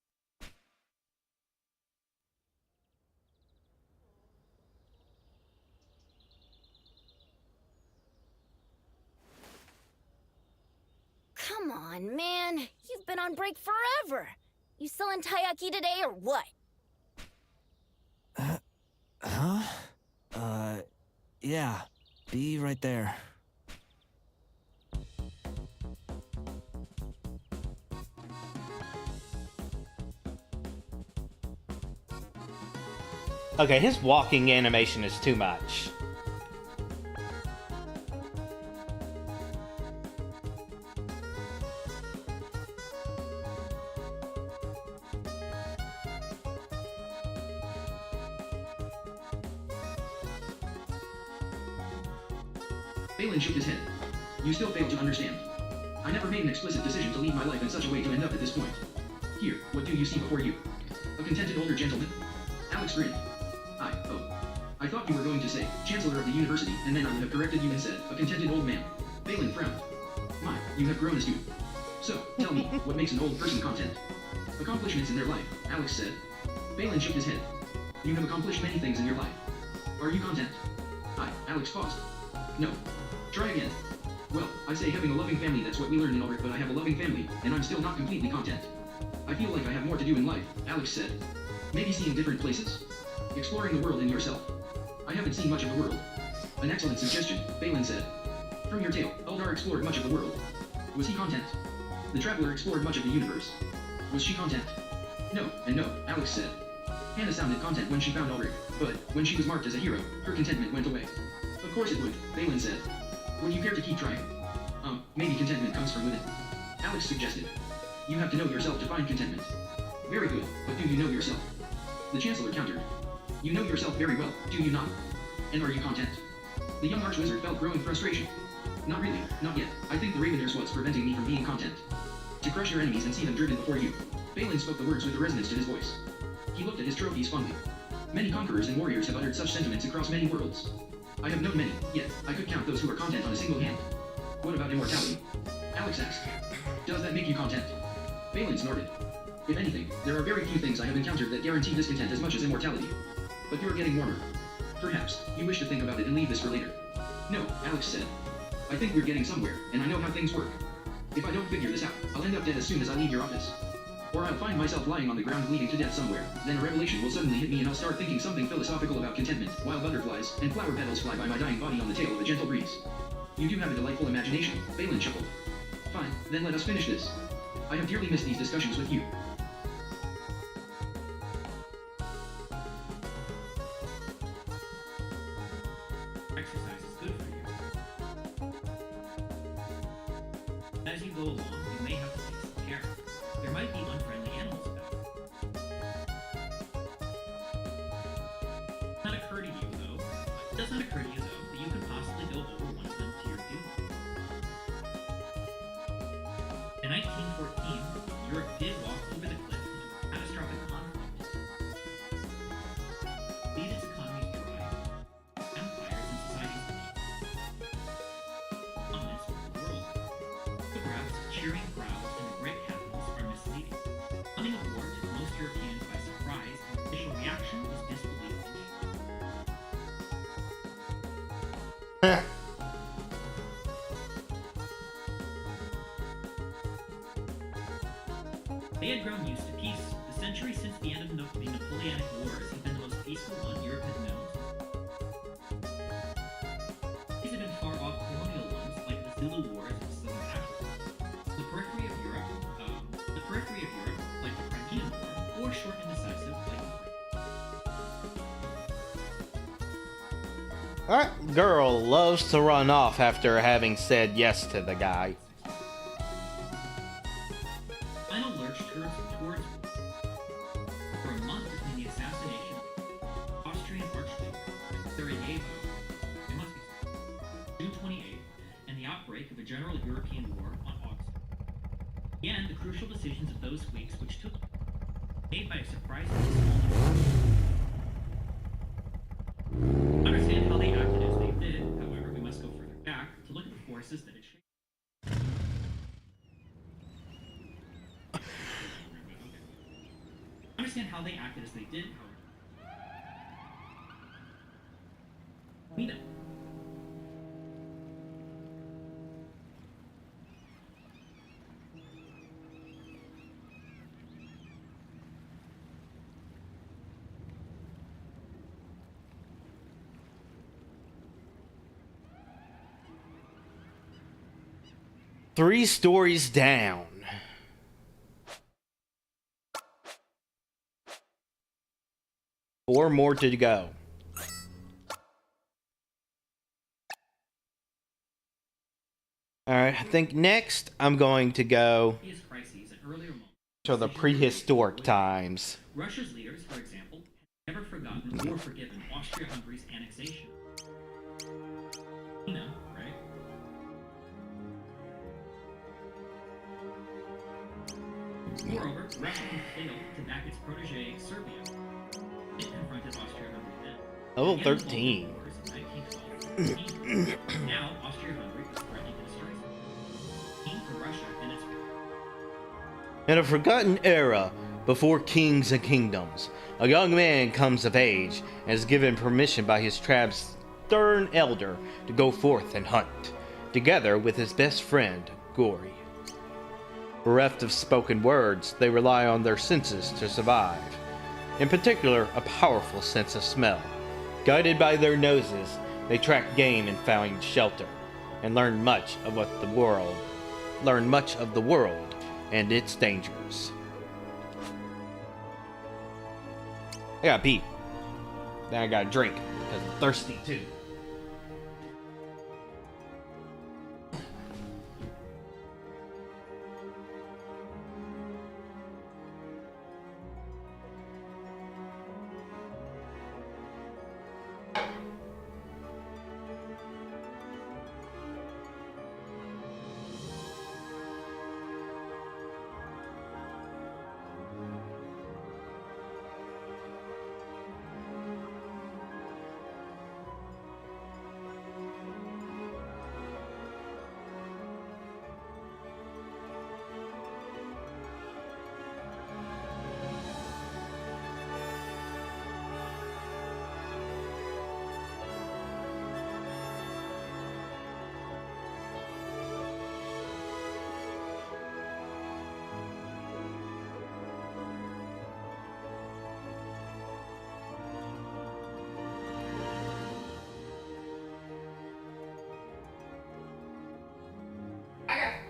K: on, man. You've been on break forever. You selling taiyaki today or what?
D: Huh? Yeah. Be right there.
B: Okay, his walking animation is too much.
F: Balin shook his head. You still fail to understand. I never made an explicit decision to lead my life in such a way to end up at this point. Here, what do you see before you? A contented older gentleman? Alex grinned. I thought you were going to say, Chancellor of the University, and then I would have corrected you and said, a contented old man. Balin frowned. My, you have grown as you. So, tell me, what makes an old person content? Accomplishments in their life, Alex said. Balin shook his head. You have accomplished many things in your life. Are you content? Alex paused. No. Try again. Well, I say having a loving family, that's what we learned in Ulrich, but I have a loving family, and I'm still not completely content. I feel like I have more to do in life, Alex said. Maybe seeing different places? Exploring the world and yourself. I haven't seen much of the world. An excellent suggestion, Balin said. From your tale, Eldar explored much of the world. Was he content? The traveler explored much of the universe. Was she content? No, and no, Alex said. Hannah sounded content when she found Ulrich, but when she was marked as a hero, her contentment went away. Of course it would, Balin said. Would you care to keep trying? Maybe contentment comes from within. Alex suggested. You have to know yourself to find contentment. Very good, but do you know yourself? The Chancellor countered. You know yourself very well, do you not? And are you content? The young Archwizard felt growing frustration. Not really, not yet. I think the Raven is what's preventing me from being content. To crush your enemies and see them driven before you. Balin spoke the words with a resonance to his voice. He looked at his trophies fondly. Many conquerors and warriors have uttered such sentiments across many worlds. I have known many, yet I could count those who are content on a single hand. What about immortality? Alex asked. Does that make you content? Balin snorted. If anything, there are very few things I have encountered that guarantee discontent as much as immortality. But you're getting warmer. Perhaps, you wish to think about it and leave this for later. No, Alex said. I think we're getting somewhere, and I know how things work. If I don't figure this out, I'll end up dead as soon as I leave your office. Or I'll find myself lying on the ground bleeding to death somewhere, then a revelation will suddenly hit me and I'll start thinking something philosophical about contentment, while butterflies and flower petals fly by my dying body on the tail of a gentle breeze. You do have a delightful imagination, Balin chuckled. Fine, then let us finish this. I have dearly missed these discussions with you.
C: Exercise is good for you. As you go along, you may have to take some care. There might be unfriendly animals about. It does not occur to you, though, that you could possibly go over one of them to your doom. In 1914, Europe did walk over the cliff into a catastrophic conflict. Lead its economies dry, empires and societies beneath. Dominance of the world. Photographs of cheering crowds in the great capitals are misleading. Coming of war took most Europeans by surprise, and the initial reaction was disbelief. They had grown used to peace. The century since the end of the Napoleonic Wars had been the most peaceful one Europe had known. These had been far-off colonial ones, like the Zulu Wars in Southern Africa. The periphery of Europe, like the Crimean War, or short and decisive, like the
B: That girl loves to run off after having said yes to the guy.
C: final lurch towards for a month between the assassination of Austrian Archduke Sarajevo, it must be June 28th, and the outbreak of a general European war on August. Again, the crucial decisions of those weeks, which took made by a surprisingly small number. To understand how they acted as they did, however, we must go further back to look at the forces that had shaped. Understand how they acted as they did, however. We know.
B: 3 stories down. Four more to go. Alright, I think next I'm going to go to the prehistoric times.
C: Russia's leaders, for example, have never forgotten or forgiven Austria-Hungary's annexation. You know, right? Moreover, Russia failed to back its protege, Serbia. It confronted Austria-Hungary then.
B: Level 13.
C: Now, Austria-Hungary is threatening to destroy King for Russia and its
B: In a forgotten era, before kings and kingdoms, a young man comes of age and is given permission by his tribe's stern elder to go forth and hunt, together with his best friend, Gory. Bereft of spoken words, they rely on their senses to survive. In particular, a powerful sense of smell. Guided by their noses, they track game and find shelter, and learn much of the world and its dangers. I gotta pee. Then I gotta drink, because I'm thirsty too.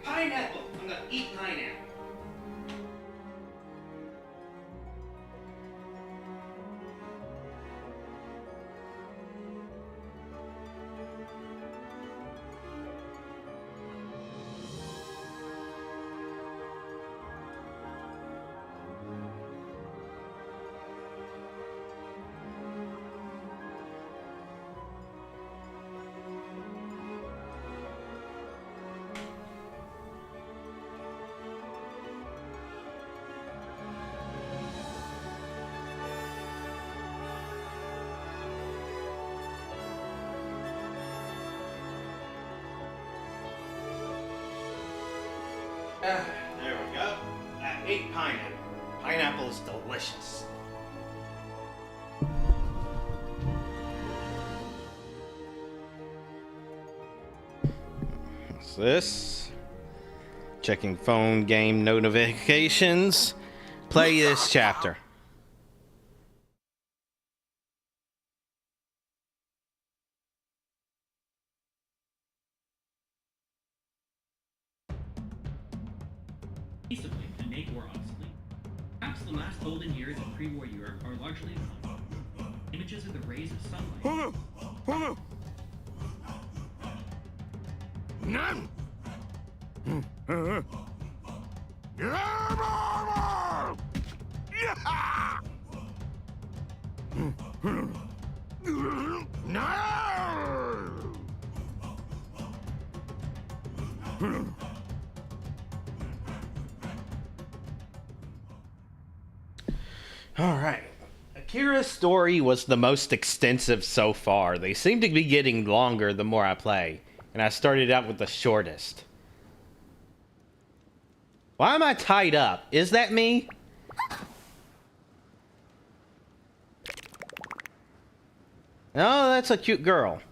B: Pineapple. I'm gonna eat pineapple. There we go. I ate pineapple. Pineapple is delicious. What's this? Checking phone game notifications. Play this chapter.
C: peaceably and make war obsolete. Perhaps the last golden years of pre-war Europe are largely upon us. Images of the rays of sunlight.
P: None.
B: Alright. Akira's story was the most extensive so far. They seem to be getting longer the more I play. And I started out with the shortest. Why am I tied up? Is that me? Oh, that's a cute girl.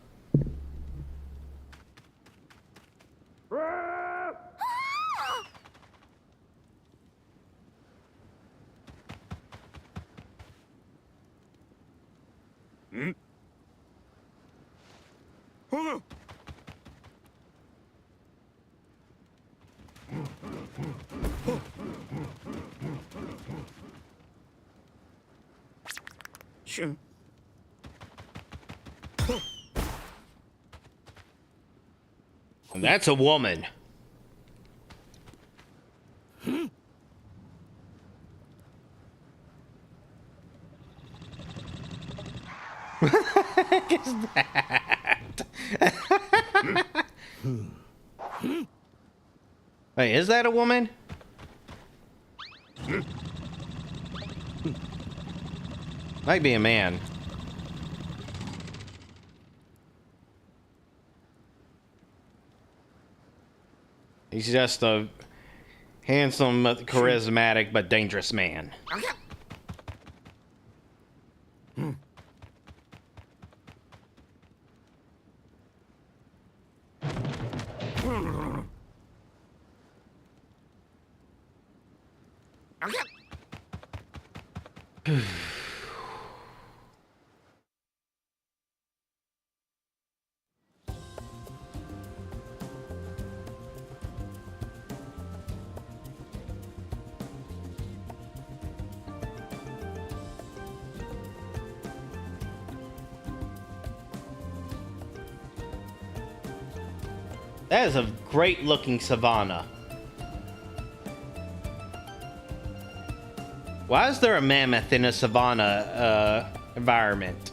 J: Sure.
B: And that's a woman. What the heck is that? Wait, is that a woman? Might be a man. He's just a handsome, charismatic, but dangerous man. That is a great looking savanna. Why is there a mammoth in a savanna environment?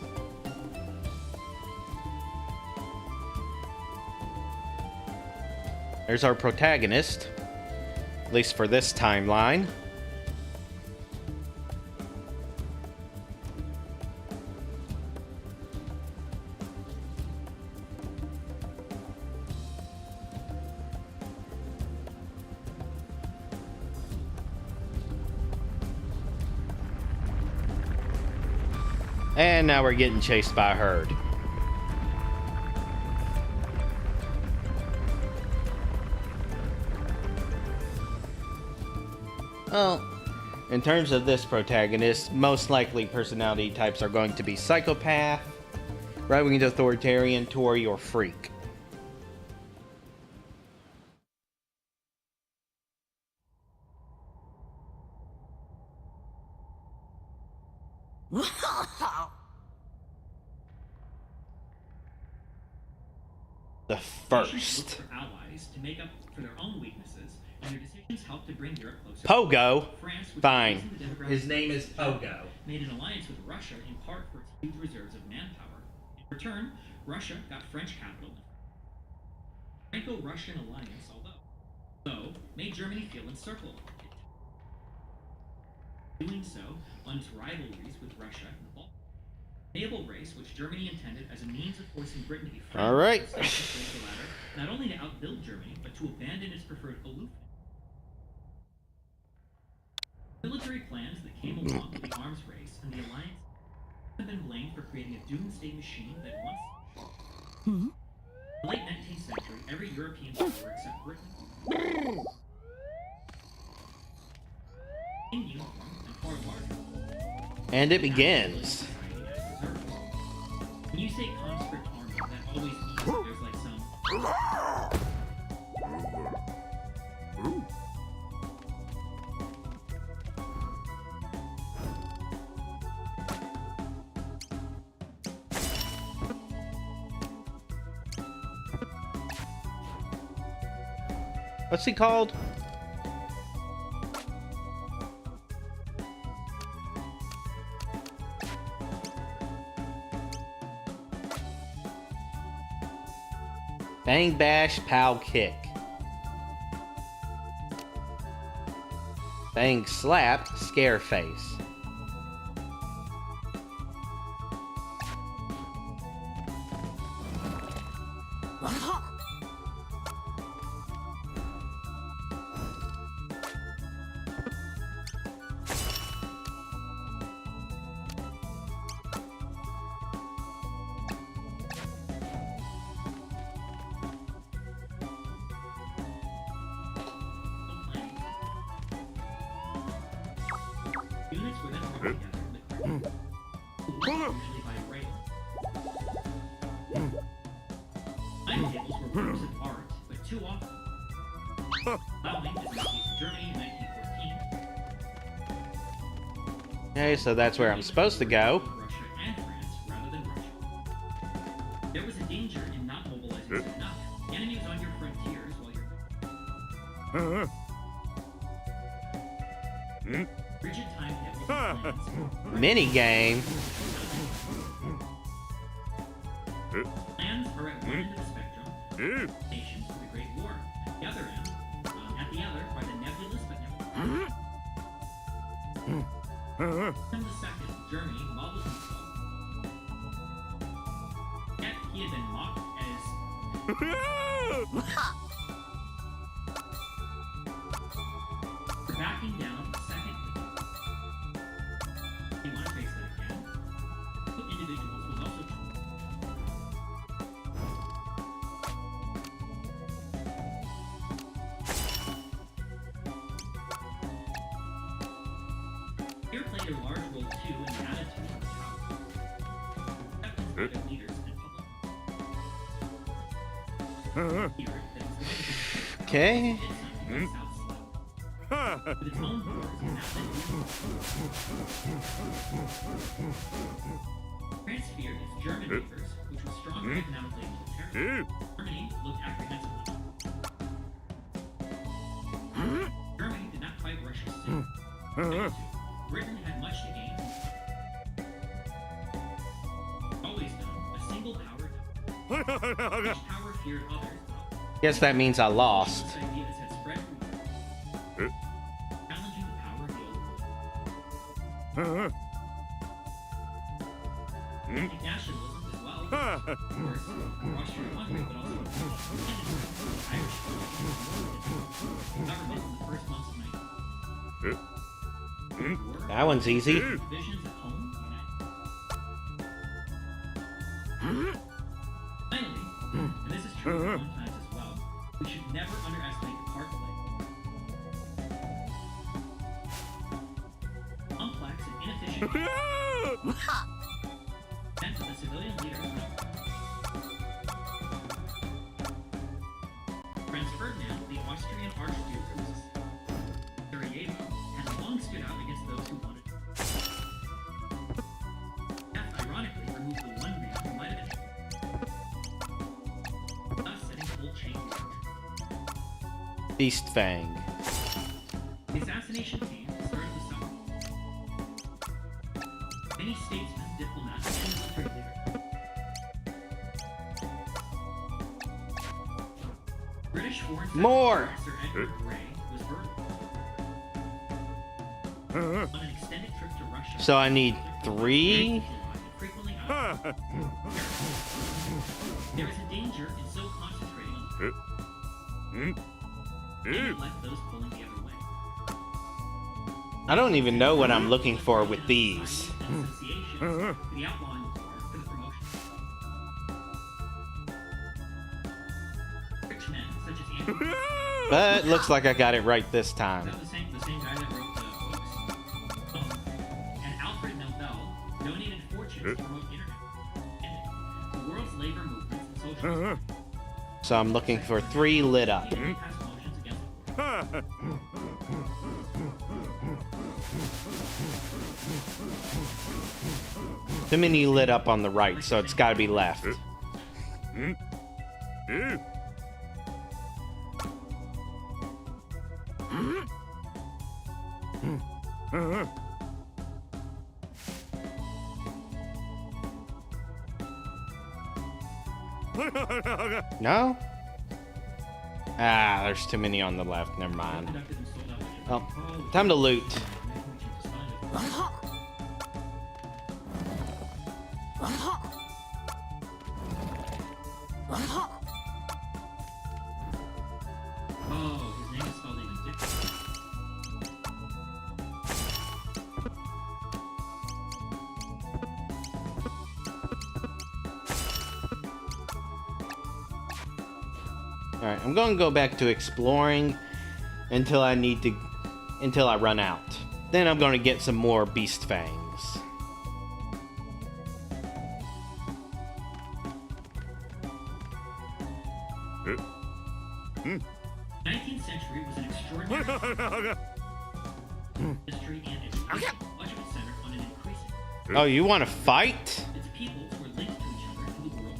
B: There's our protagonist, at least for this timeline. And now we're getting chased by a herd. Well, in terms of this protagonist, most likely personality types are going to be psychopath, right-wing authoritarian, Tory, or freak. The first.
C: For allies to make up for their own weaknesses, and their decisions help to bring Europe closer.
B: Pogo.
C: France, which
B: Fine.
C: is the demographic
B: His name is Pogo.
C: Made an alliance with Russia in part for its huge reserves of manpower. In return, Russia got French capital. Franco-Russian alliance, although made Germany feel encircled. Doing so on its rivalries with Russia and the Balkans. Naval race, which Germany intended as a means of forcing Britain to be friendly.
B: All right.
C: Not only to outbuild Germany, but to abandon its preferred aloofness. Military plans that came along with the arms race and the alliance have been blamed for creating a doomsday machine that once. In the late 19th century, every European power except Britain. In uniform and far larger.
B: And it begins.
C: When you say conscript army, that always means that there's like some.
B: What's he called? Bang bash pow kick. Bang slap scare face.
C: Units were then brought together usually by rail. Timetables were works of art, but too often. Allowing, as in the case of Germany in 1914.
B: Okay, so that's where I'm supposed to go.
C: Russia danger in not mobilizing soon enough. The enemy is on your frontiers while you're... Rigid timetables and plans.
B: Mini game.
C: Plans are at one end of the spectrum. Nations for the Great War. At the other end, are the nebulous but never. From the second, Germany modeled himself. Yet he had been mocked as for backing down the second. You want to face that again? Put individuals was also true. Fear played a large role too in the attitude of the power. Acceptance of leaders and public. Fear that was going to
B: Okay.
C: did something South slow. With its own horrors and that France feared its German neighbors, which was stronger economically and militarily. Germany looked apprehensively. Germany did not fight Russia soon. Britain had much to gain. Always done, a single power. Each power feared others.
B: Guess that means I lost.
C: Socialist ideas had spread through challenging the power of the old world. And nationalism as well. Of course, Austria Hungary, but also Irish government in the first months of 19.
B: That one's easy.
C: Divisions at home, finally, and this is true sometimes as well, we should never underestimate the part played. Complex and inefficient and to the civilian leaders. Prince Ferdinand, the Austrian Archduke, who was Sarajevo, had long stood out against those who wanted. Death, ironically, removed the one man who might have been thus setting full chain reaction.
B: Beast Fang.
C: The assassination came at the start of the summer. Many statesmen, diplomats, and military leaders. British Foreign
B: More.
C: Secretary Sir Edward Grey was murdered. On an extended trip to Russia.
B: So I need 3.
C: Frequently out. There is a danger in so concentrating on let those pulling the other way.
B: I don't even know what I'm looking for with these.
C: Associations, the outlawing war for the promotion. Rich men such as Andrew.
B: But looks like I got it right this time.
C: That was the same guy that wrote the books. And Alfred Nobel donated fortunes to promote internet. And the world's labor movements and social
B: So I'm looking for 3 lit up.
C: passed motions against the war.
B: Too many lit up on the right, so it's gotta be left. No? Ah, there's too many on the left. Never mind. Oh, time to loot.
C: Oh, his name is spelled even different.
B: Alright, I'm gonna go back to exploring until I run out. Then I'm gonna get some more beast fangs.
C: 19th century was an extraordinary history and education, much of it centered on an increasing.
B: Oh, you want to fight?
C: Its peoples were linked to each other through the world.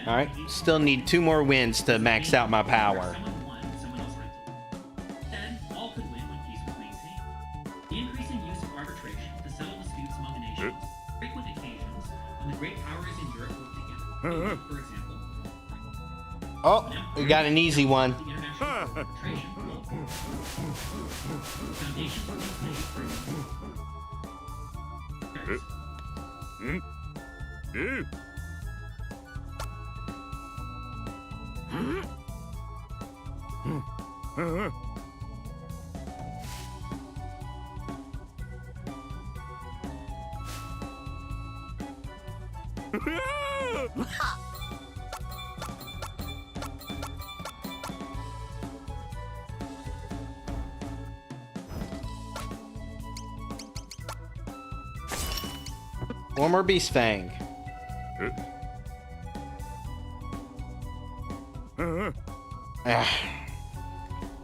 B: Alright, still need 2 more wins to max out my power.
C: Someone won, someone else had to lose. Then, all could win when peace was maintained. The increasing use of arbitration to settle disputes among the nations, frequent occasions when the great powers in Europe work together. For example,
B: Oh, we got an easy one.
C: the international arbitration law. Foundations were laid for
B: One more Beast Fang.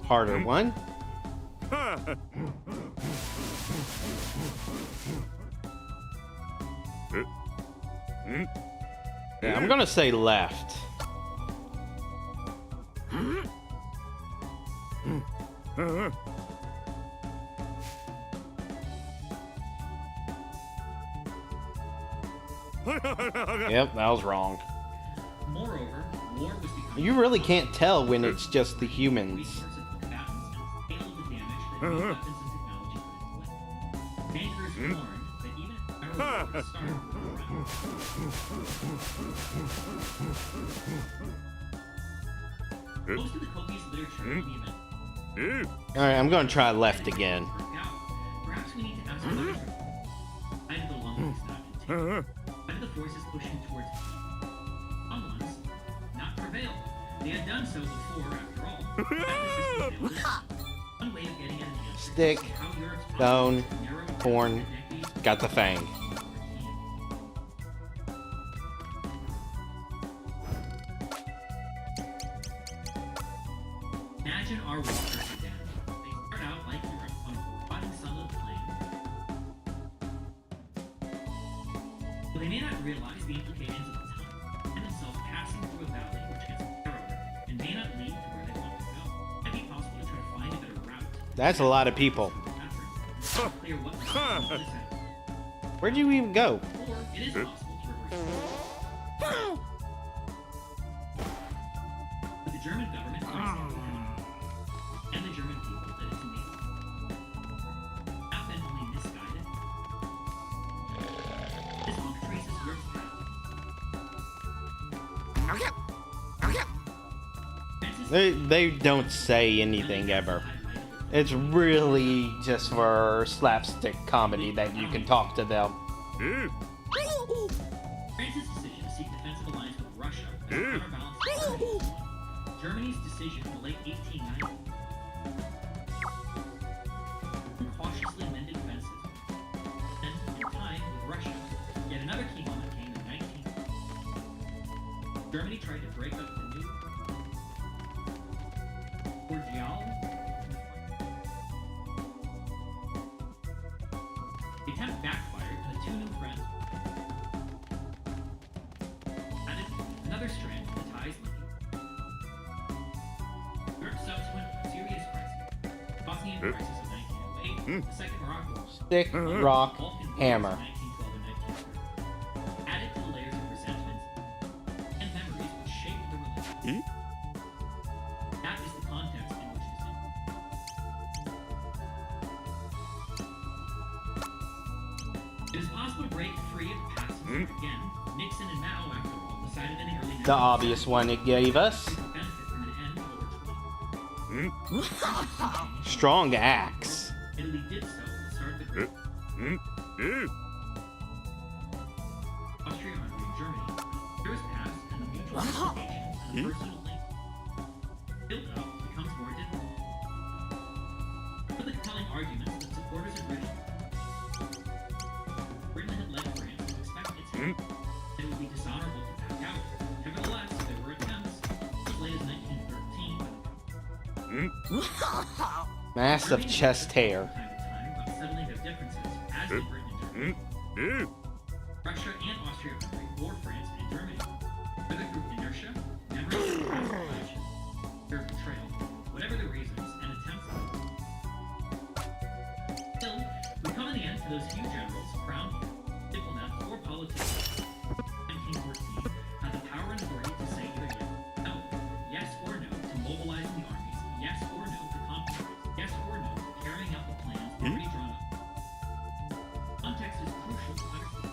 B: Harder one. Yeah, I'm gonna say left. Yep, that was wrong.
C: Moreover, war was becoming
B: You really can't tell when it's just the humans.
C: resource of the combatants and scale of the damage that new weapons and technology could inflict. Bankers warned that even if power wars started around. Most of the copious literature of the event
B: Alright, I'm gonna try left again.
C: perhaps we need to ask others. Why did the long peace not continue? Why did the forces pushing towards long ones not prevail? They had done so before, after all. One way of getting at an answer
B: Stick,
C: is how Europe's
B: bone,
C: narrow
B: horn, got the fang.
C: Imagine our waters again. They start out like Europe on a rotting sunlit plain. But they may not realize the implications of the time, and themselves passing through a valley which gets narrower and may not lead to where they want to go. It might be possible to try to find a better route.
B: That's a lot of people.
C: It's not clear what the is at.
B: Where'd you even go?
C: Or it is possible to reverse. But the German government understands the enemy and the German people that it's enabled. Have been only misguided. This book traces Europe's path.
B: They don't say anything ever. It's really just for slapstick comedy that you can talk to them.
C: France's decision to seek defensive alliance with Russia as a counterbalance to Germany's decision in the late 1890s cautiously mended fences. And in time with Russia, yet another key moment came in 19. Germany tried to break up the new cordial. The attempt backfired, and the two new friends added another strand to the ties linking Europe's subsequent serious crisis, Bosnian crisis of 1908, the Second Morocco War,
B: Stick, rock, hammer.
C: 1912 and 1930, added to the layers of resentments and memories which shaped the relationship. That is the context in which it's in. It is possible to break free of the past again. Nixon and Mao, after all, decided in the early 1990s
B: The obvious one it gave us.
C: to benefit from an end to World War II.
B: Strong axe.
C: Italy did so at the start of the Great Austria-Hungary and Germany. Years pass, and the mutual expectations and the personal link built up becomes more difficult. One of the compelling arguments that supporters of Britain had led France to expect its hand, and it would be dishonorable to back out. Nevertheless, there were attempts, as late as 1913,
B: Massive chest hair.
C: time to time about settling their differences, as did Britain and Germany. Russia and Austria-Hungary for France and Germany. Whether through inertia, memory, manipulation, fear of betrayal, whatever the reasons, and attempts. Still, we come in the end to those few generals, crowned diplomats, or politicians, 1914, had the power and authority to say either yes or no to mobilizing the armies, yes or no to compromise, yes or no to carrying out the plans already drawn up. Context is crucial to understand.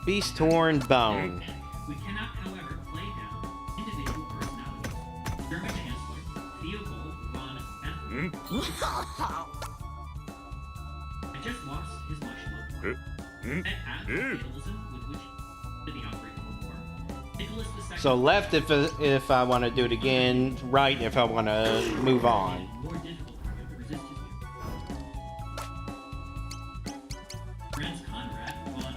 B: Beast Horn Bone.
C: We cannot, however, play down individual personalities. German Chancellor Theobald von Bethlen had just lost his much loved wife. That adds to the fatalism with which to the outbreak of the war. Nicholas II.
B: So left if I want to do it again, right if I want to move on.
C: More difficult for him to resist his views. Franz Conrad von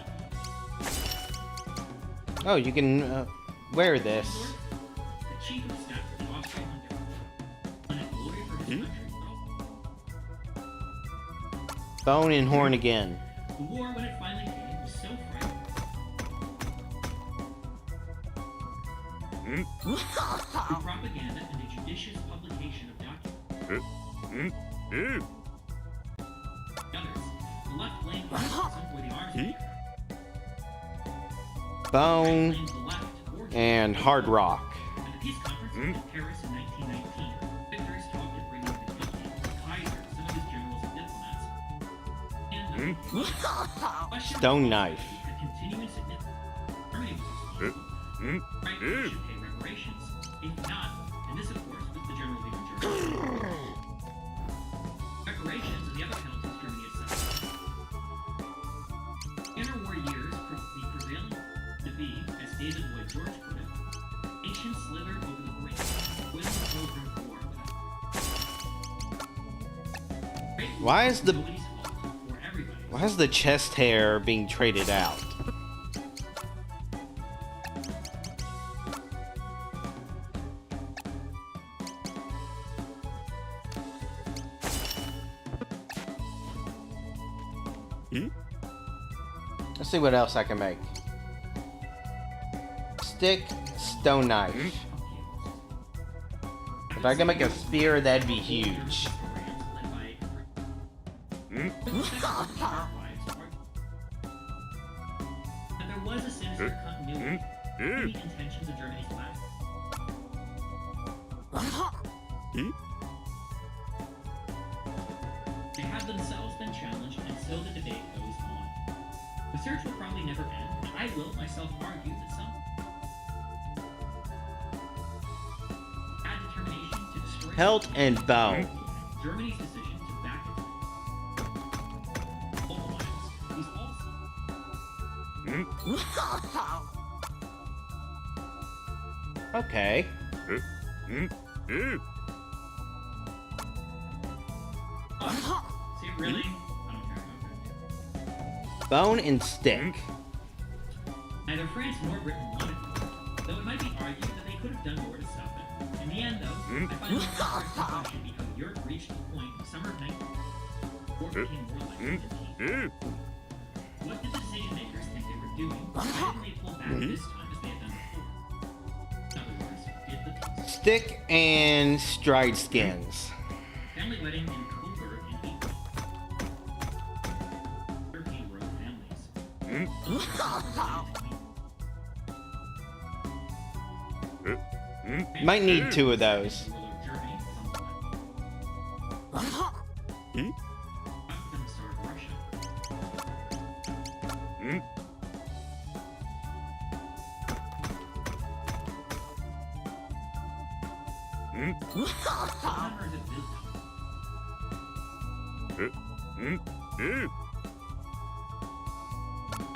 B: Oh, you can wear this.
C: the chief of staff of the Austro-Hungary, won a glory for his country, but
B: Bone and horn again.
C: the war, when it finally came, was so frightening. Through propaganda and the judicious publication of documents. The others, the left blamed fascism for the arms maker.
B: Bone
C: Blamed the left for
B: and hard rock.
C: At the peace conference in Paris in 1919, victors talked of bringing the guilty, the Kaiser, some of his generals and diplomats, and the
B: Stone knife.
C: had continuing significance. Germany was responsible. Right, we should pay reparations. If not, and this of course was the general view in Germany. Reparations and the other penalties Germany assessed. Interwar years proved the prevailing to be, as David Lloyd George put it, ancient slither over the brink, boiling over war without.
B: Why is the
C: Nobody's fault or everybody's.
B: why is the chest hair being traded out? Let's see what else I can make. Stick, stone knife. If I can make a spear, that'd be huge.
C: And there was a sinister continuity in the intentions of Germany's last. They have themselves been challenged, and so the debate goes on. The search will probably never end, and I will myself argue that some had determination to destroy
B: Pelt and bone.
C: Germany's decision to back it. Alliance is also.
B: Okay.
C: See, really? I don't care.
B: Bone and stick.
C: Neither France nor Britain wanted it, though it might be argued that they could have done more to stop it. In the end, though, I find more interesting question because Europe reached the point in the summer of 1914 became more like peace. What did the decision makers think they were doing? Why didn't they pull back this time as they had done before? In other words, did the peace.
B: Stick and stride skins.
C: Family wedding in Coburg in April. European royal families.
B: Might need two of those.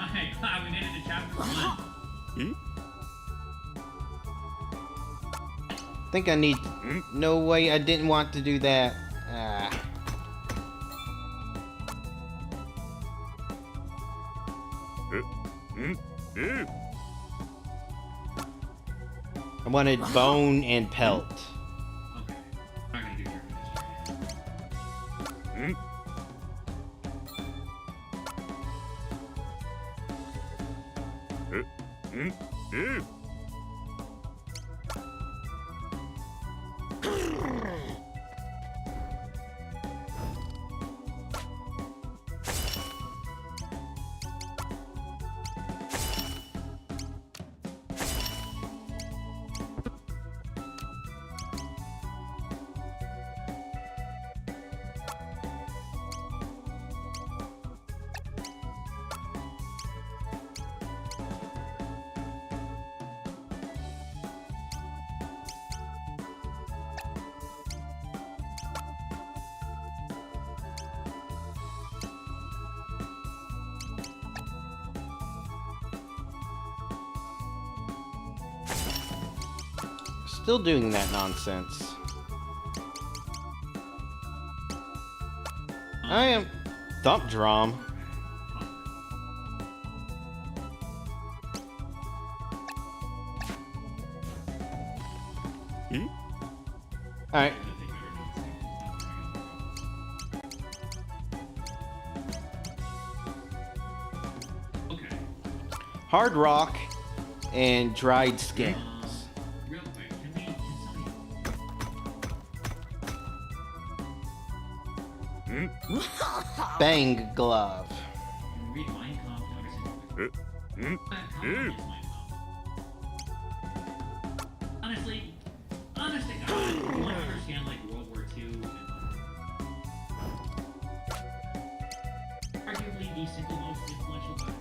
C: Okay, we made it to chapter 1.
B: Think I need. No way, I didn't want to do that. I wanted bone and pelt.
C: Okay, I'm not gonna do German history.
B: still doing that nonsense. I am thump drum. Alright.
C: Okay.
B: Hard rock and dried skins.
C: Real quick, can somebody...
B: Bang glove.
C: Read Mein Kampf to understand. How long is Mein Kampf? Honestly, honest to God, you want to understand like World War II and arguably the single most influential guy.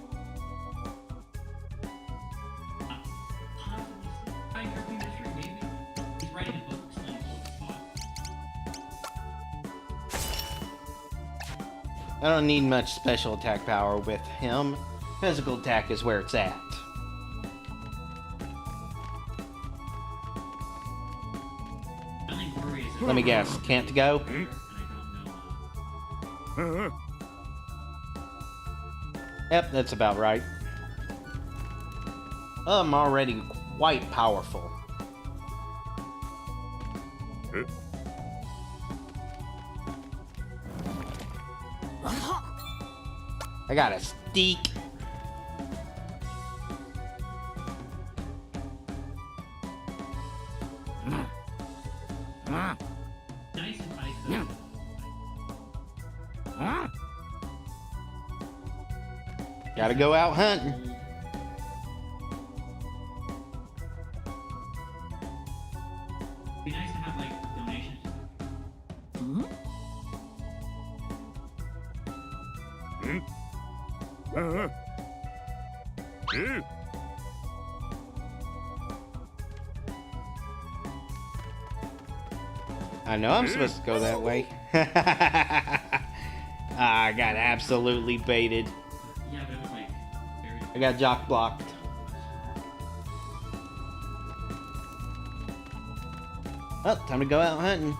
C: Possibly by European history, maybe. He's writing a book explaining all of his thoughts.
B: I don't need much special attack power with him. Physical attack is where it's at. Let me guess, can't go? Yep, that's about right. I'm already quite powerful. I got a steak. Gotta go out hunting.
C: Be nice to have like donations.
B: I know I'm supposed to go that way. I got absolutely baited.
C: Yeah, but it was like very...
B: I got jock blocked. Oh, time to go out hunting.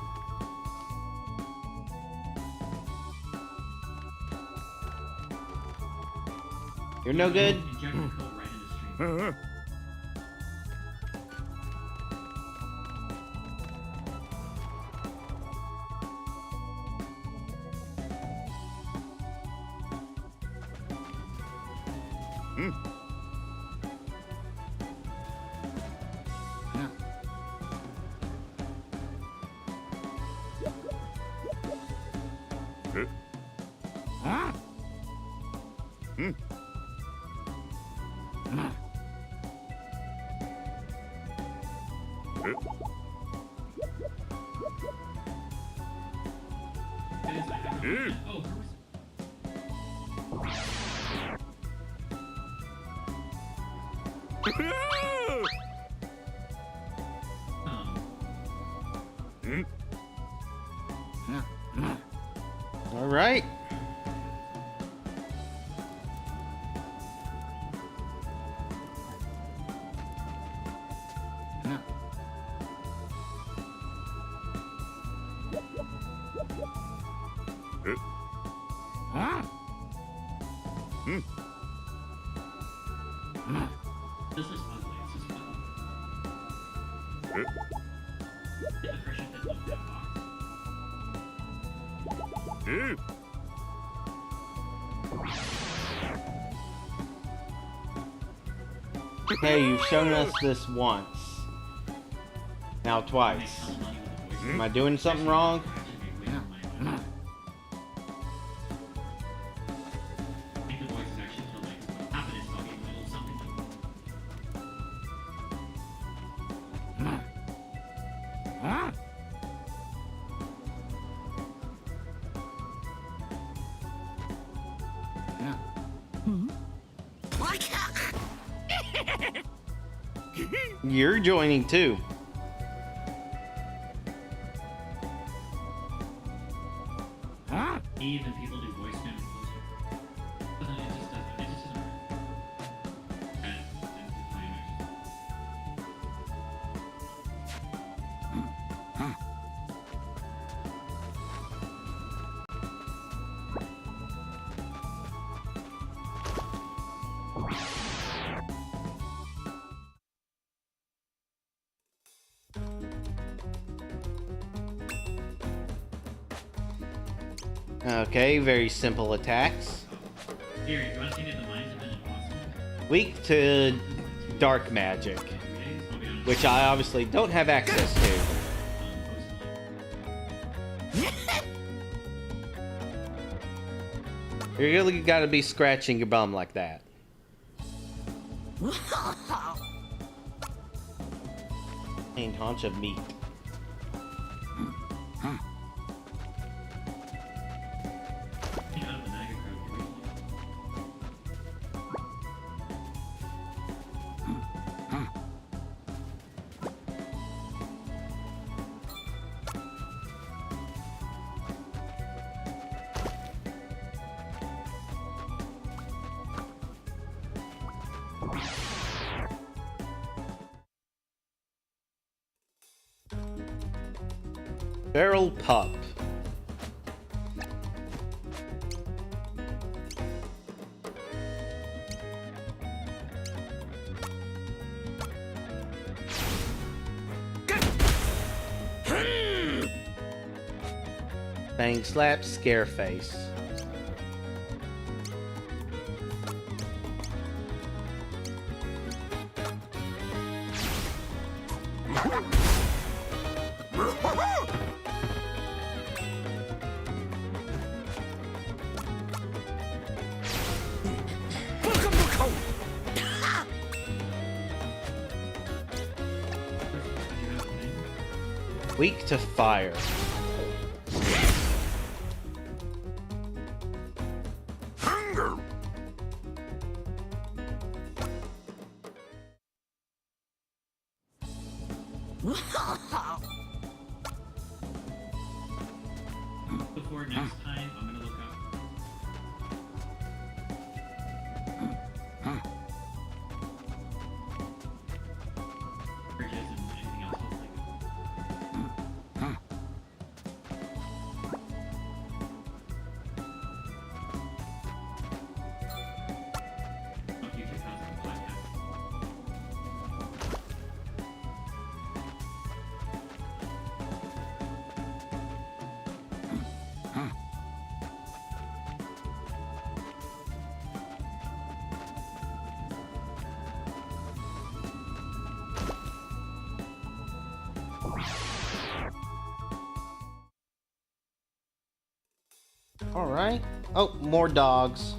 B: You're no good.
C: Inject the code right in the stream. Oh,
B: All right.
C: this is ugly. This is ugly. Get the pressure that left that box.
B: Hey, you've shown us this once. Now twice. Am I doing something wrong? You're joining too.
C: Even people do voice cam closer. It just doesn't. It just doesn't work.
B: Okay, very simple attacks.
C: Here, you want to see the mines have been impossible?
B: Weak to dark magic, which I obviously don't have access to. You really gotta be scratching your bum like that. Plain haunch of meat. Feral pup. Bang slap, scare face. Weak to fire.
C: Before next time, I'm gonna look up. Bridges and anything else I'll think of. Future content podcast.
B: All right. Oh, more dogs.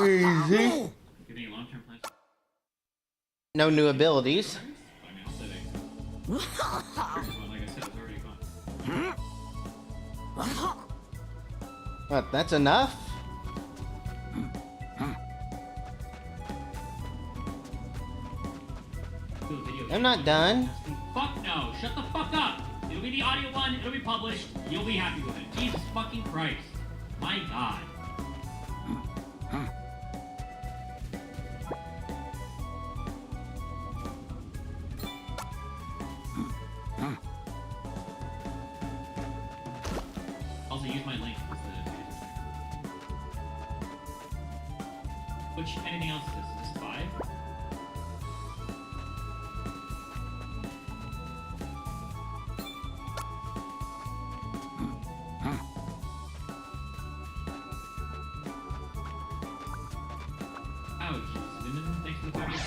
B: Easy.
C: Giving you long-term plans.
B: No new abilities.
C: I mean, I'll say they. Purchase one, like I said, is already gone.
B: What, that's enough?
C: Do a video.
B: I'm not done.
C: Fuck no! Shut the fuck up! It'll be the audio one, it'll be published, you'll be happy with it. Jesus fucking Christ. My god. Also use my link. Which, anything else is this? Is this 5? Ouch. Thanks for the 5 years.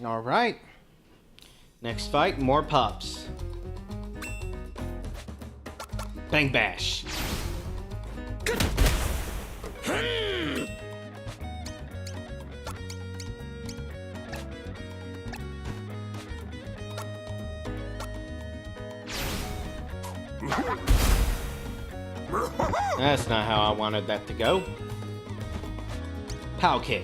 B: All right. Next fight, more pups. Bang bash. That's not how I wanted that to go. Pow kick.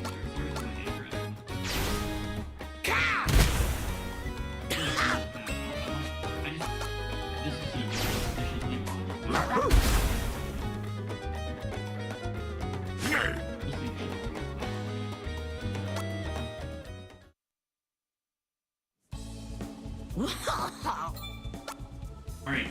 C: Alright.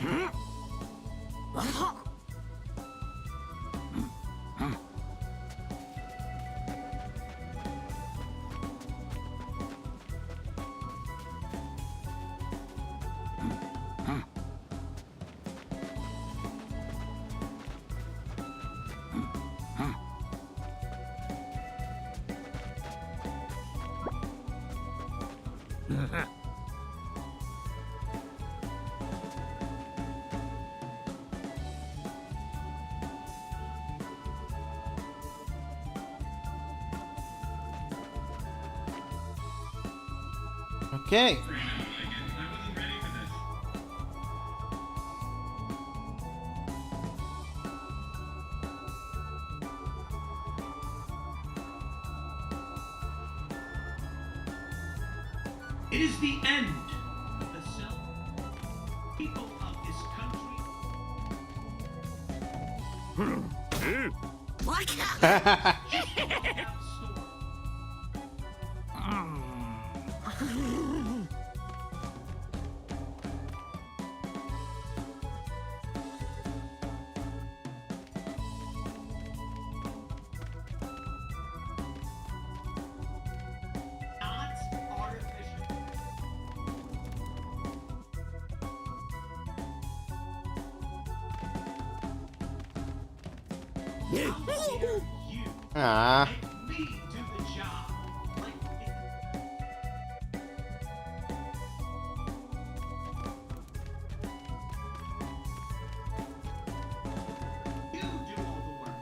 B: Okay.
P: It is the end of the self. People of this country. Not artificial.
B: Ah.
P: Me do the job. You do all the work.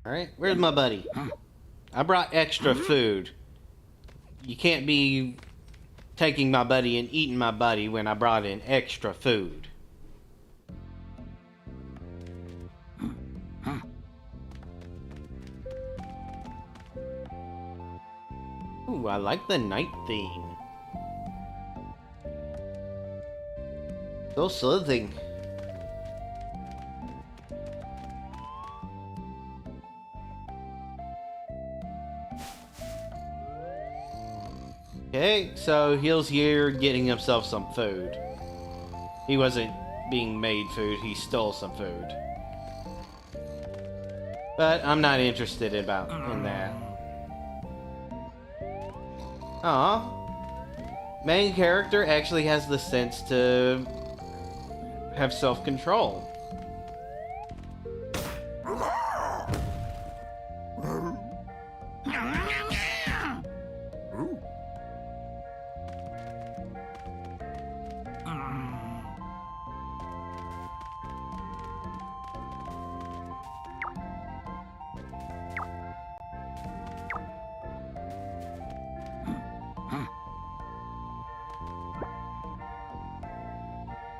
B: Alright, where's my buddy? I brought extra food. You can't be taking my buddy and eating my buddy when I brought in extra food. Ooh, I like the night theme. So soothing. Okay, so Heel's here getting himself some food. He wasn't being made food, he stole some food. But I'm not interested in that. Aw. Main character actually has the sense to have self-control.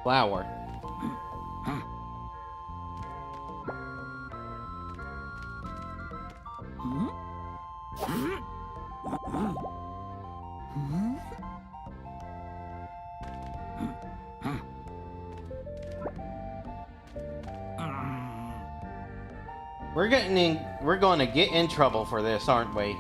B: Flower. We're going to get in trouble for this, aren't we?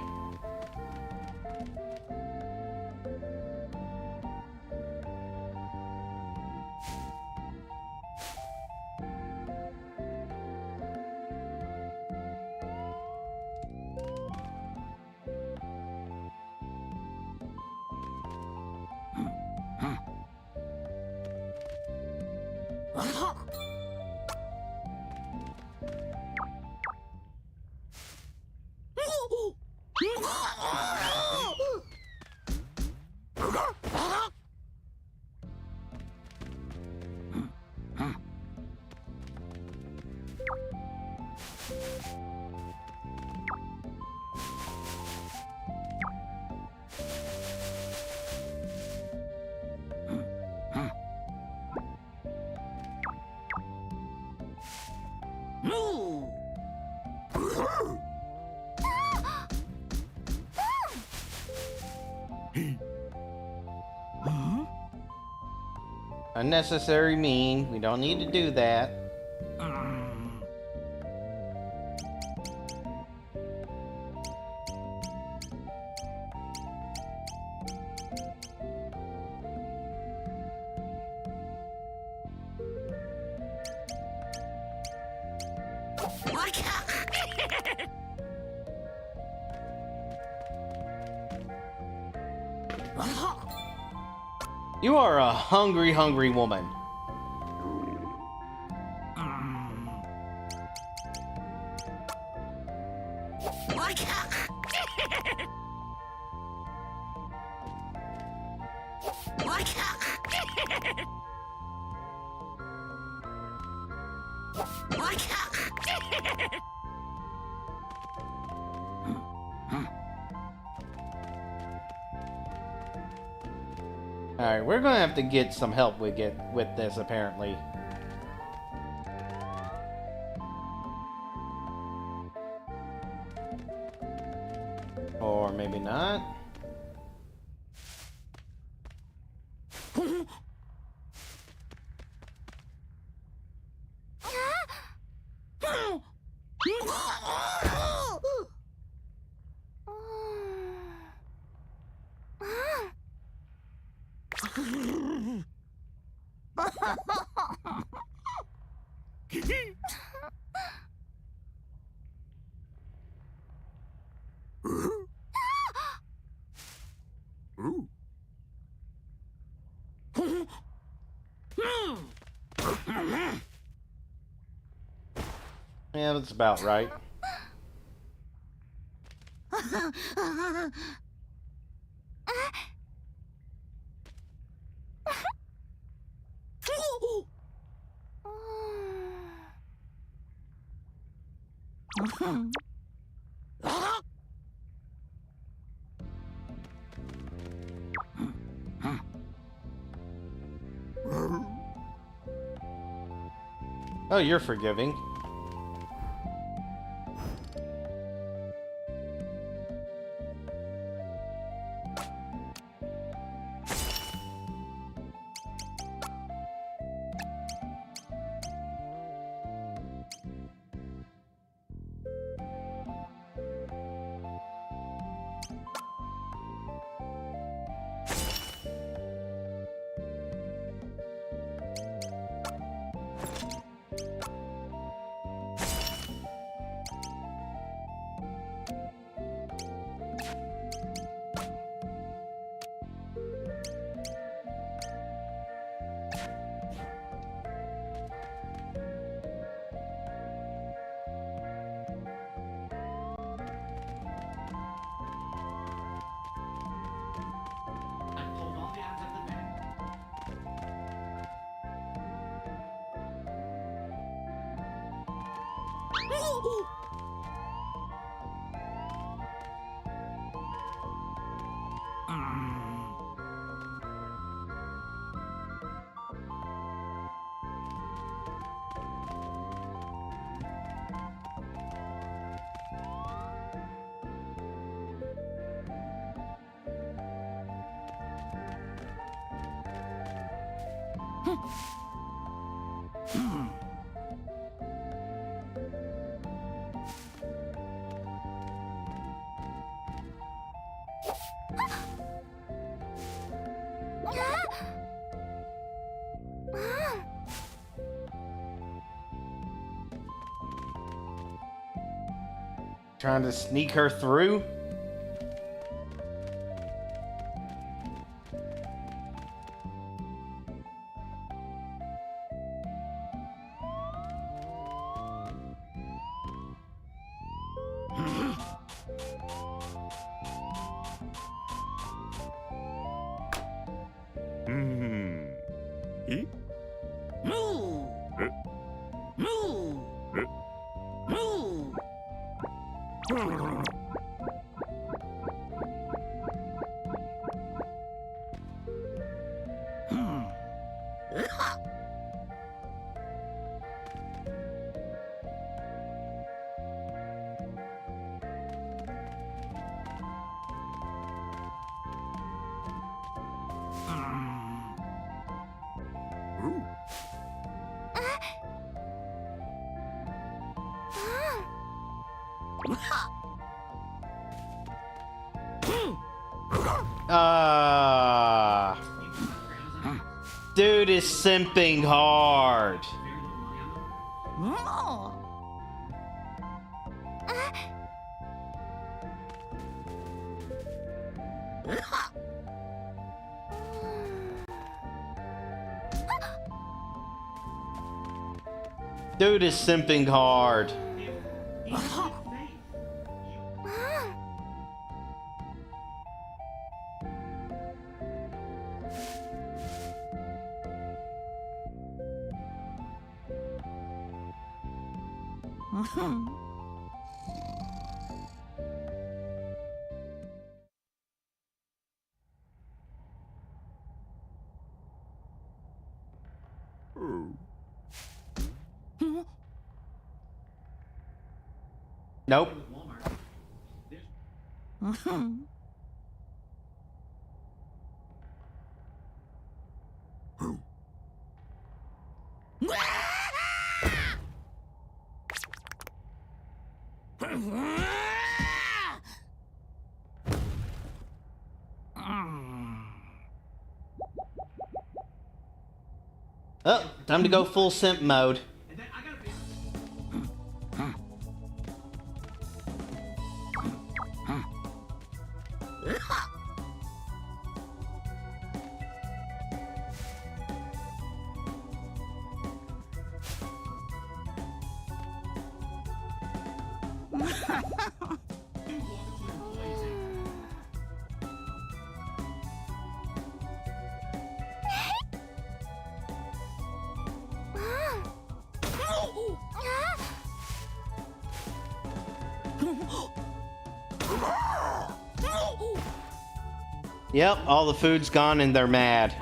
B: Unnecessary mean. We don't need to do that. You are a hungry, hungry woman. Alright, we're gonna have to get some help with this, apparently. Or maybe not. Yeah, that's about right. Oh, you're forgiving. Trying to sneak her through? Dude is simping hard. Dude is simping hard. Nope. Oh, time to go full simp mode. Yep, all the food's gone and they're mad.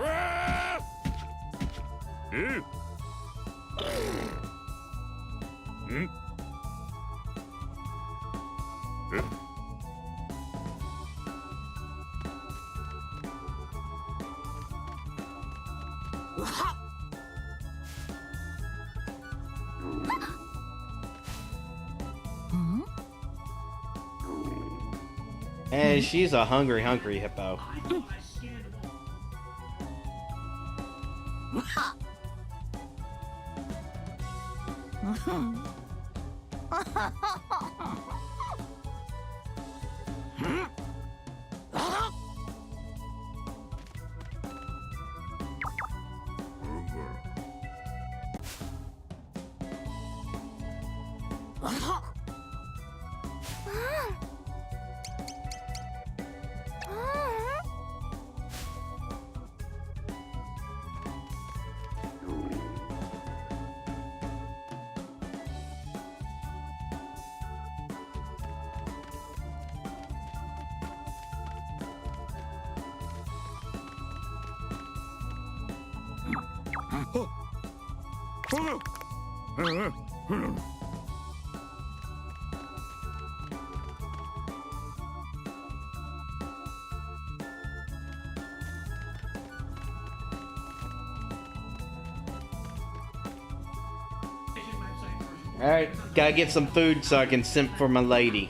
B: Hey, she's a hungry hippo. Alright, gotta get some food so I can simp for my lady.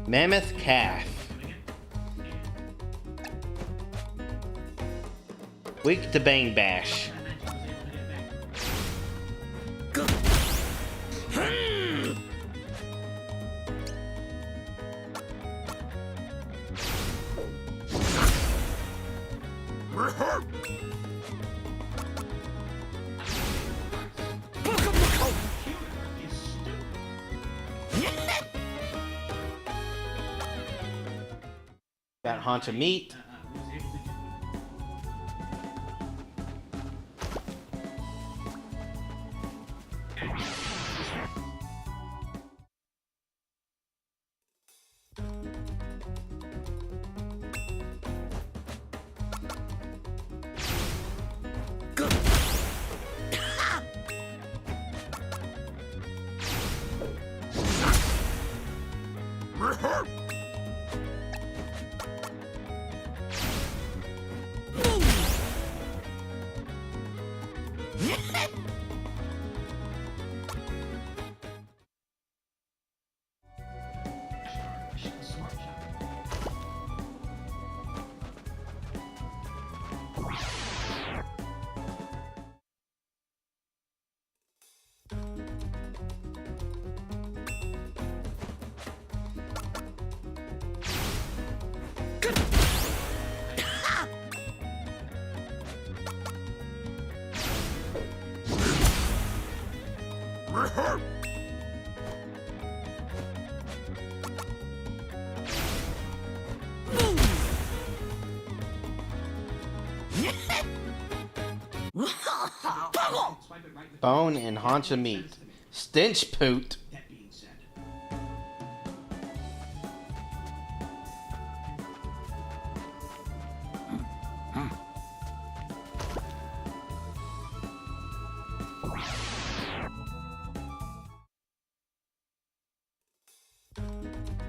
B: Mammoth calf. Weak to Bane Bash. Got haunch of meat. Bone and haunch of meat. Stench poot.
A: That being said,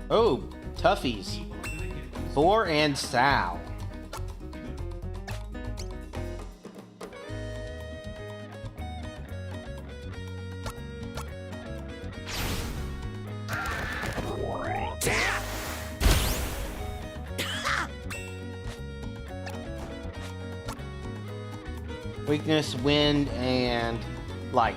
B: Oh, toughies. Boar and sow. Weakness, wind, and light.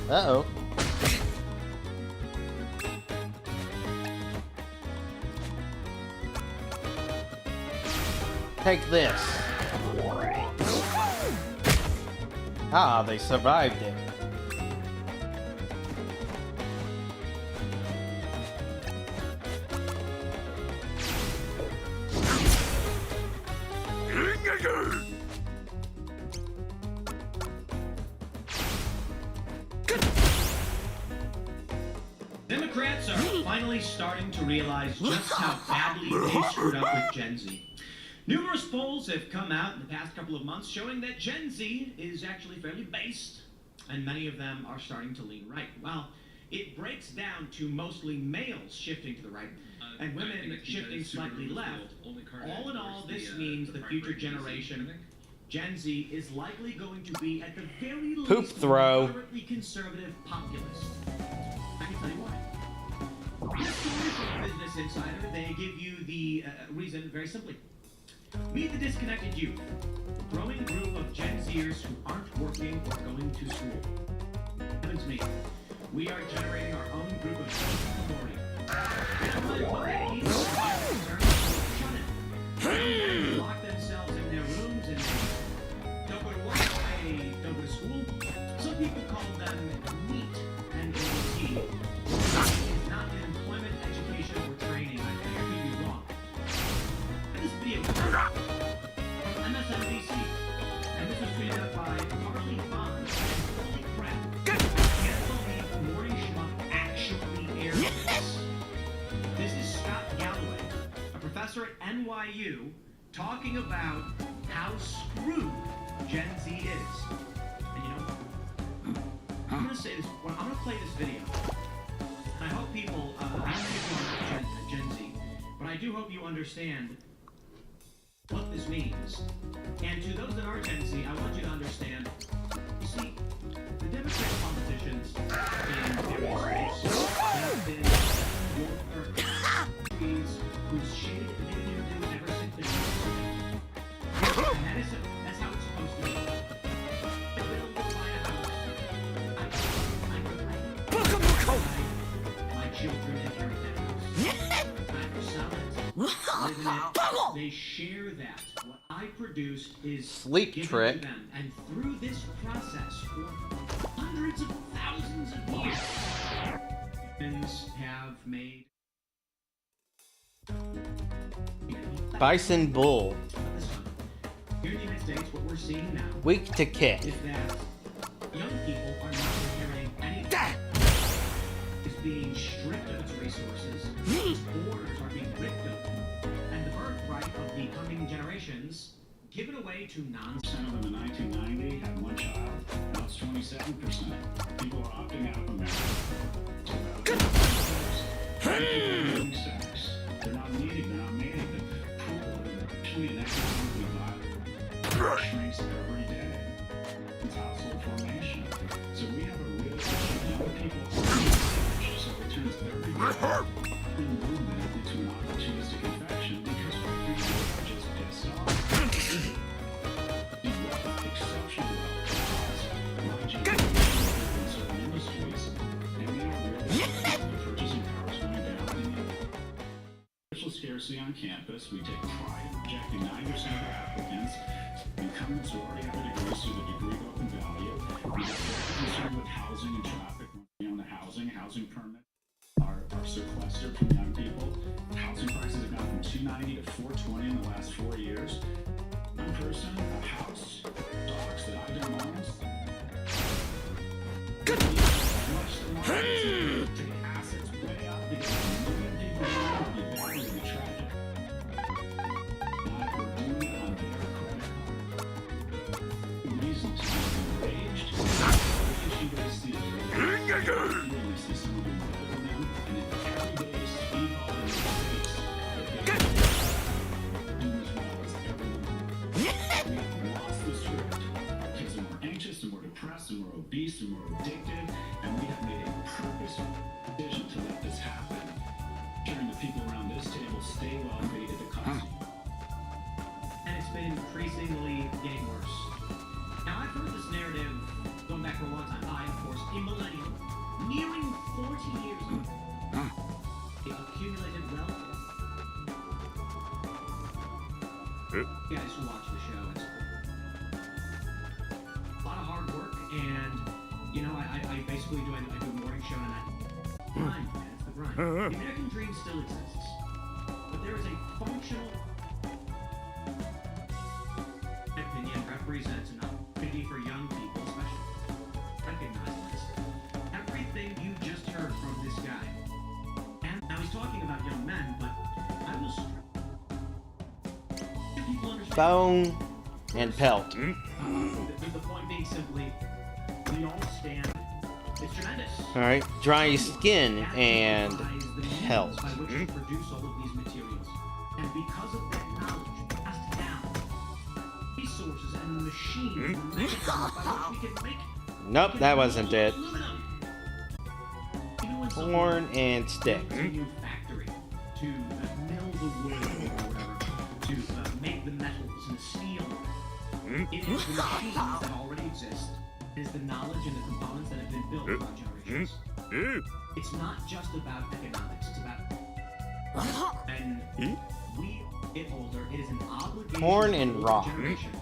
B: Uh-oh. Take this. Ah, they survived it.
C: Democrats are finally starting to realize just how badly they screwed up with Gen Z. Numerous polls have come out in the past couple of months showing that Gen Z is actually fairly based, and many of them are starting to lean right. Well,
Q: it breaks down to mostly males shifting to the right and women shifting slightly left. All in all, this means the future generation, Gen Z, is likely going to be at the very
B: Poop
Q: least
B: throw.
Q: moderately conservative populist. I can tell you why. This story from Business Insider, they give you the reason very simply. Meet the disconnected youth, a growing group of Gen Zers who aren't working or going to school. Heavens me, we are generating our own group of minority. They lock themselves in their rooms and they don't go to work, they don't go to school. Some people call them NEET, N-E-E-T. It's not an employment, education, or training. I could be wrong. This video was from MSNBC, and this was tweeted out by Carly Bond. Holy crap. Can't believe Morning Schmuck actually aired this. This is Scott Galloway, a professor at NYU, talking about how screwed Gen Z is. And you know, I'm going to say this, I'm going to play this video. And I hope people, I don't know if you are Gen Z, but I do hope you understand what this means. And to those that are Gen Z, I want you to understand, you see, the Democratic politicians in various states have been whose shade they never simply and that's how it's supposed to be. If they don't go buy a house, my children inherit that house. I sell it, live in it. They share that. What I produced is
B: Sleep
Q: given
B: trick.
Q: to them, and through this process for hundreds of thousands of years, humans have made
B: Bison bull.
Q: here in the United States, what we're seeing now
B: Weak to kick.
Q: is that young people are not inheriting anything. It's being stripped of its resources, its borders are being ripped open, and the birthright of the coming generations given away to
R: Percent of them in 1990 had one child. Now it's 27%. People are opting out of America. Having sex. They're not needing, they're not mating. They're cruel. They're actually an economically violent. It shrinks every day. It's household formation. So we have a real issue with young people. So it turns every movement into an opportunistic infection because people are just pissed off. Exceptional wealth, large in certain industries, and we are really the purchasing power is going down. Racial scarcity on campus, we take pride in rejecting 9% of our applicants. Incumbents who already have a degree, so the degree of open value. We are very concerned with housing and traffic. We own the housing permits are sequestered from young people. Housing prices have gone from $290 to $420 in the last 4 years. One person, a house, dogs that I don't own. Watch the market, take assets way up because a million people will be badly be tragic. Not we're doing it on their credit card. Reasons to be enraged. You guys see it. You see someone who's better than them, and then every day speed all in their face. Do as well as everyone. We have lost the script. Kids are more anxious and more depressed and more obese and more addicted, and we have made a purposeful decision to let this happen. Ensuring the people around this table stay wealthy at the cost.
Q: And it's been increasingly getting worse. Now, I've heard this narrative going back for a long time. I, of course, a millennial, nearing 40 years old, accumulated wealth. You guys who watch the show, it's a lot of hard work, and you know, I basically do a morning show and I grind, man, it's the grind. The American dream still exists, but there is a functional, in my opinion, represents an opportunity for young people, especially, recognize this. Everything you just heard from this guy, and now he's talking about young men, but I will stress.
B: Bone and pelt.
Q: The point being simply, we all stand It's tremendous.
B: Alright, dry skin and health.
Q: By which to produce all of these materials. And because of that knowledge passed down, resources and the machines and mechanisms by which we can make
B: Nope, that wasn't it.
Q: aluminum.
B: Horn and stick.
Q: To a new factory to mill the wood or whatever, to make the metals and the steel. It is the machines that already exist. It is the knowledge and the components that have been built throughout generations. It's not just about economics, it's about... And we get older, it is an obligation
B: Corn
Q: of
B: and
Q: the
B: rock.
Q: generation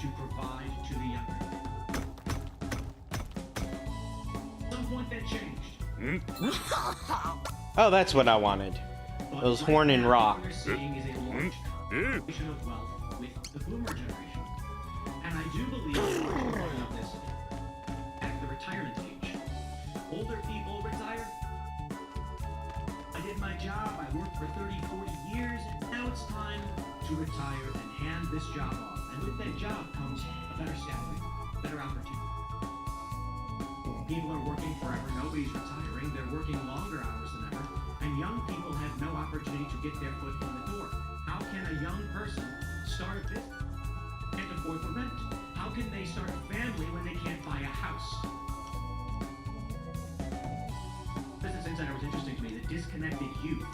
Q: to provide to the younger. At some point that changed.
B: Oh, that's what I wanted. Those horn and rock.
Q: What we're seeing is a large concentration of wealth with the boomer generation. And I do believe of this at the retirement age. Older people retire. I did my job, I worked for 30, 40 years, and now it's time to retire and hand this job off. And with that job comes a better salary, better opportunity. People are working forever, nobody's retiring, they're working longer hours than ever, and young people have no opportunity to get their foot in the door. How can a young person start a business? Can't afford the rent. How can they start a family when they can't buy a house? Business Insider was interesting to me, the disconnected youth.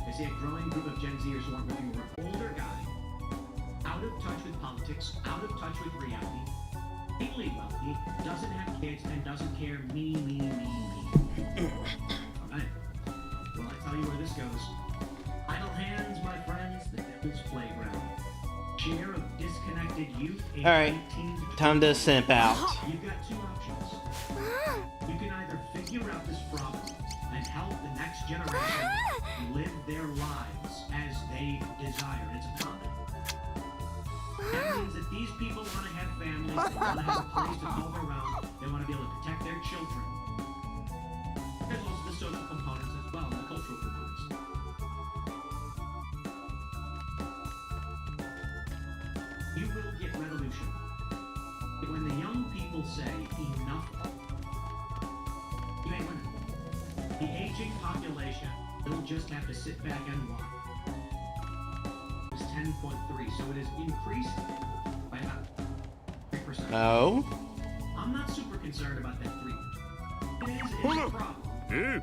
Q: They say a growing group of Gen Zers who aren't looking for an older guy, out of touch with politics, out of touch with reality, really wealthy, doesn't have kids, and doesn't care me. Alright. Well, I tell you where this goes. Idle hands, my friends, the devil's playground. Share of disconnected youth.
B: Alright, time to simp out.
Q: You've got two options. You can either figure out this problem and help the next generation live their lives as they desire. It's a common. That means that these people want to have families, they want to have a place to call their own, they want to be able to protect their children. There's also the social components as well, and the cultural components. You will get revolution. When the young people say enough, you ain't winning. The aging population will just have to sit back and watch. 10.3, so it has increased by about 3%.
B: No.
Q: I'm not super concerned about that 3. It is a problem.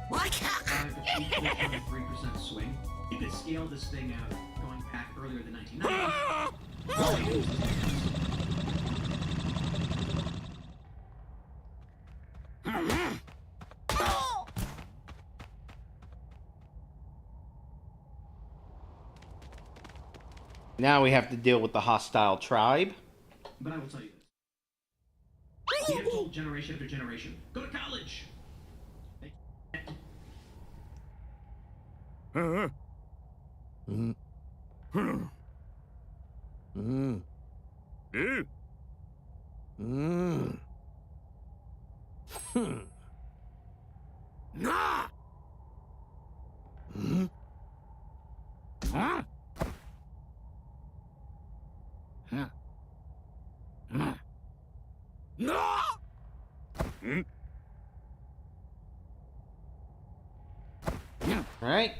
Q: Why can't I? 3% swing. You could scale this thing out going back earlier than 1990.
B: Now we have to deal with the hostile tribe.
Q: But I will tell you this. We have told generation after generation, go to college!
B: All right.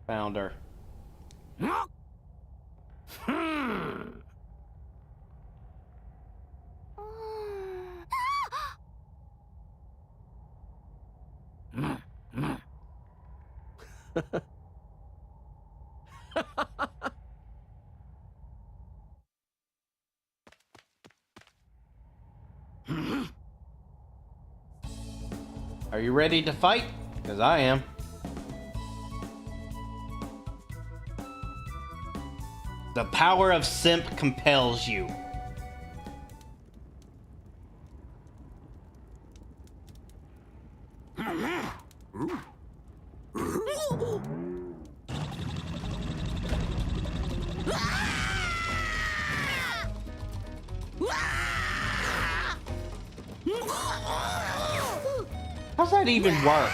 B: Found her. Are you ready to fight? Because I am. The power of simp compels you. How's that even work?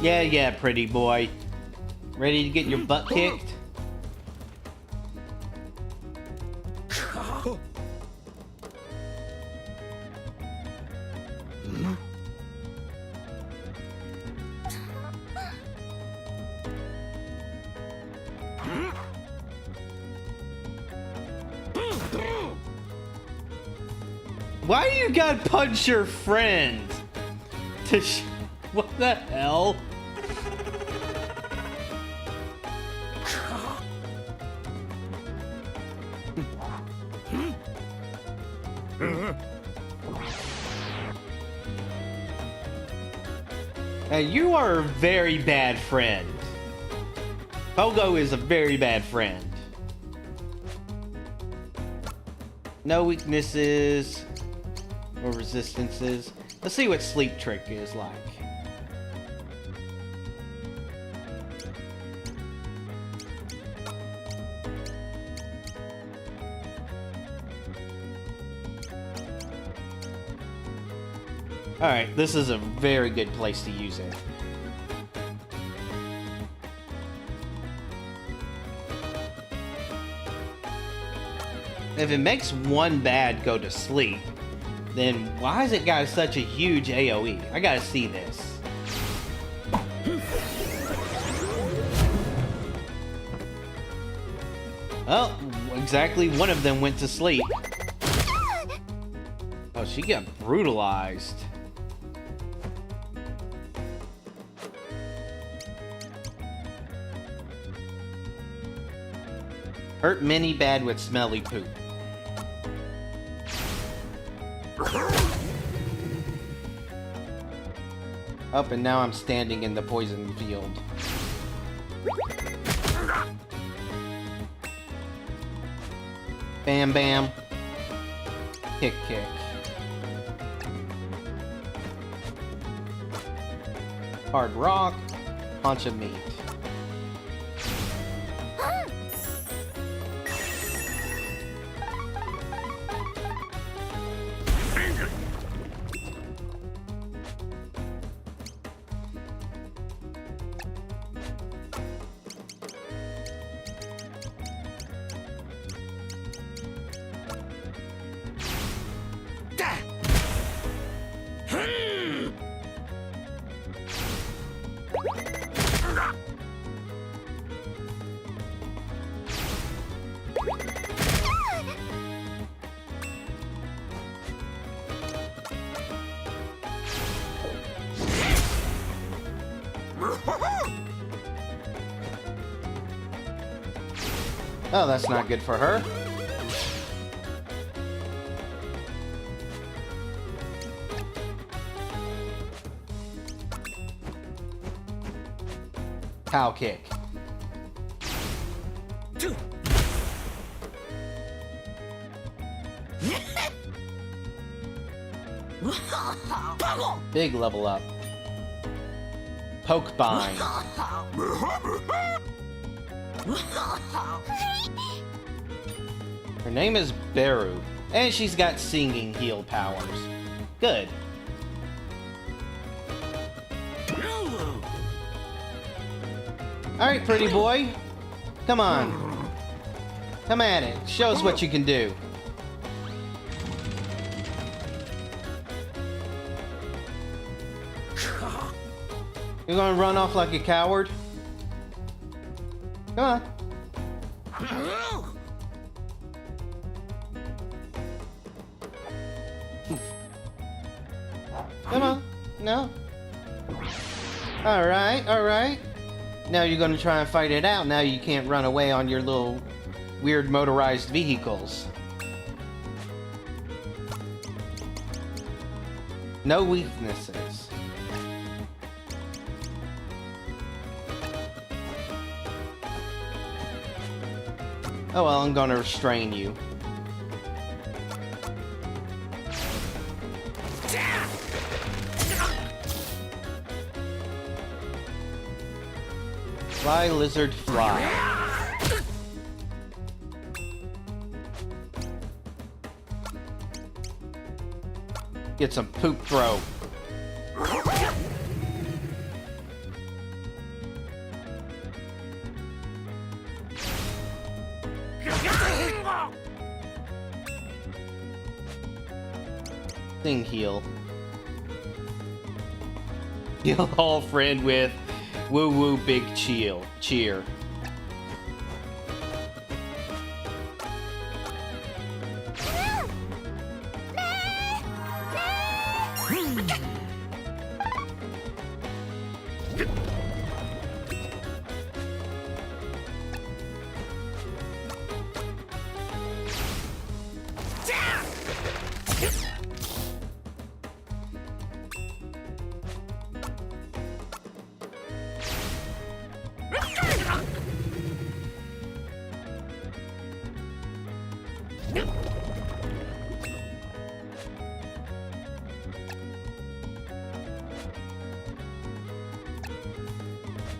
B: Yeah, pretty boy. Ready to get your butt kicked? Why do you gotta punch your friend? What the hell? Hey, you are a very bad friend. Pogo is a very bad friend. No weaknesses or resistances. Let's see what Sleep Trick is like. Alright, this is a very good place to use it. If it makes one bad go to sleep, then why has it got such a huge AoE? I gotta see this. Oh, exactly one of them went to sleep. Oh, she got brutalized. Hurt many bad with smelly poop. Up and now I'm standing in the poison field. Bam bam. Kick kick. Hard rock. Punch of meat. Oh, that's not good for her. Cow kick. Big level up. Poke bind. Her name is Beru, and she's got singing heal powers. Good. Alright, pretty boy. Come on. Come at it. Show us what you can do. You're gonna run off like a coward? Come on. Come on. No. Alright, alright. Now you're gonna try and fight it out. Now you can't run away on your little weird motorized vehicles. No weaknesses. Oh well, I'm gonna restrain you. Fly, lizard, fly. Get some poop throw. Thing heal. Heal all friend with woo woo big cheer.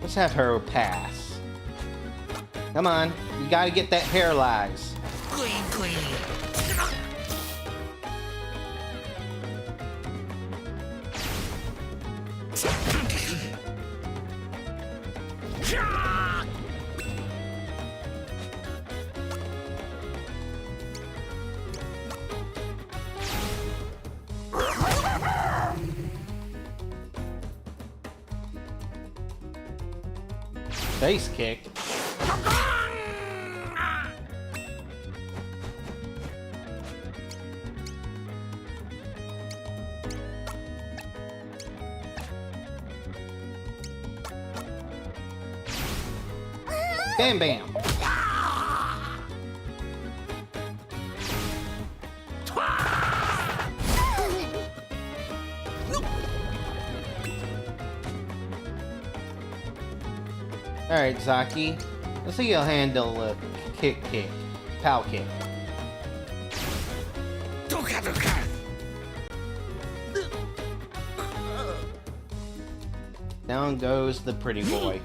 B: Let's have her pass. Come on, we gotta get that paralyzed.
H: Queen, queen.
B: Face kick. Bam bam. Alright, Zaki. Let's see you'll handle a kick. Pow kick. Down goes the pretty boy.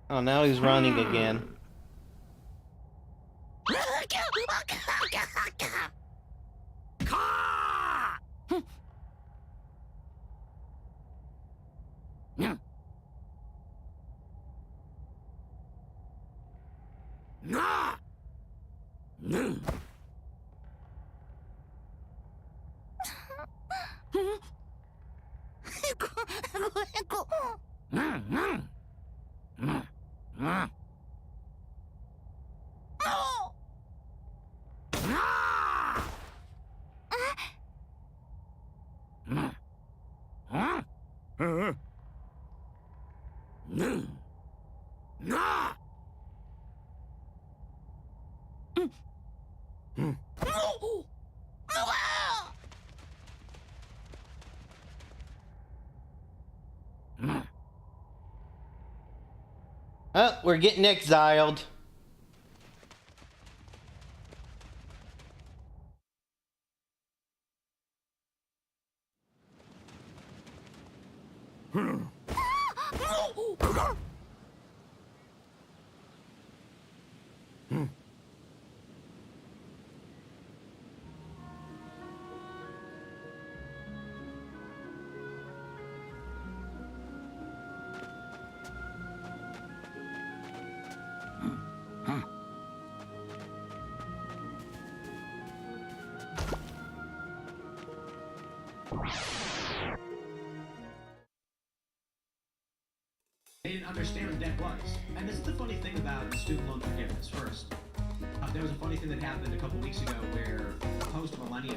B: Oh, now he's running again. Oh, we're getting exiled.
Q: They didn't understand what debt was. And this is the funny thing about student loan forgiveness. First, there was a funny thing that happened a couple weeks ago where a post-millennial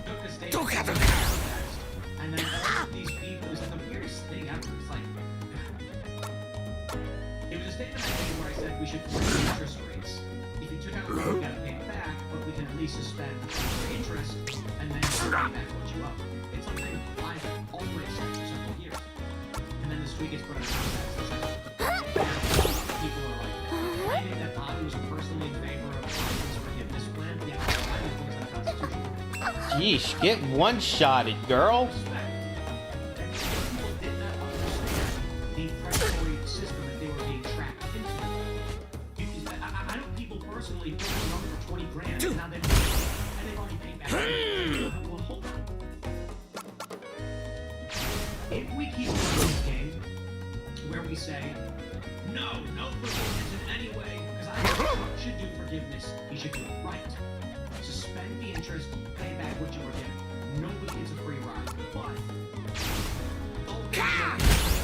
Q: took a statement and then all of these people, it was like the weirdest thing ever. It's like, it was a statement I made where I said we should freeze interest rates. If you took out a loan, you gotta pay it back, but we can at least suspend the interest and then pay back what you owe. It's something I've always said for several years. And then this tweet gets put out of context. People are like, claiming that I was personally in favor of Biden's forgiveness plan. Yeah, I think it's unconstitutional.
B: Yeesh, get one-shotted, girl.
Q: The predatory system that they were being trapped into. I know people personally took a loan for 20 grand and now they've already paid back. Well, hold on. If we keep playing this game where we say, no forgiveness in any way, because I think Trump should do forgiveness, he should do it right. Suspend the interest, pay back what you were getting. Nobody gets a free ride. But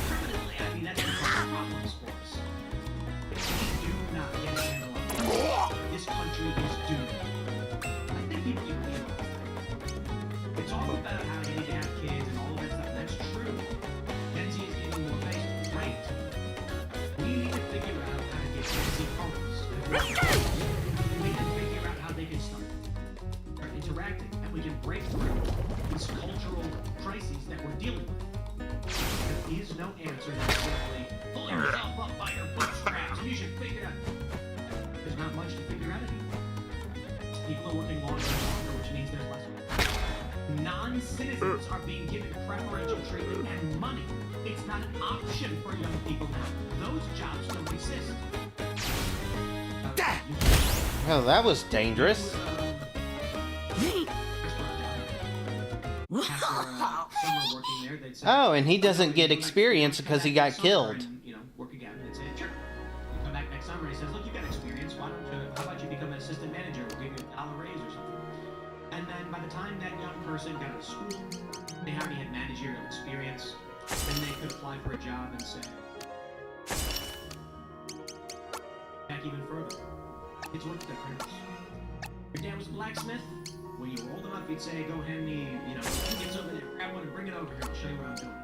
Q: permanently, I mean, that's problems for us. We do not get a handle on it. This country is doomed. I think people need to realize that. It's all about how you need to have kids and all of that stuff. That's true. Gen Z is getting more based. Great. We need to figure out how to get Gen Z homes. We need to figure out how they can start interacting, and we can break through these cultural crises that we're dealing with. There is no answer that's simply pull yourself up by your bootstraps and you should figure it out. There's not much to figure out anymore. People are working longer and longer, which means there's less work. Non-citizens are being given preferential treatment and money. It's not an option for young people now. Those jobs don't exist.
B: Well, that was dangerous. Oh, and he doesn't get experience because he got killed.
Q: And, work again. And say, sure. You come back next summer and he says, look, you got experience. How about you become an assistant manager? We'll give you $1 raise or something. And then by the time that young person got out of school, they already had managerial experience. Then they could apply for a job and say, back even further. Kids work with their parents. Your dad was a blacksmith. When you were old enough, he'd say, go hand me, gets over there, grab one and bring it over here. I'll show you what I'm doing.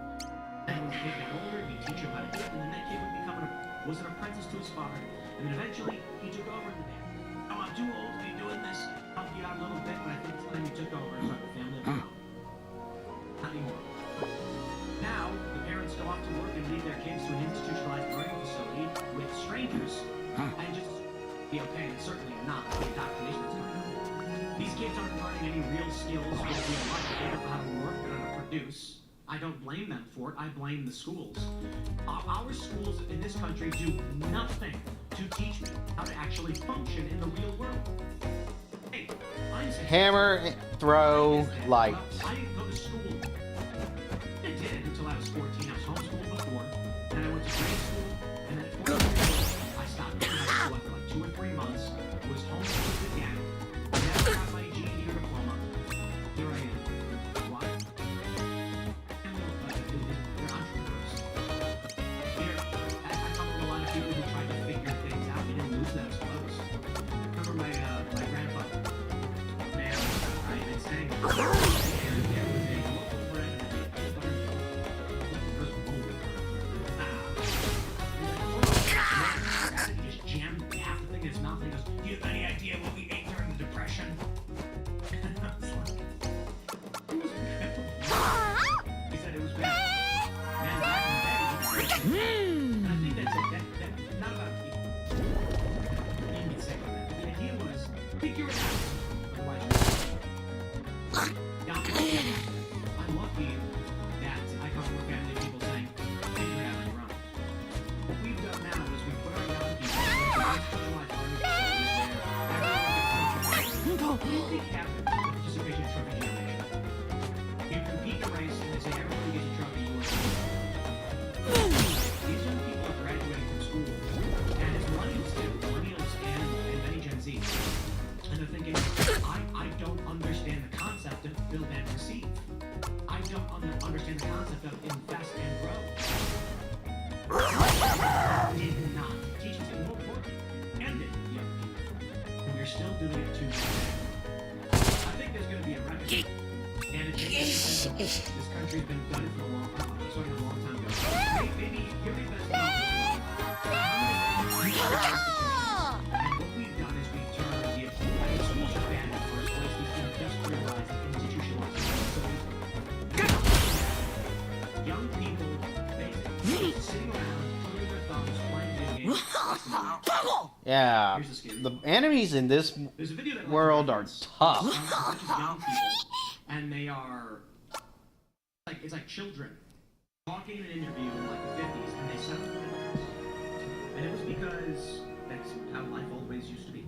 Q: Then when the kid got older, he'd teach him how to do it, and then that kid would become was an apprentice to his father. And then eventually, he took over the day. Oh, I'm too old to be doing this. Help you out a little bit, but I think it's time you took over and start the family of your own. Not anymore. Now, the parents go off to work and leave their kids to an institutionalized learning facility with strangers and just be okay. And it's certainly not the indoctrination that's going on. These kids aren't learning any real skills with real life. They don't know how to work, they don't know how to produce. I don't blame them for it, I blame the schools. Our schools in this country do nothing to teach me how to actually function in the real world. Hey,
B: Hammer, throw, light.
Q: I didn't go to school. I did until I was 14. I was homeschooled before. Then I went to grade school. And then at 14 years old, I stopped going to high school after like 2 or 3 months. Was homeschooled again. Never got my GED or diploma. Here I am. Why? They're entrepreneurs. I come from a lot of people who tried to figure things out. They didn't lose those clothes. Remember my grandfather? Man, I've been saying. And there was a local bread and he just jammed half the thing in his mouth and he goes, do you have any idea what we ate during the Depression? He said it was bad. Man, back in the day, and I think that's it. That's not about people. You can get sick of that. The idea was, figure it out. Otherwise, I'm lucky that I come from a family of people saying, figure it out on your own. What we've done now is we put our young people they have the participation trophy generation. You compete the race and they say everybody gets a trophy, you win. These young people are graduating from school, and it's millennials and many Gen Z. And they're thinking, I don't understand the concept of build and receive. I don't understand the concept of invest and grow. leaving it too much. I think there's going to be a remedy. And it's this country's been gutted for a long time. Sorry, a long time ago. Maybe you're the best. And what we've done is we've turned the schools are banned in the first place. These industrialized, institutionalized facilities. Young people basically sitting around, twiddling their thumbs, playing video games.
B: Yeah, the enemies in this world are tough.
Q: Young people, and they are like it's like children talking in an interview in like the 50s, and they settled for divorce. And it was because that's how life always used to be.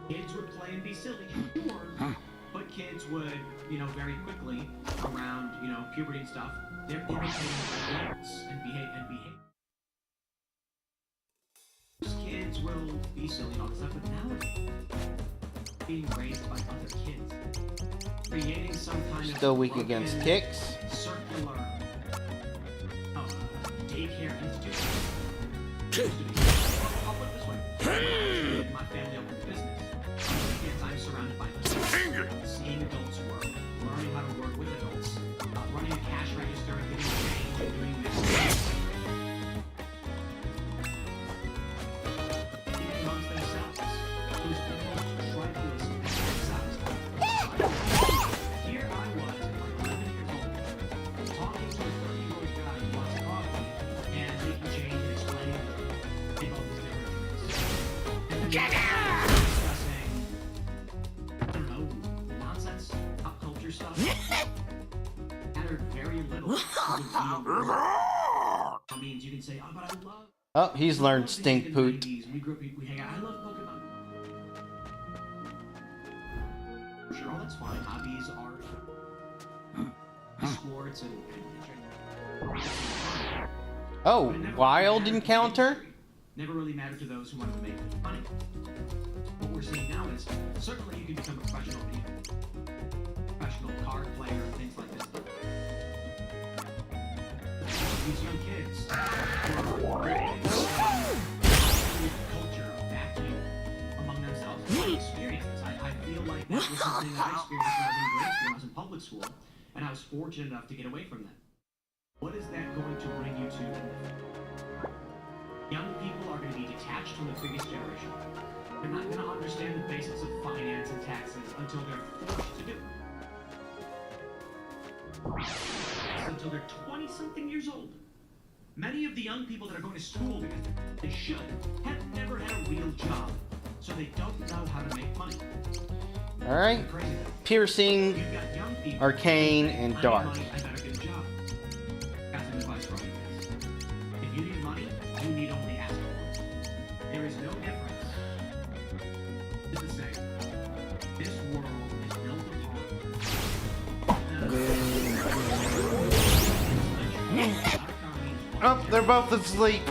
Q: Kids would play and be silly, sure, but kids would, you know, very quickly around, you know, puberty and stuff, they're imitating adults and behave. Kids will be silly and all this stuff, but nowadays, being raised by other kids, creating some kind of
B: Still weak against kicks.
Q: circular daycare institution. I'll put it this way. When I my family opened a business. On the weekends, I'm surrounded by adults. Seeing adults work, learning how to work with adults, running a cash register and getting change and doing this. Even amongst themselves, it was almost tribalism and exile. Here I was at like 11 years old, talking to a 30-year-old guy who wants coffee and making change and explaining all these different things. Discussing, I don't know, nonsense, pop culture stuff. Mattered very little to the real world. I mean, you can say, oh, but I love.
B: Oh, he's learned stink poot.
Q: We grew up, we hang out. I love Pokemon. Sure, that's fine. Hobbies, art, sports, and
B: Oh, wild encounter?
Q: never really mattered to those who wanted to make money. What we're seeing now is certainly you can become a professional card player and things like this. These young kids who are culture of vacuum among themselves. I experienced this. I feel like that was something that I experienced when I was in grade school, when I was in public school, and I was fortunate enough to get away from that. What is that going to bring you to? Young people are going to be detached from the biggest generation. They're not going to understand the basics of finance and taxes until they're forced to do it. Until they're 20-something years old. Many of the young people that are going to school because they should have never had a real job, so they don't know how to make money.
B: Alright. Piercing, arcane, and dark.
Q: If you need money, you need only ask for it. There is no difference. It's the same. This world is built upon.
B: Oh, they're both asleep.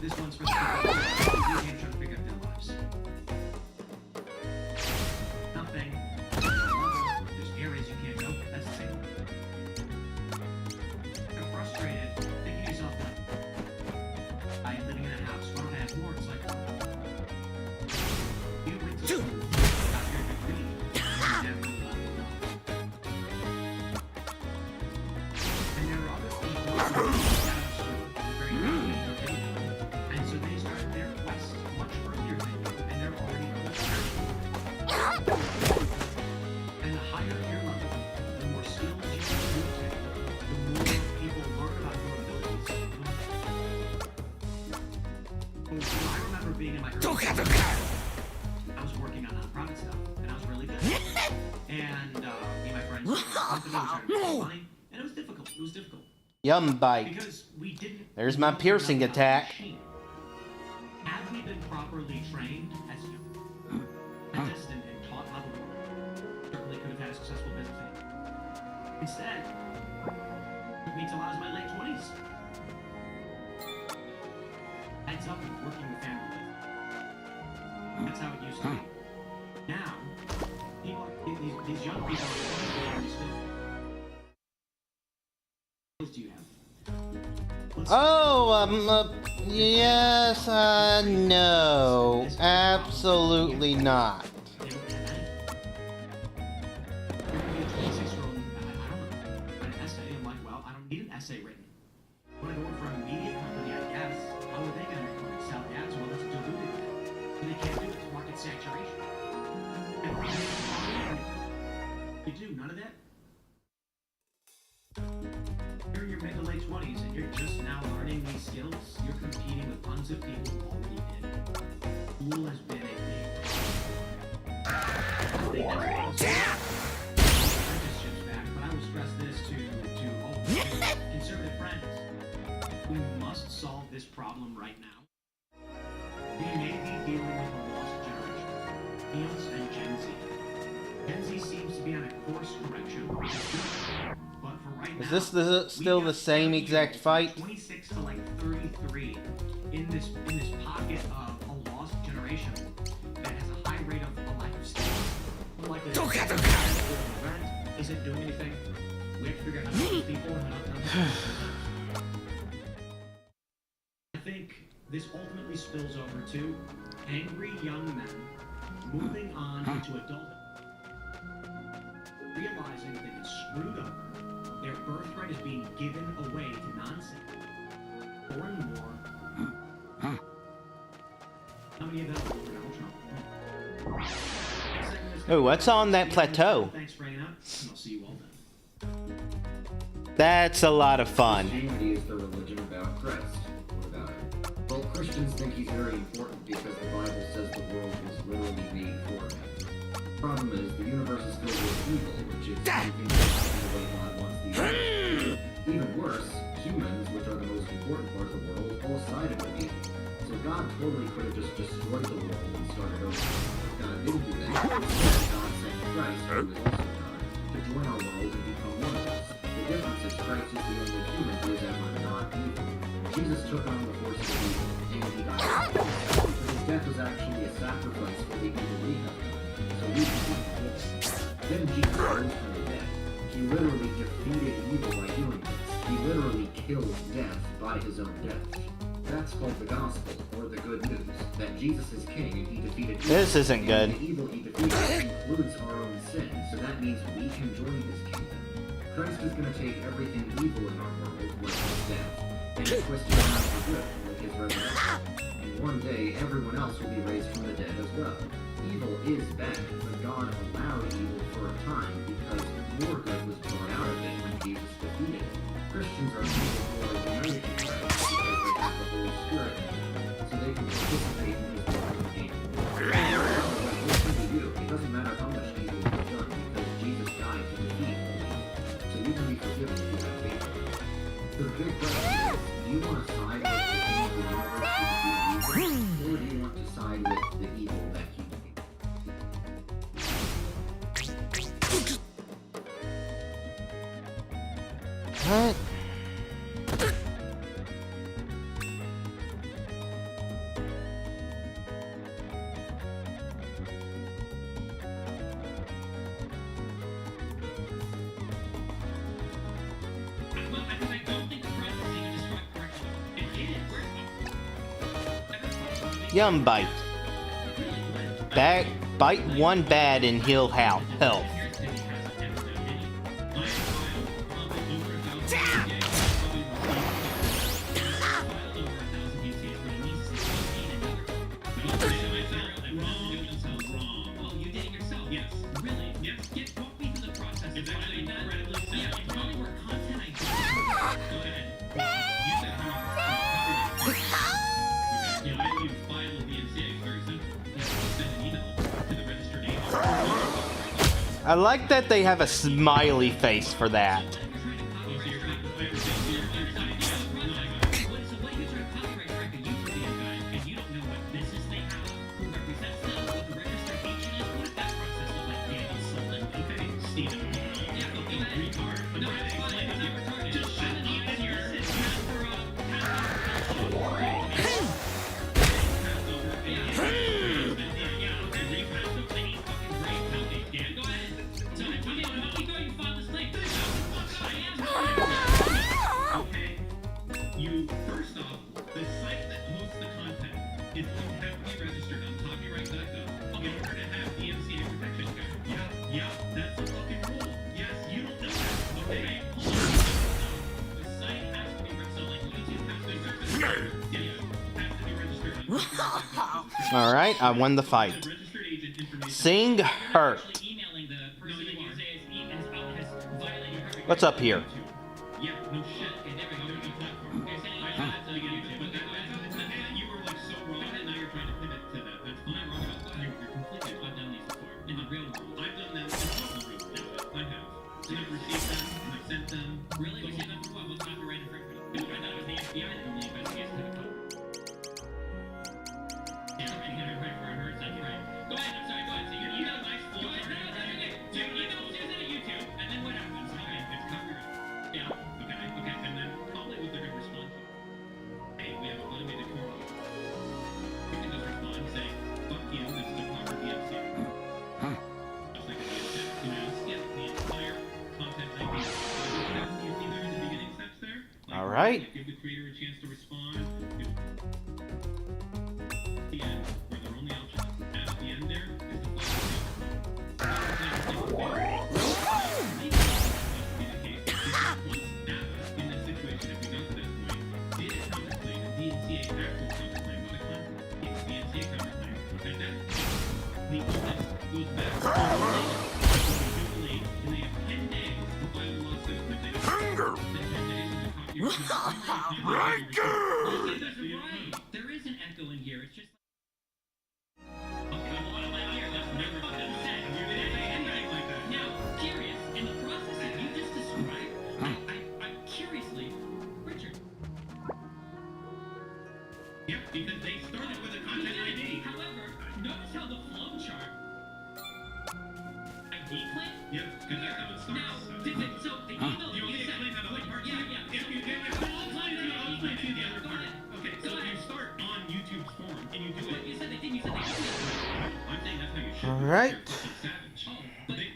Q: This one's for the people who trying to figure out their lives. Nothing. There's areas you can't go. That's the same. You're frustrated, thinking to yourself, I'm living in a house. Why don't I have more? It's like, you went to school, got your degree, and never and there are other people who are very happy. And so they started their quest much earlier than you, and they're already and the higher your level, the more skills you can take, the more people learn about your abilities. I remember being in my I was working on nonprofit stuff, and I was really good. And me and my friends were started making money, and it was difficult. It was difficult.
B: Yum bite.
Q: Because we didn't.
B: There's my piercing attack.
Q: Had we been properly trained as dentist and taught how to work, certainly could have had a successful business. Instead, it took me till I was in my late 20s. heads up and working with families. That's how it used to be. Now, these young people are very still. What skills do you have?
B: Yes, no, absolutely not.
Q: Essay written. When I go work for a media company, I guess, how are they going to sell ads? Well, it's diluted. And they can't do it. It's market saturation. And you do none of that? You're in your mid to late 20s and you're just now learning these skills. You're competing with tons of people who already did it. School has been a big apprenticeships back, but I will stress this to all conservative friends. We must solve this problem right now. We may be dealing with a lost generation. Millennials and Gen Z. Gen Z seems to be on a course correction. But for right now,
B: Is this still the same exact fight?
Q: 26 to like 33 in this pocket of a lost generation that has a high rate of a lack of skills. Rent isn't doing anything. We have to figure out how to help people and how to help them. I think this ultimately spills over to angry young men moving on into adulthood, realizing that it's screwed up. Their birthright is being given away to nonsense. More and more. How many of them are Donald Trump?
B: Oh, what's on that plateau?
Q: Thanks for hanging out, and I'll see you all then.
B: That's a lot of fun.
S: Christianity is the religion about Christ. What about it? Well, Christians think he's very important because the Bible says the world was literally made for him. The problem is, the universe is filled with evil, which is anything the way God wants the universe. Even worse, humans, which are the most important part of the world, all sided with evil. So God totally could have just destroyed the world and started over. God didn't do that. Instead, God sent Christ, who is also God, to join our world and become one of us. The difference is Christ is the only human who is ever not evil. Jesus took on the forces of evil, and he died. But his death was actually a sacrifice for the evil we have done, so we can be forgiven. Then Jesus rose from the dead. He literally defeated evil by doing this. He literally killed death by his own death. That's called the gospel, or the good news, that Jesus is king and he defeated evil.
B: This isn't good.
S: And the evil he defeated includes our own sin, so that means we can join his kingdom. Christ is going to take everything evil in our world, like his death, and twist it around for good, like his resurrection. And one day, everyone else will be raised from the dead as well. Evil is bad, but God allowed evil for a time because more good was brought out of it when Jesus defeated it. Christians are people who are united in Christ because they have the Holy Spirit in them, so they can participate in his world game. Listen to you. It doesn't matter how much evil you've done because Jesus died to defeat evil. So you can be forgiven if you have faith. So the big question is, do you want to side with the king of the universe who defeated evil, or do you want to side with the evil that he defeated?
B: What? Yum bite. Bite one bad and he'll help. I like that they have a smiley face for that. Alright, I won the fight. Sing hurt. What's up here?
C: Yeah, no shit. Okay, there we go. There's a platform. Okay, saying like that to YouTube. But you were like so wrong, and now you're trying to pivot to that. That's fine. I'm wrong about that. You're completely. I've done these before. In the real world. I've done them in the real world. I have. So I've received them, and I've sent them. Really? Received them for what? What's copyright infringement? I thought it was the FBI that only investigates TikTok. Yeah, right, for her, that's right. Go ahead, I'm sorry, go ahead. So you got a nice full chart. So you email Susan at YouTube, and then what happens? Okay, it's copyright. Yeah, okay, and then probably what they're going to respond to. Hey, we have automated core. You can just respond, say, fuck you, this is a proper DMC. Just like a DMC. You know, skip the entire content ID. You see there in the beginning steps there?
B: Alright.
C: Give the creator a chance to respond. The end, where their only option at the end there is the in this situation, if we got to this point, did it counterclaim a DNCA actual counterclaim with a DNCA counterclaim? And that the onus goes back to the late, and they have 10 days to file a lawsuit. If they don't, then 10 days is the copyright. There is an echo in here. It's just. Now, curious, in the process that you just described, I'm curiously, Richard. Yep, because they started with a content ID. However, notice how the flow chart. ID claim? Yep, because that's how it starts. Now, did it, so the email that you sent. Yeah. If you get all claims, you all claims the other part. Okay, so you start on YouTube's forum and you do it. You said they didn't. You said they didn't. I'm saying that's how you should.
B: Alright.
C: They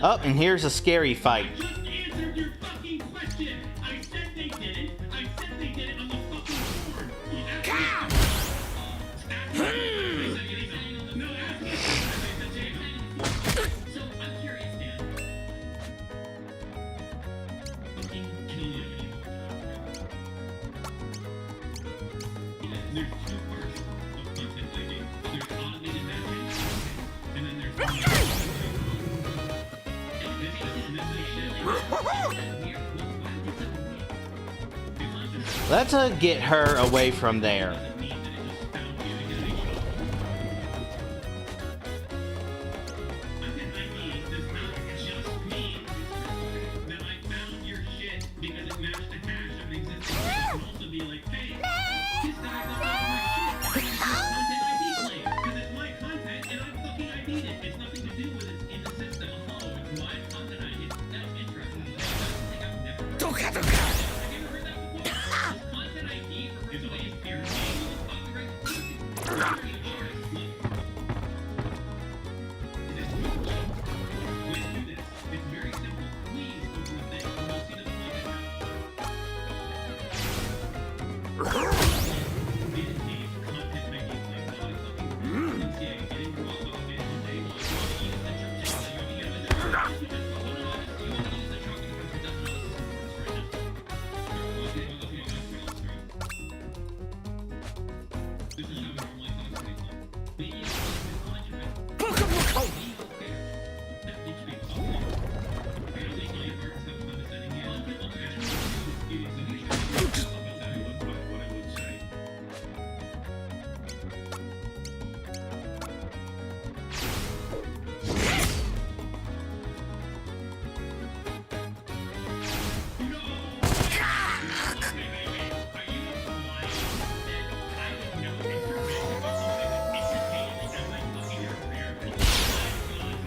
B: Oh, and here's a scary fight.
C: I just answered your fucking question. I said they didn't. I said they did it on the fucking forum. So I'm curious, Dan. There's two parts of content ID. There's automated matching, and then there's
B: Let's get her away from there.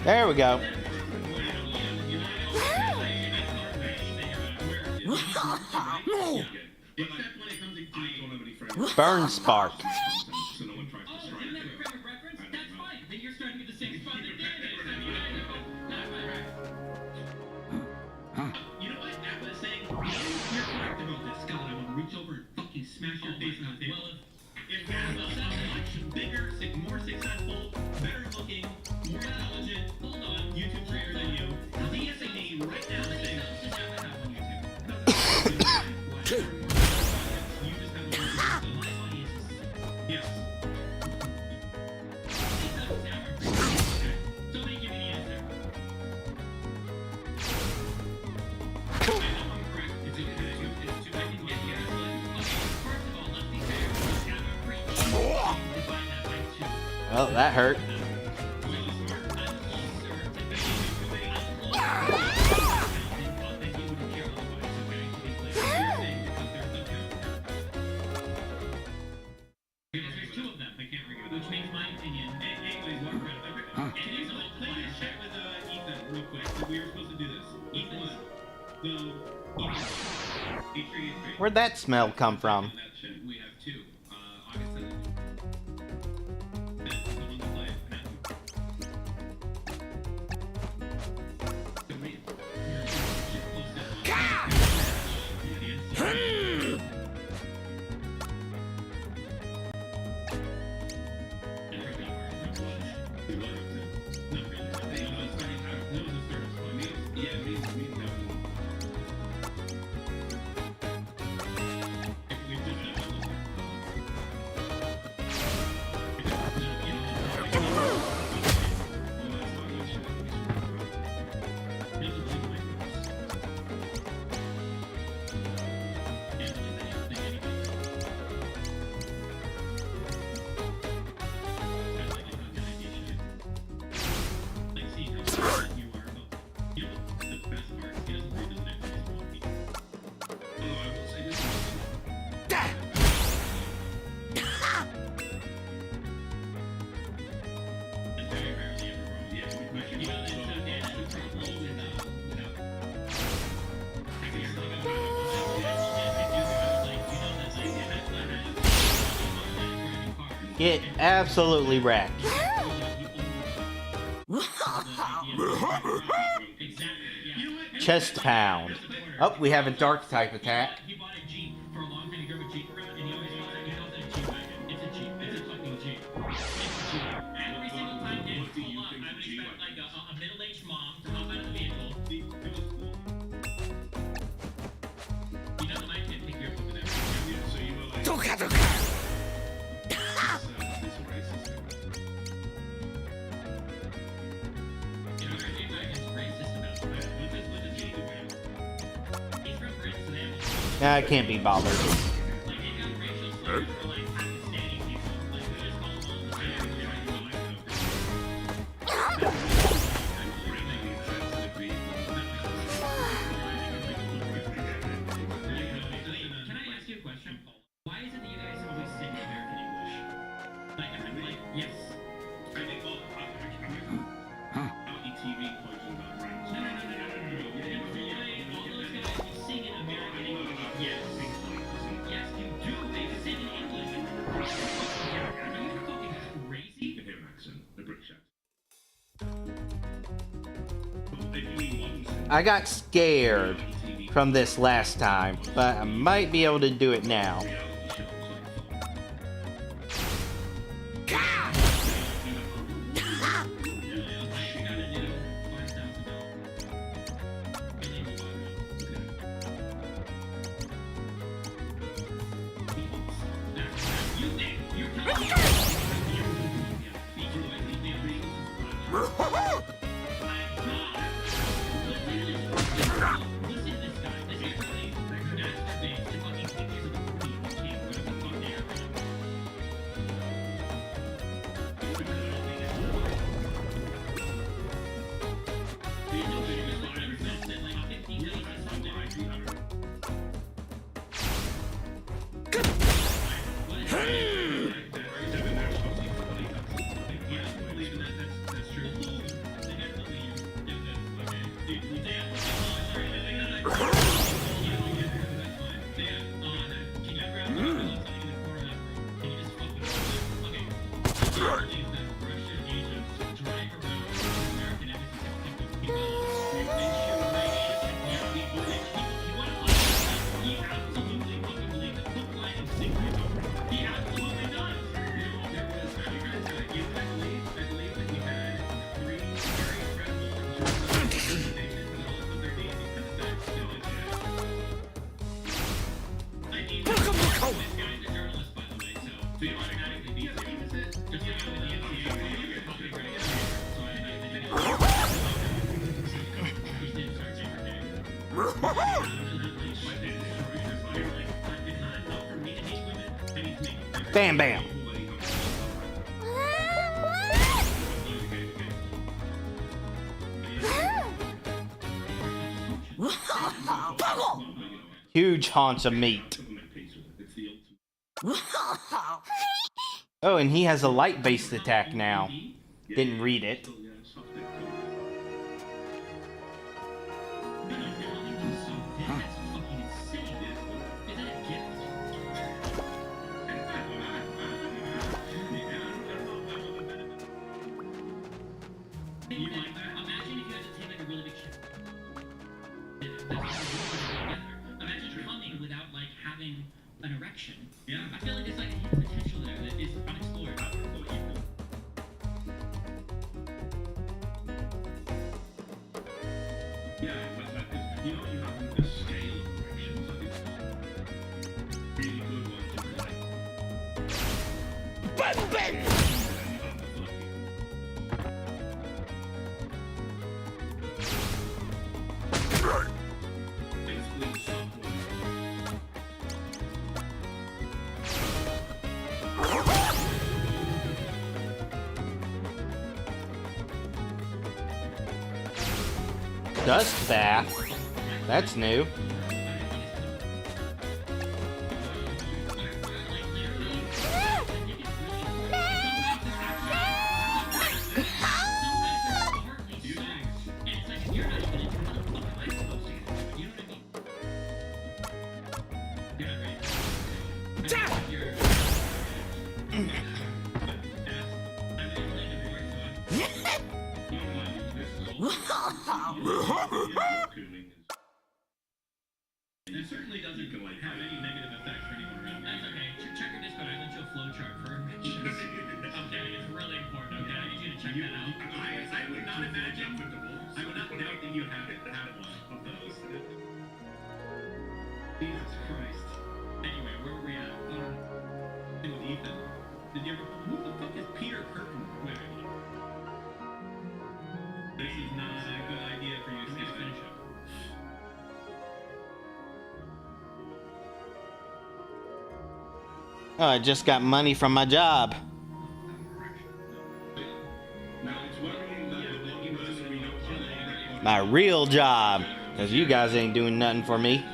B: There we go. Burn spark.
C: You know what? That was saying, you're correct about this, Scott. I want to reach over and fucking smash your face on the table. If there's a much bigger, more successful, better looking, more intelligent, YouTube creator than you, DSAD right now saying, yes.
B: Oh, that hurt.
C: There's two of them. I can't remember. Which makes my opinion. Anyways, what anyways, I'll play a chat with Ethan real quick. We were supposed to do this. Ethan,
B: Where'd that smell come from?
C: we have two. August 7th. That's the one to play.
B: Get absolutely wrecked. Chest pound. Oh, we have a dark type attack.
C: He bought a Jeep for a long time. He drove a Jeep around, and he always calls it a Jeep wagon. It's a Jeep. It's a fucking Jeep. It's a Jeep. Every single time, and hold on, I would expect like a middle-aged mom to hop out of the vehicle. You know, I can't pick you up over there.
B: I can't be bothered. I got scared from this last time, but I might be able to do it now. Bam, bam. Huge haunts of meat. Oh, and he has a light-based attack now. Didn't read it.
C: Imagine if you had to take like a really big ship. Imagine coming without like having an erection. Yeah. I feel like there's like a hidden potential there that is unexplored.
A: Yeah, but that is, you know, you have the scale of erections. I think really good ones are like. Ben!
B: Dust bath? That's new.
C: It certainly doesn't have any negative effect for anyone around me. That's okay. Check your Discord. I lent you a flowchart for erections. Okay, it's really important. Okay, I need you to check that out. I would not imagine. I would not doubt that you have one of those. Jesus Christ. Anyway, where were we at? Thing with Ethan. Did you ever? Who the fuck is Peter Curtin? Wait. This is not a good idea for you to finish it.
B: Oh, I just got money from my job. My real job. Because you guys ain't doing nothing for me.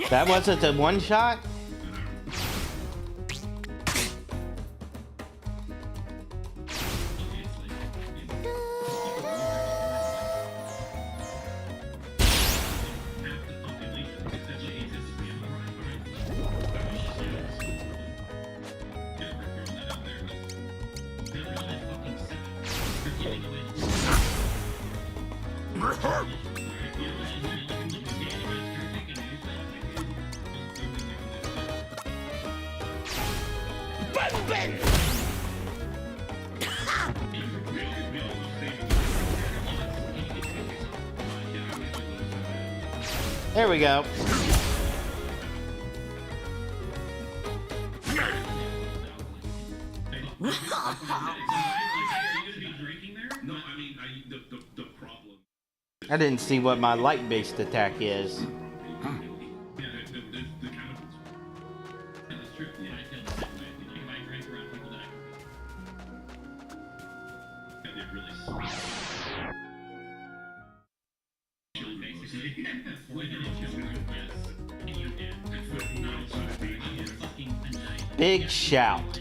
B: That wasn't a one shot? There we go. I didn't see what my light-based attack is.
A: obviously.
B: Big shout.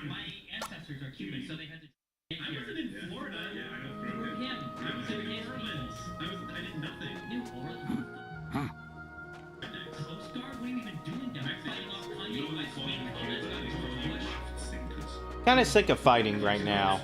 C: My ancestors are Cuban, so they had to. I wasn't in Florida.
A: Yeah, I know.
C: Where were him?
A: I was in New Orleans. I did nothing.
C: New Orleans? Coast Guard? What are you even doing down there? Fighting off Kanye West, making all that stuff George Bush?
B: Kind of sick of fighting right now.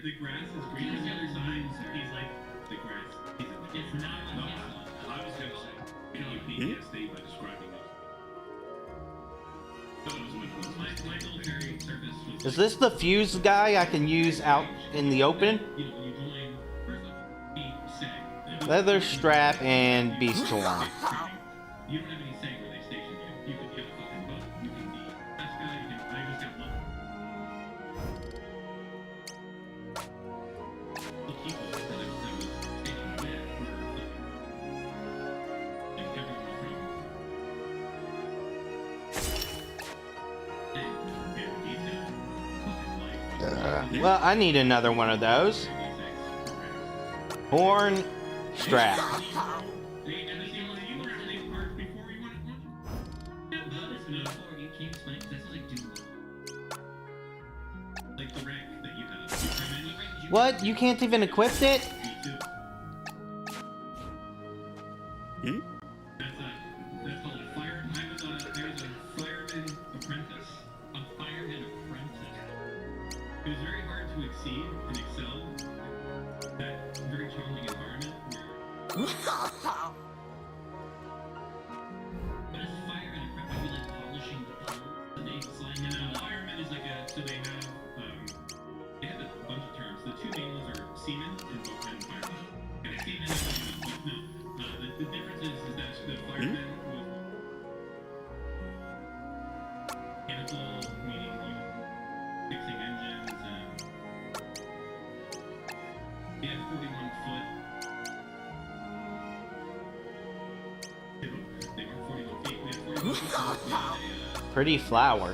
A: The grass is green on the other side. He's like, the grass isn't. It's not on his one. I was gonna say, you know, PTSD by describing it. My military service was.
B: Is this the fuse guy I can use out in the open? Leather strap and beast horn.
A: You don't have any say where they station you. You could get a fucking boat. You can be best guy. You can. I just got lucky. The people that was stationed there were like everyone from.
B: Well, I need another one of those. Horn strap. What? You can't even equip it?
A: That's called a fire. I was a fireman apprentice. A fireman apprentice. It was very hard to exceed and excel at very challenging environment where
C: What is fire and a prep? Are you like polishing the pills that they slide down?
A: Fireman is like a, so they have a bunch of terms. The two main ones are seaman and fireman. Okay, seaman is the difference is that the fireman was mechanical, meaning you fixing engines and he had 41 foot. They were 41 feet. We had 41 feet. We had a
B: Pretty flower.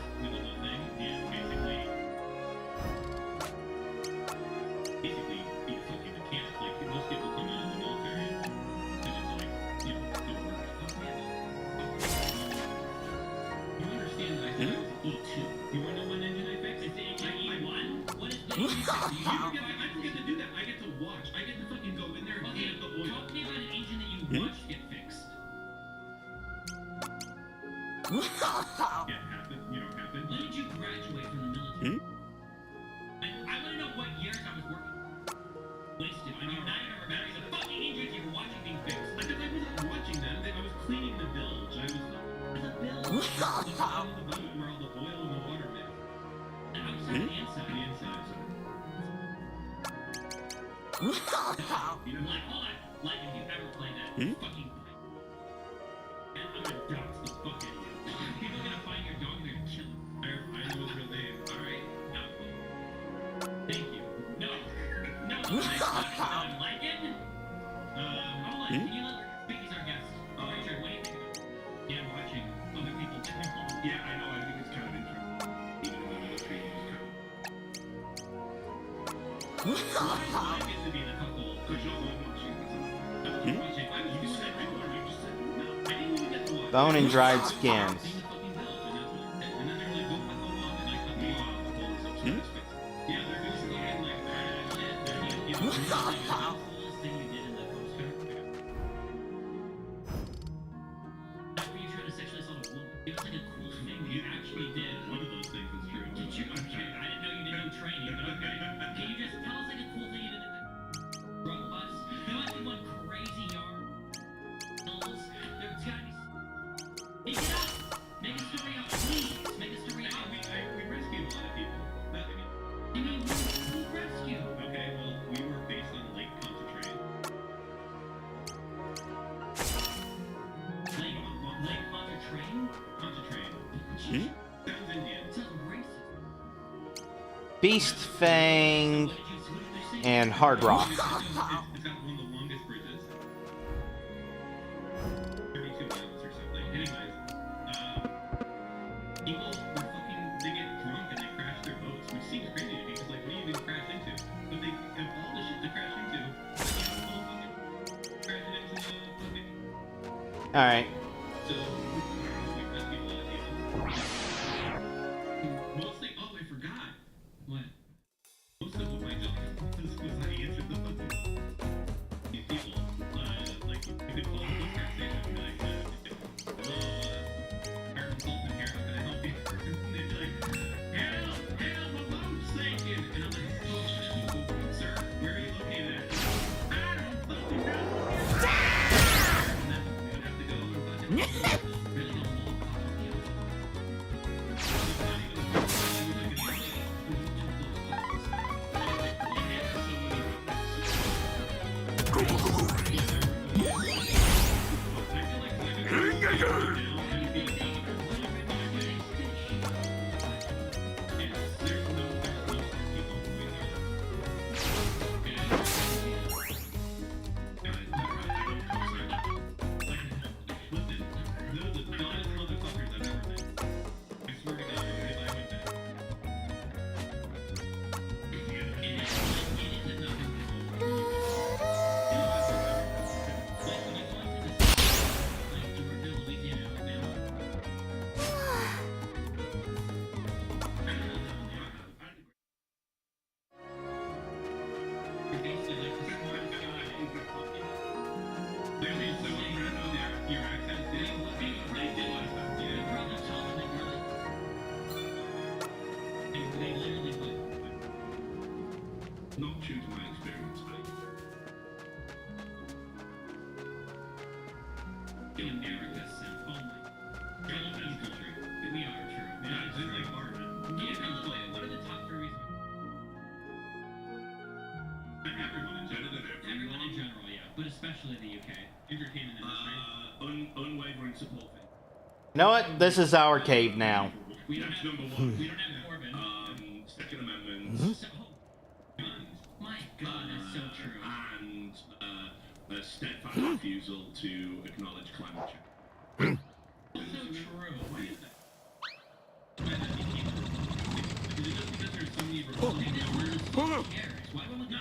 A: basically be a fucking mechanic. Like most people come out of the military and just like, you know, go work. You understand that I said I was an E2. You wanna know what engine I fixed? It's the E1? What is the E6? I forget to do that. I get to watch. I get to fucking go in there and clean up the oil.
C: Talk to me about an engine that you watched get fixed.
A: Yeah, happen. You know, happen.
C: When did you graduate from the military? I want to know what years I was working. Wasted. I mean, not even remembering the fucking engines you were watching being fixed.
A: Because I wasn't watching them. I was cleaning the bilge. I was
C: The bilge.
A: the boat where all the oil and the water mix.
C: And outside the inside.
A: The inside.
C: You know, like, hold on. Like, if you ever played that fucking pipe. And I'm gonna dox the fuck out of you. People are gonna find your dog and they're gonna kill him.
A: I know his real name.
C: Alright? No. Thank you. No. No. I'm liking. Hold on. Can you let Vicky's our guest? Richard, what do you think about it? Yeah, watching other people do.
A: Yeah, I know. I think it's kind of interesting. Even in the military, you just
C: I get to be the couple.
A: because you're all watching.
C: I was watching. I was doing that before.
A: You just said no. I didn't even get to watch.
B: Bone and dried scans.
A: And then they're like, go on, and I cut me off. The whole substance fix. Yeah, they're basically getting like badass shit. They're you know,
C: What's the coolest thing you did in the postcard? After you tried to sexually assault a woman. It was like a cool thing you actually did.
A: One of those things is true.
C: Did you? Okay, I didn't know you did no training, but okay. Can you just tell us like a cool thing you did in the drug bus? You know, like you went crazy yard. There's gotta be. Make it up! Make a story up, please! Make a story up!
A: We rescued a lot of people.
C: You mean who rescued?
A: Okay, well, we were based on Lake Pontchartrain.
C: Lake Pontchartrain?
A: Pontchartrain. Sounds Indian.
C: Sounds racist.
B: Beast Fang and Hard Rock.
A: It's got one of the longest bridges. 32 miles or something. Anyways, people were fucking, they get drunk and they crash their boats, which seems crazy to me, because like, what do you even crash into? But they have all the shit to crash into, and they have all fucking crashing into the fucking...
B: Alright.
A: So, we rescued a lot of people. Mostly, oh, I forgot.
C: What?
A: Most of what my job was I answered the fucking... These people, like, you could call the postcard station and be like, hello, our consultant here, how can I help you? And they'd be like, help, my boat's sinking! And I'm like, oh, sir, where are you located at? I don't fucking know! And then we would have to go and fucking... really go full
C: America, Sam. Oh my. We're the best country. We are true. Yeah, it's like Marvin. Yeah, what are the top 3 reasons?
R: Everyone in general.
C: Everyone in general, yeah. But especially the UK. Entertainment industry.
R: Unwavering support.
B: You know what? This is our cave now.
C: We don't have number 1. We don't have Corbyn.
R: Second Amendment.
C: My God, that's so true.
R: And a steadfast refusal to acknowledge climate change.
C: So true. Why is that? Is it just because there's so many Republicans? Why would look at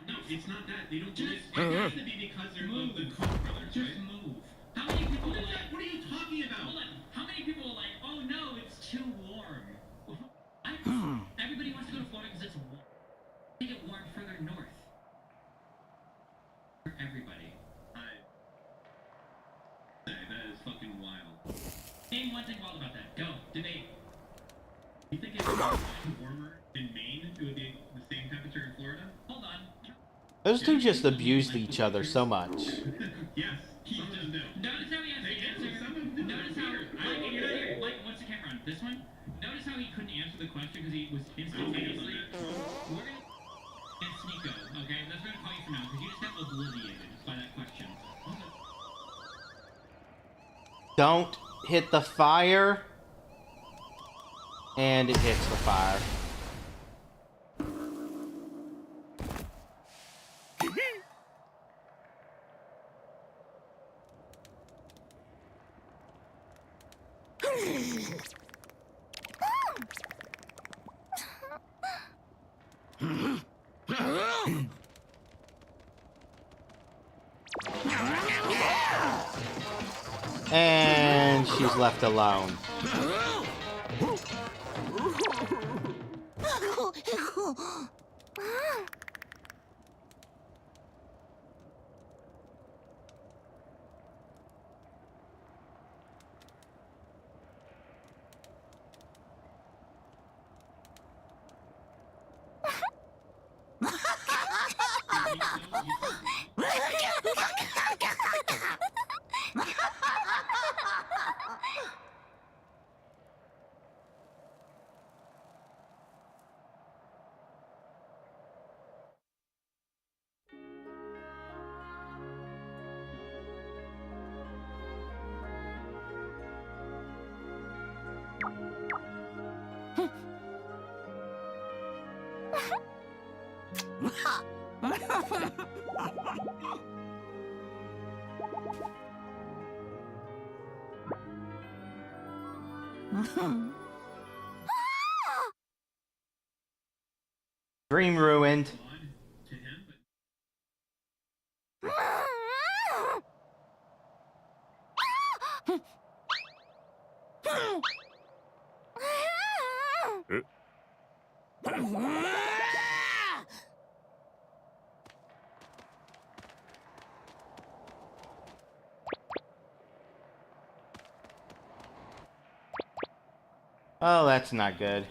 C: No, it's not that. They don't do it. It has to be because they're the Koch brothers, just move. How many people are like, what are you talking about? Hold on. How many people are like, oh no, it's too warm? Everybody wants to go to Florida because it's warm. Make it warm further north. For everybody. That is fucking wild. Name one thing wild about that. Go. Debate. You think it's warmer in Maine? It would be the same temperature in Florida? Hold on.
B: Those two just abused each other so much.
R: Yes.
C: Notice how he has to answer. Notice how. Like, what's the camera on? This one? Notice how he couldn't answer the question because he was instantaneously. We're gonna. It's Nico, okay? That's what I'm gonna call you from now because you just got obliterated by that question.
B: Don't hit the fire. And it hits the fire. And she's left alone. Dream ruined. Oh, that's not good.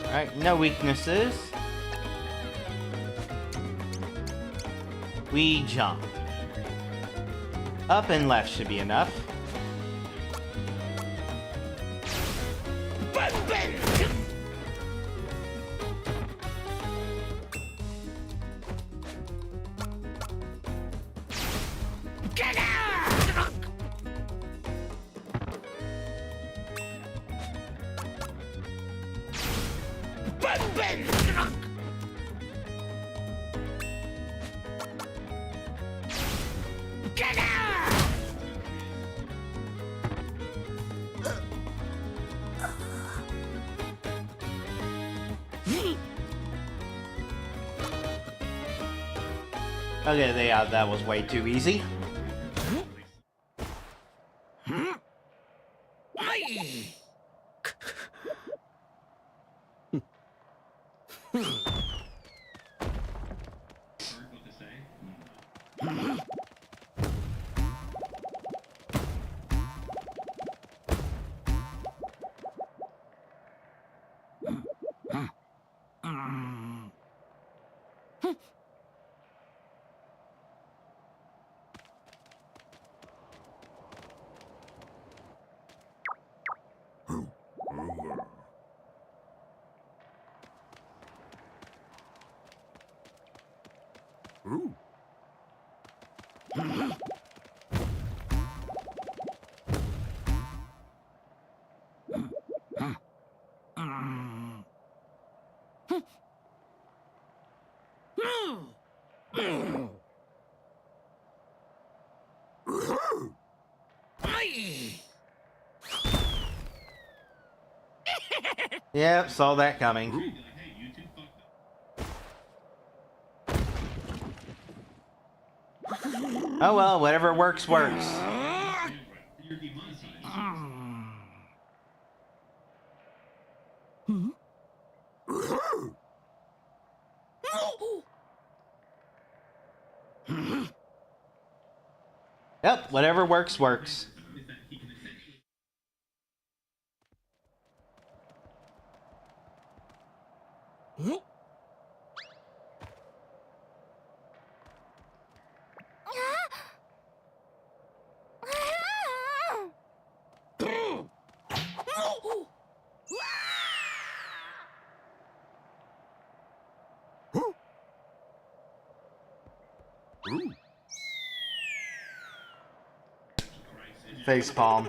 B: Alright, no weaknesses. We jump. Up and left should be enough. Okay, yeah, that was way too easy. Yep, saw that coming. Oh well, whatever works, works. Yep, whatever works, works. Face palm.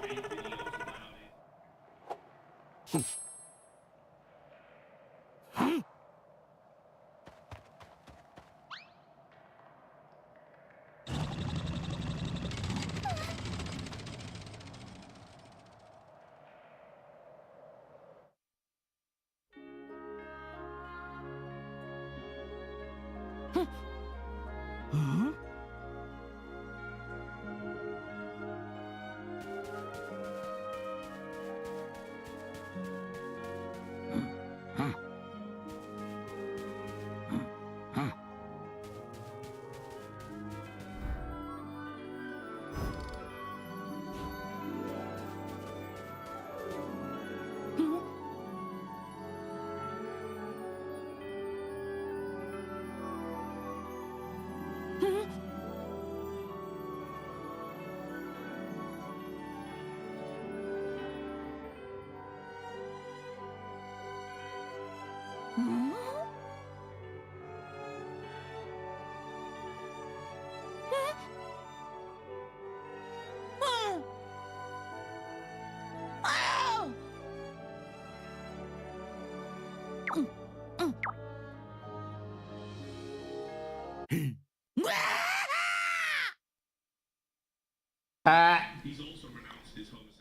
A: He's also renounced his homosexuality.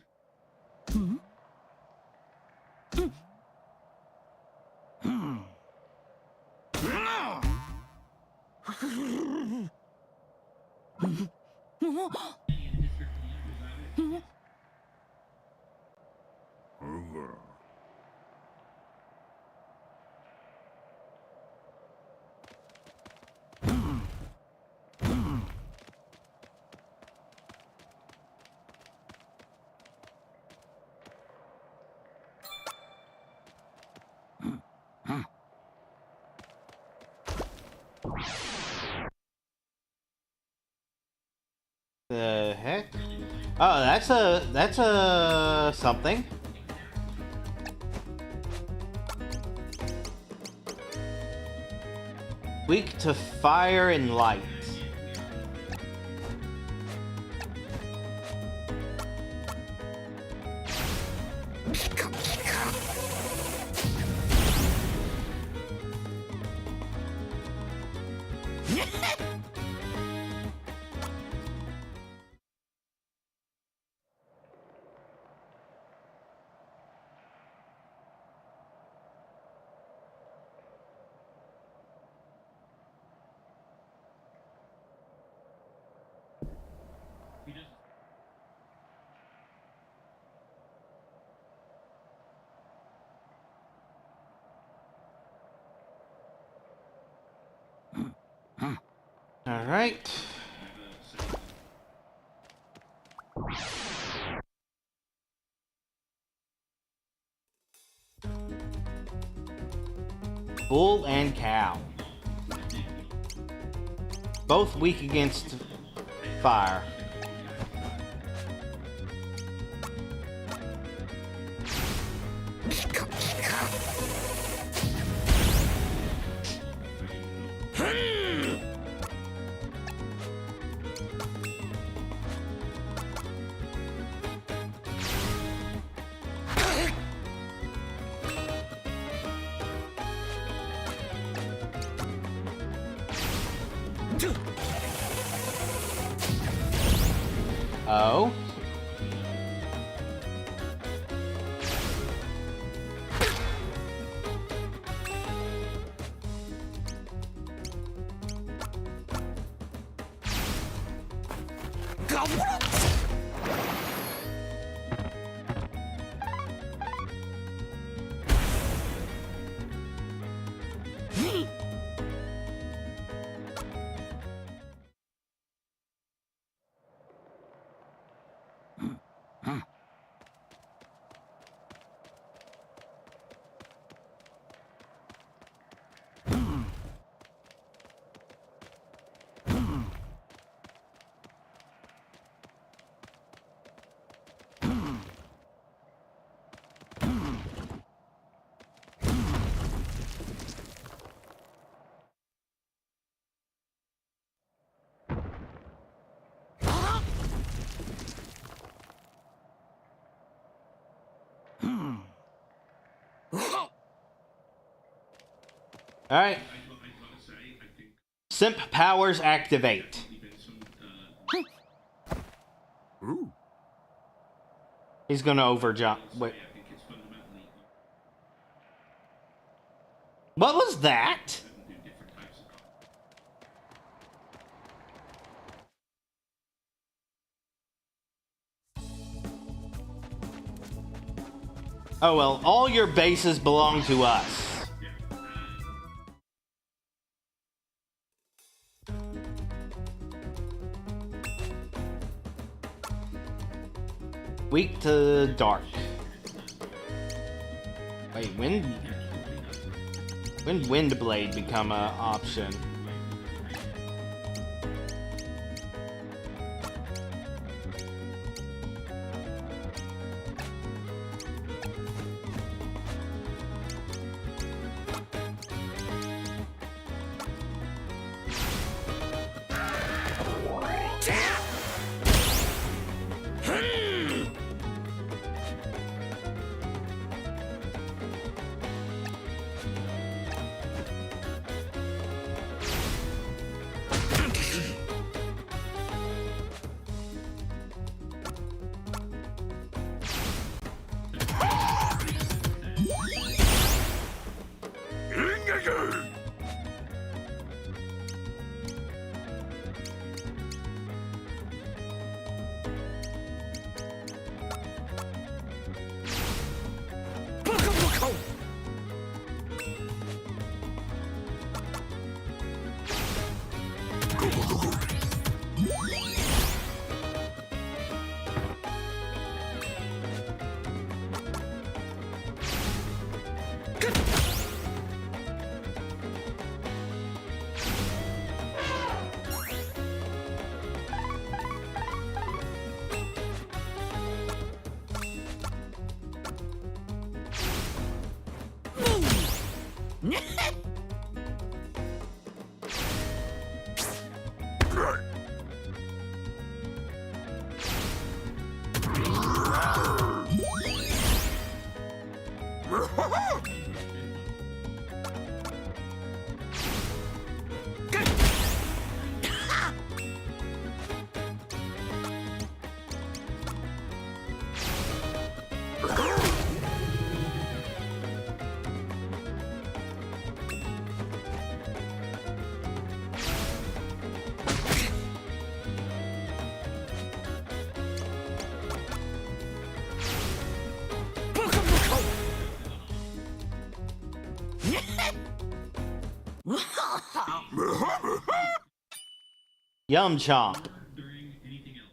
B: The heck? Oh, that's a something. Weak to fire and light. All right. Bull and cow. Both weak against fire. Oh. All right. Simp powers activate. He's gonna overjump. Wait. What was that? Oh well, all your bases belong to us. Weak to dark. Wait, when Windblade become an option? Yum chomp.
C: during anything else.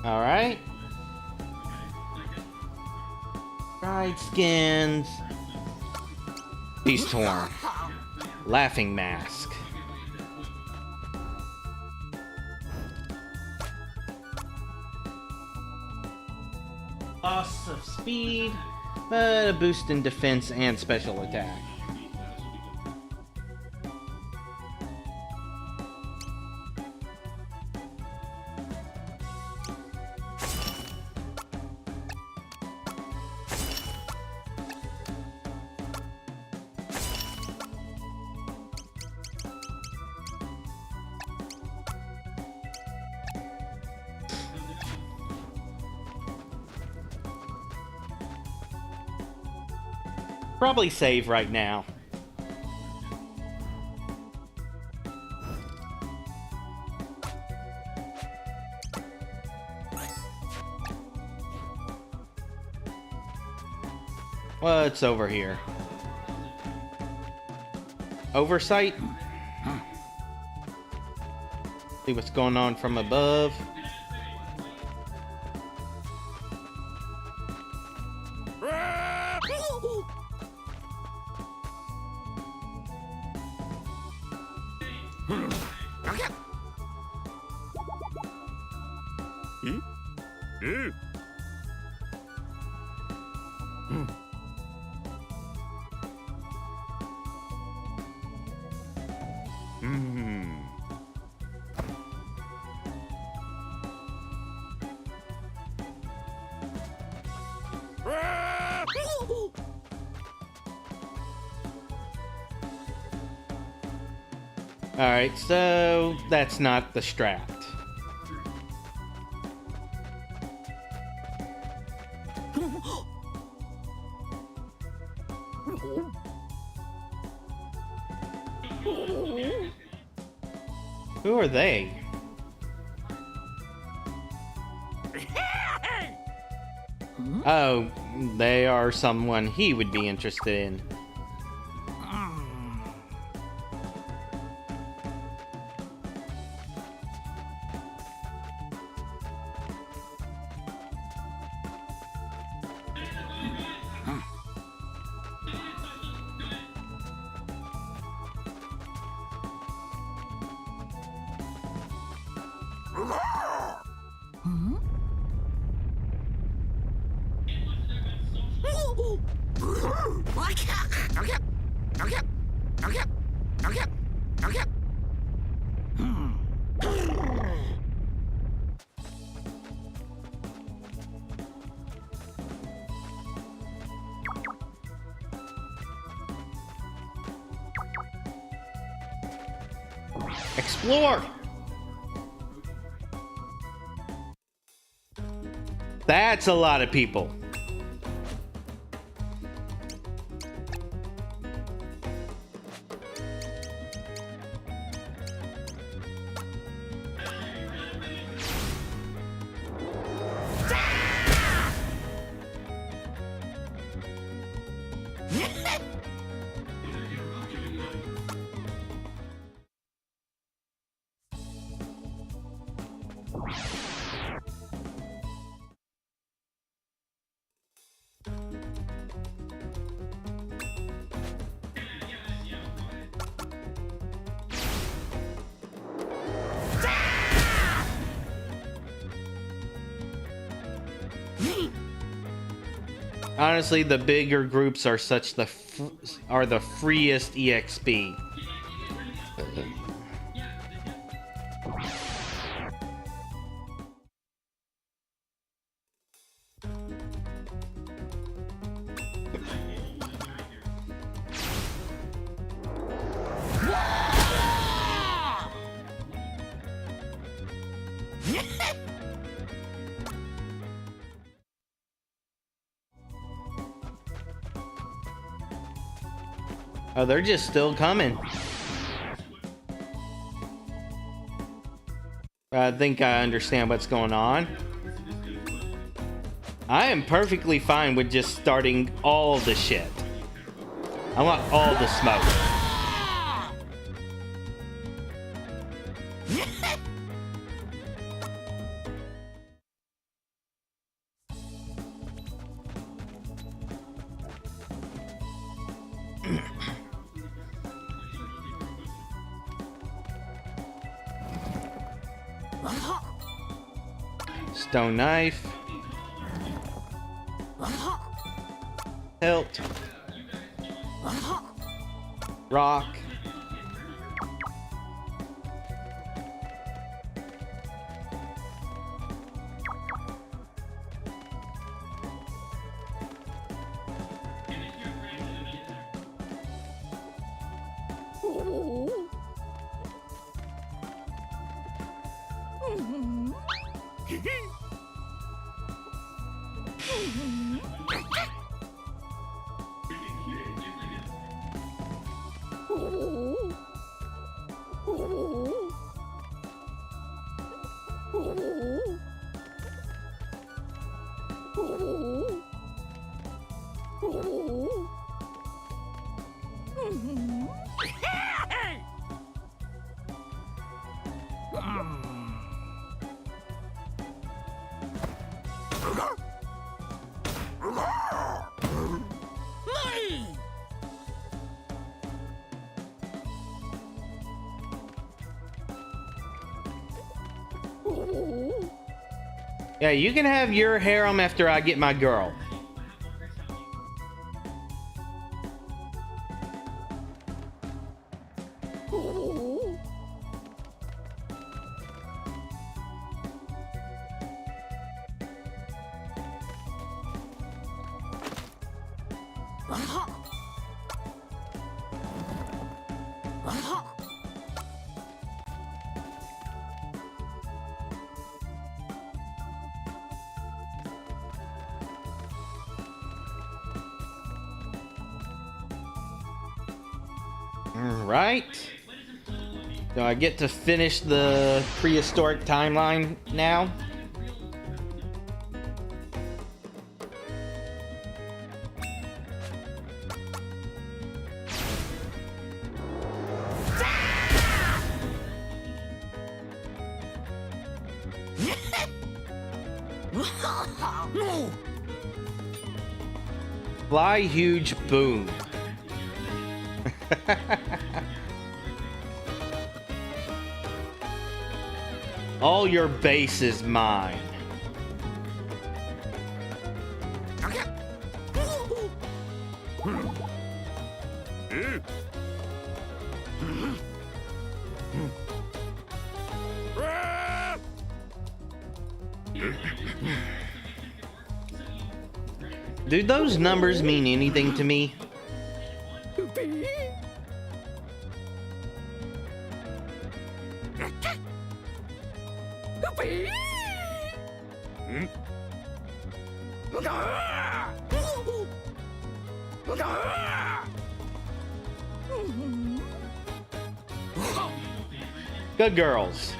B: Alright. Fried skins. Beast horn. Laughing mask. Loss of speed, but a boost in defense and special attack. Probably save right now. What's over here? Oversight? See what's going on from above. Alright, so that's not the strat. Who are they? Oh, they are someone he would be interested in. Explore! That's a lot of people. Honestly, the bigger groups are the freest EXP. Oh, they're just still coming. I think I understand what's going on. I am perfectly fine with just starting all the shit. I want all the smoke. Stone knife. Hilt. Rock. Yeah, you can have your harem after I get my girl. Right? Do I get to finish the prehistoric timeline now? Fly huge boom. All your base is mine. Do those numbers mean anything to me? Good girls.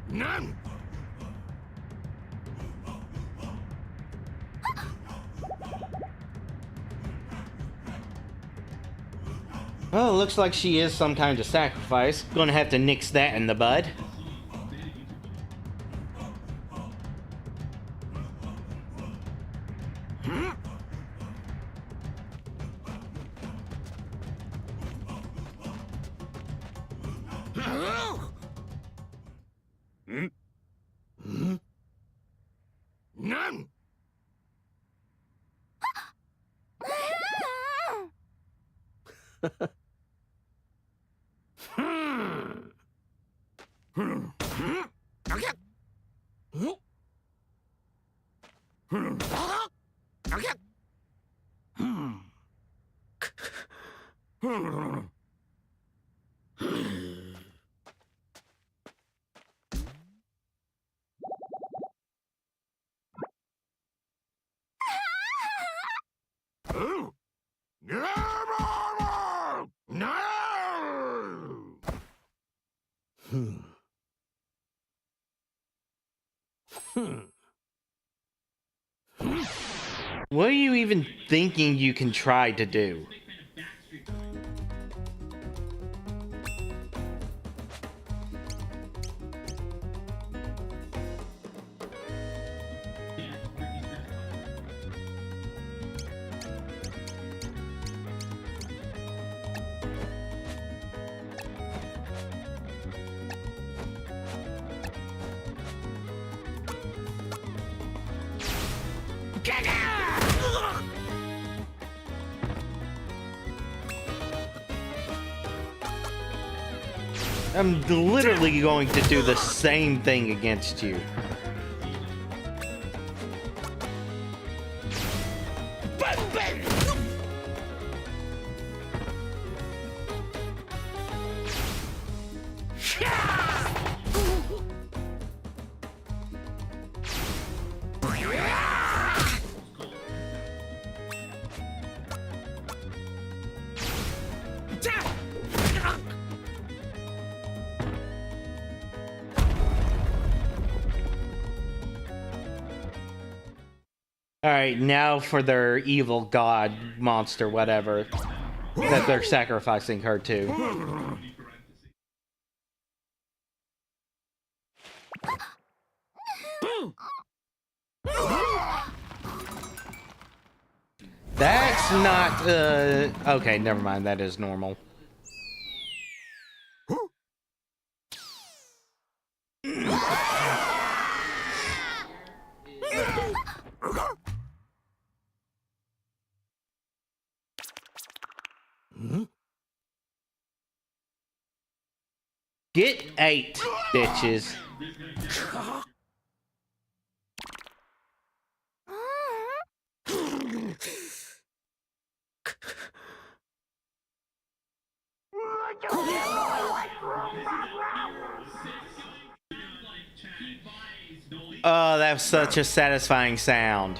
P: None.
B: Well, it looks like she is some kind of sacrifice. Gonna have to nix that in the bud.
P: None.
B: What are you even thinking you can try to do? I'm literally going to do the same thing against you. Alright, now for their evil god monster, whatever. that they're sacrificing her to. That's not, okay, never mind, that is normal. Get 8, bitches. Oh, that's such a satisfying sound.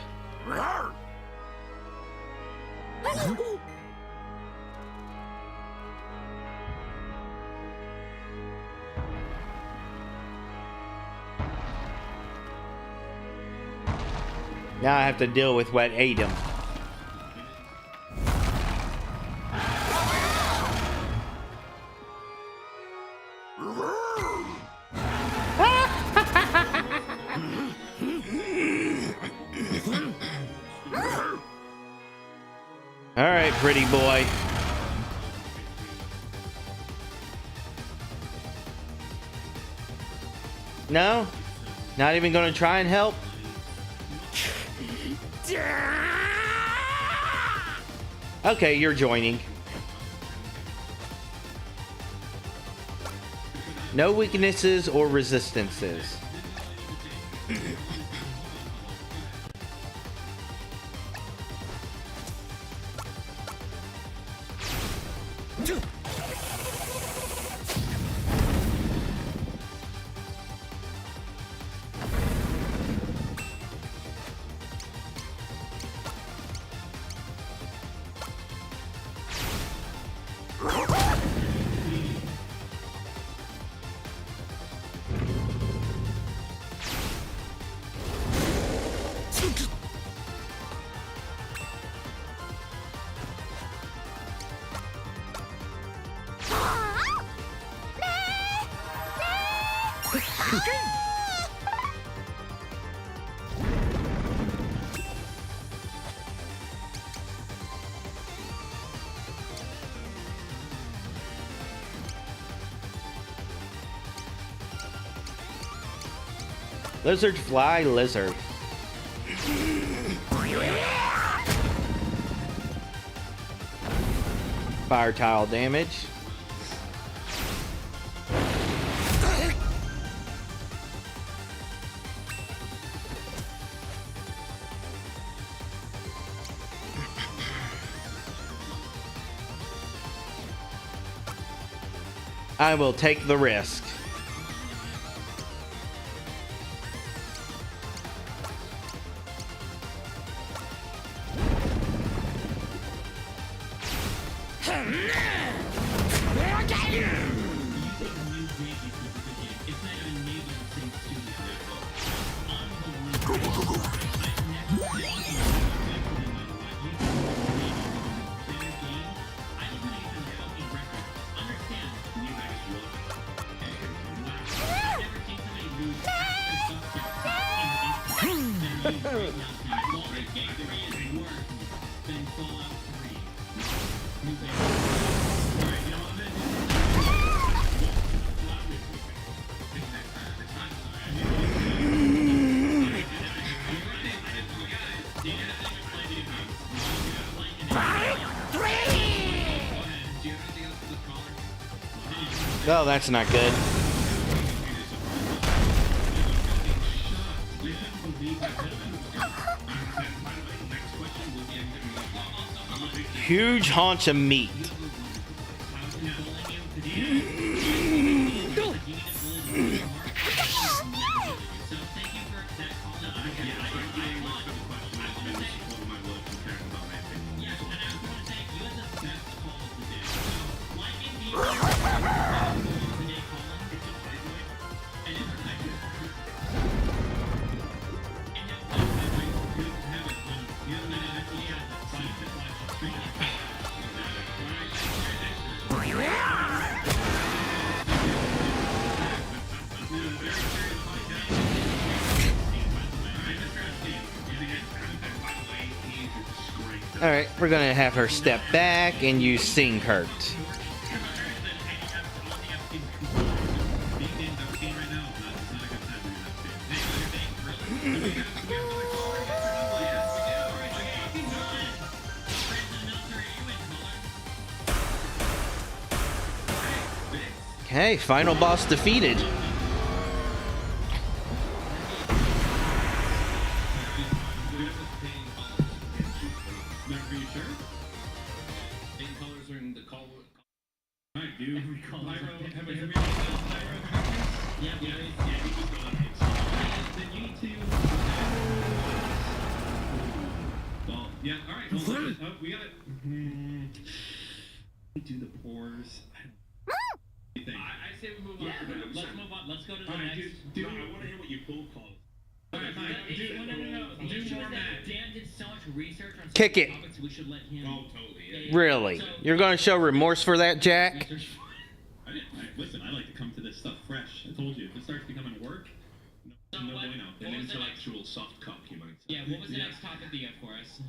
B: Now I have to deal with what ate him. All right, pretty boy. No? Not even gonna try and help? Okay, you're joining. No weaknesses or resistances. Lizard fly lizard. Fire tile damage. I will take the risk. Oh, that's not good. Huge haunch of meat. Alright, we're gonna have her step back and use Sing Hurt. Okay, final boss defeated.
A: Yeah, alright, hold on. Oh, we got it. Do the pores. I say we move on to that.
C: Let's move on. Let's go to the
A: Alright,
C: next.
A: I want to hear what you pulled, Paul. Alright, fine.
C: No,
A: Do more Matt.
C: Dan did so much research on
B: Kick it.
C: topics, we should let him.
A: Oh, totally. Yeah.
B: Really? You're gonna show remorse for that, Jack?
A: Listen, I like to come to this stuff fresh. I told you, if it starts becoming work, no bueno. An intellectual soft cup, you might say.
C: Yeah, what was the next topic that you have for us?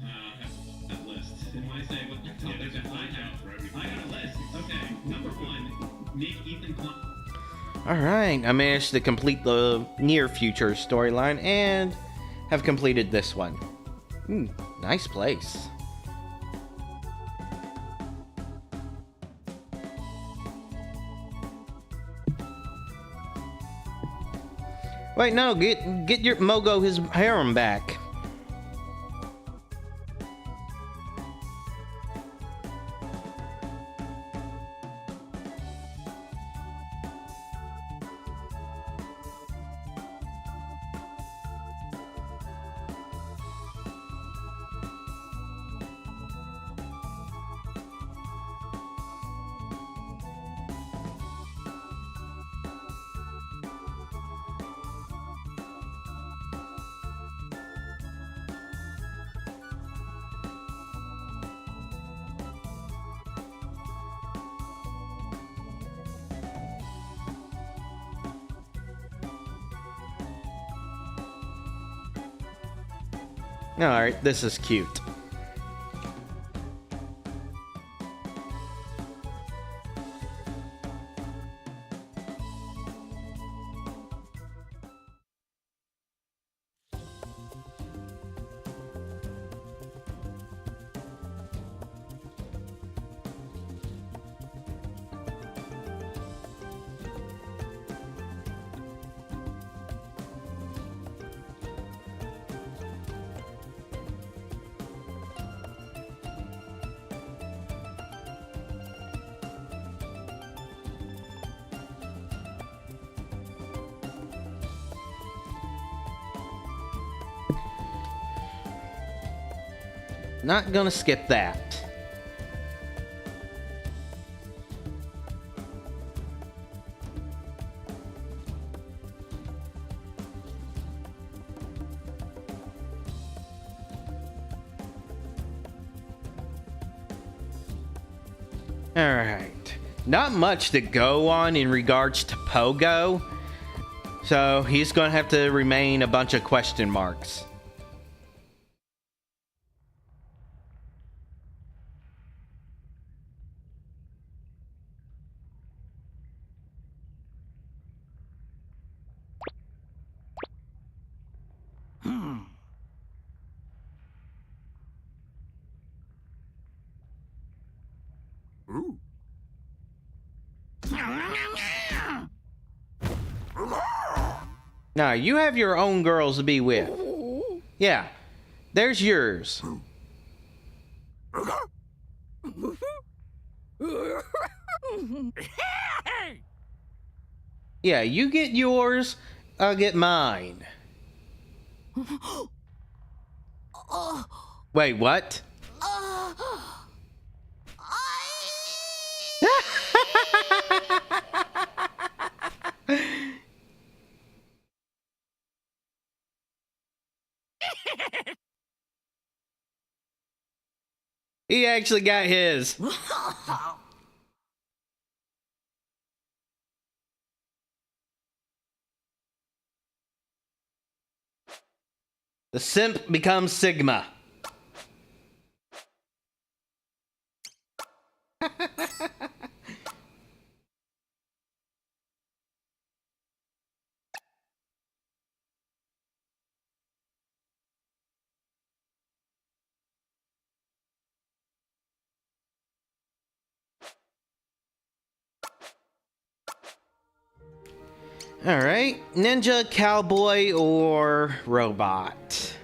A: That list. And when I say what the topics that I have, I got a list. Okay, number 1, make Ethan Klein.
B: Alright, I managed to complete the near future storyline and have completed this one. Nice place. Wait, no, get your Mogo his harem back. Alright, this is cute. Not gonna skip that. Alright. Not much to go on in regards to Pogo. So he's gonna have to remain a bunch of question marks. Now, you have your own girls to be with. Yeah, there's yours. Yeah, you get yours, I'll get mine. Wait, what? He actually got his. The simp becomes Sigma. Alright, ninja, cowboy, or robot?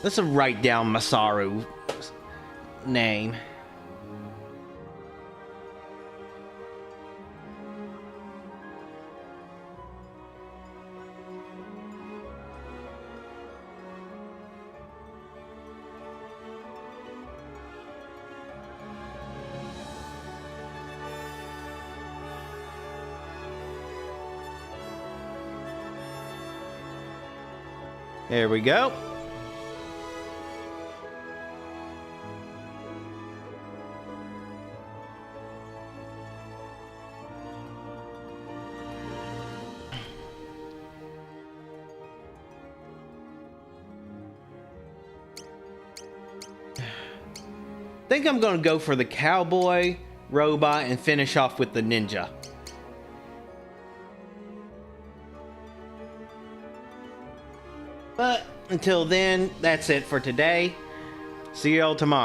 B: Let's write down Masaru's name. There we go. I think I'm gonna go for the cowboy, robot, and finish off with the ninja. But until then, that's it for today. See y'all tomorrow.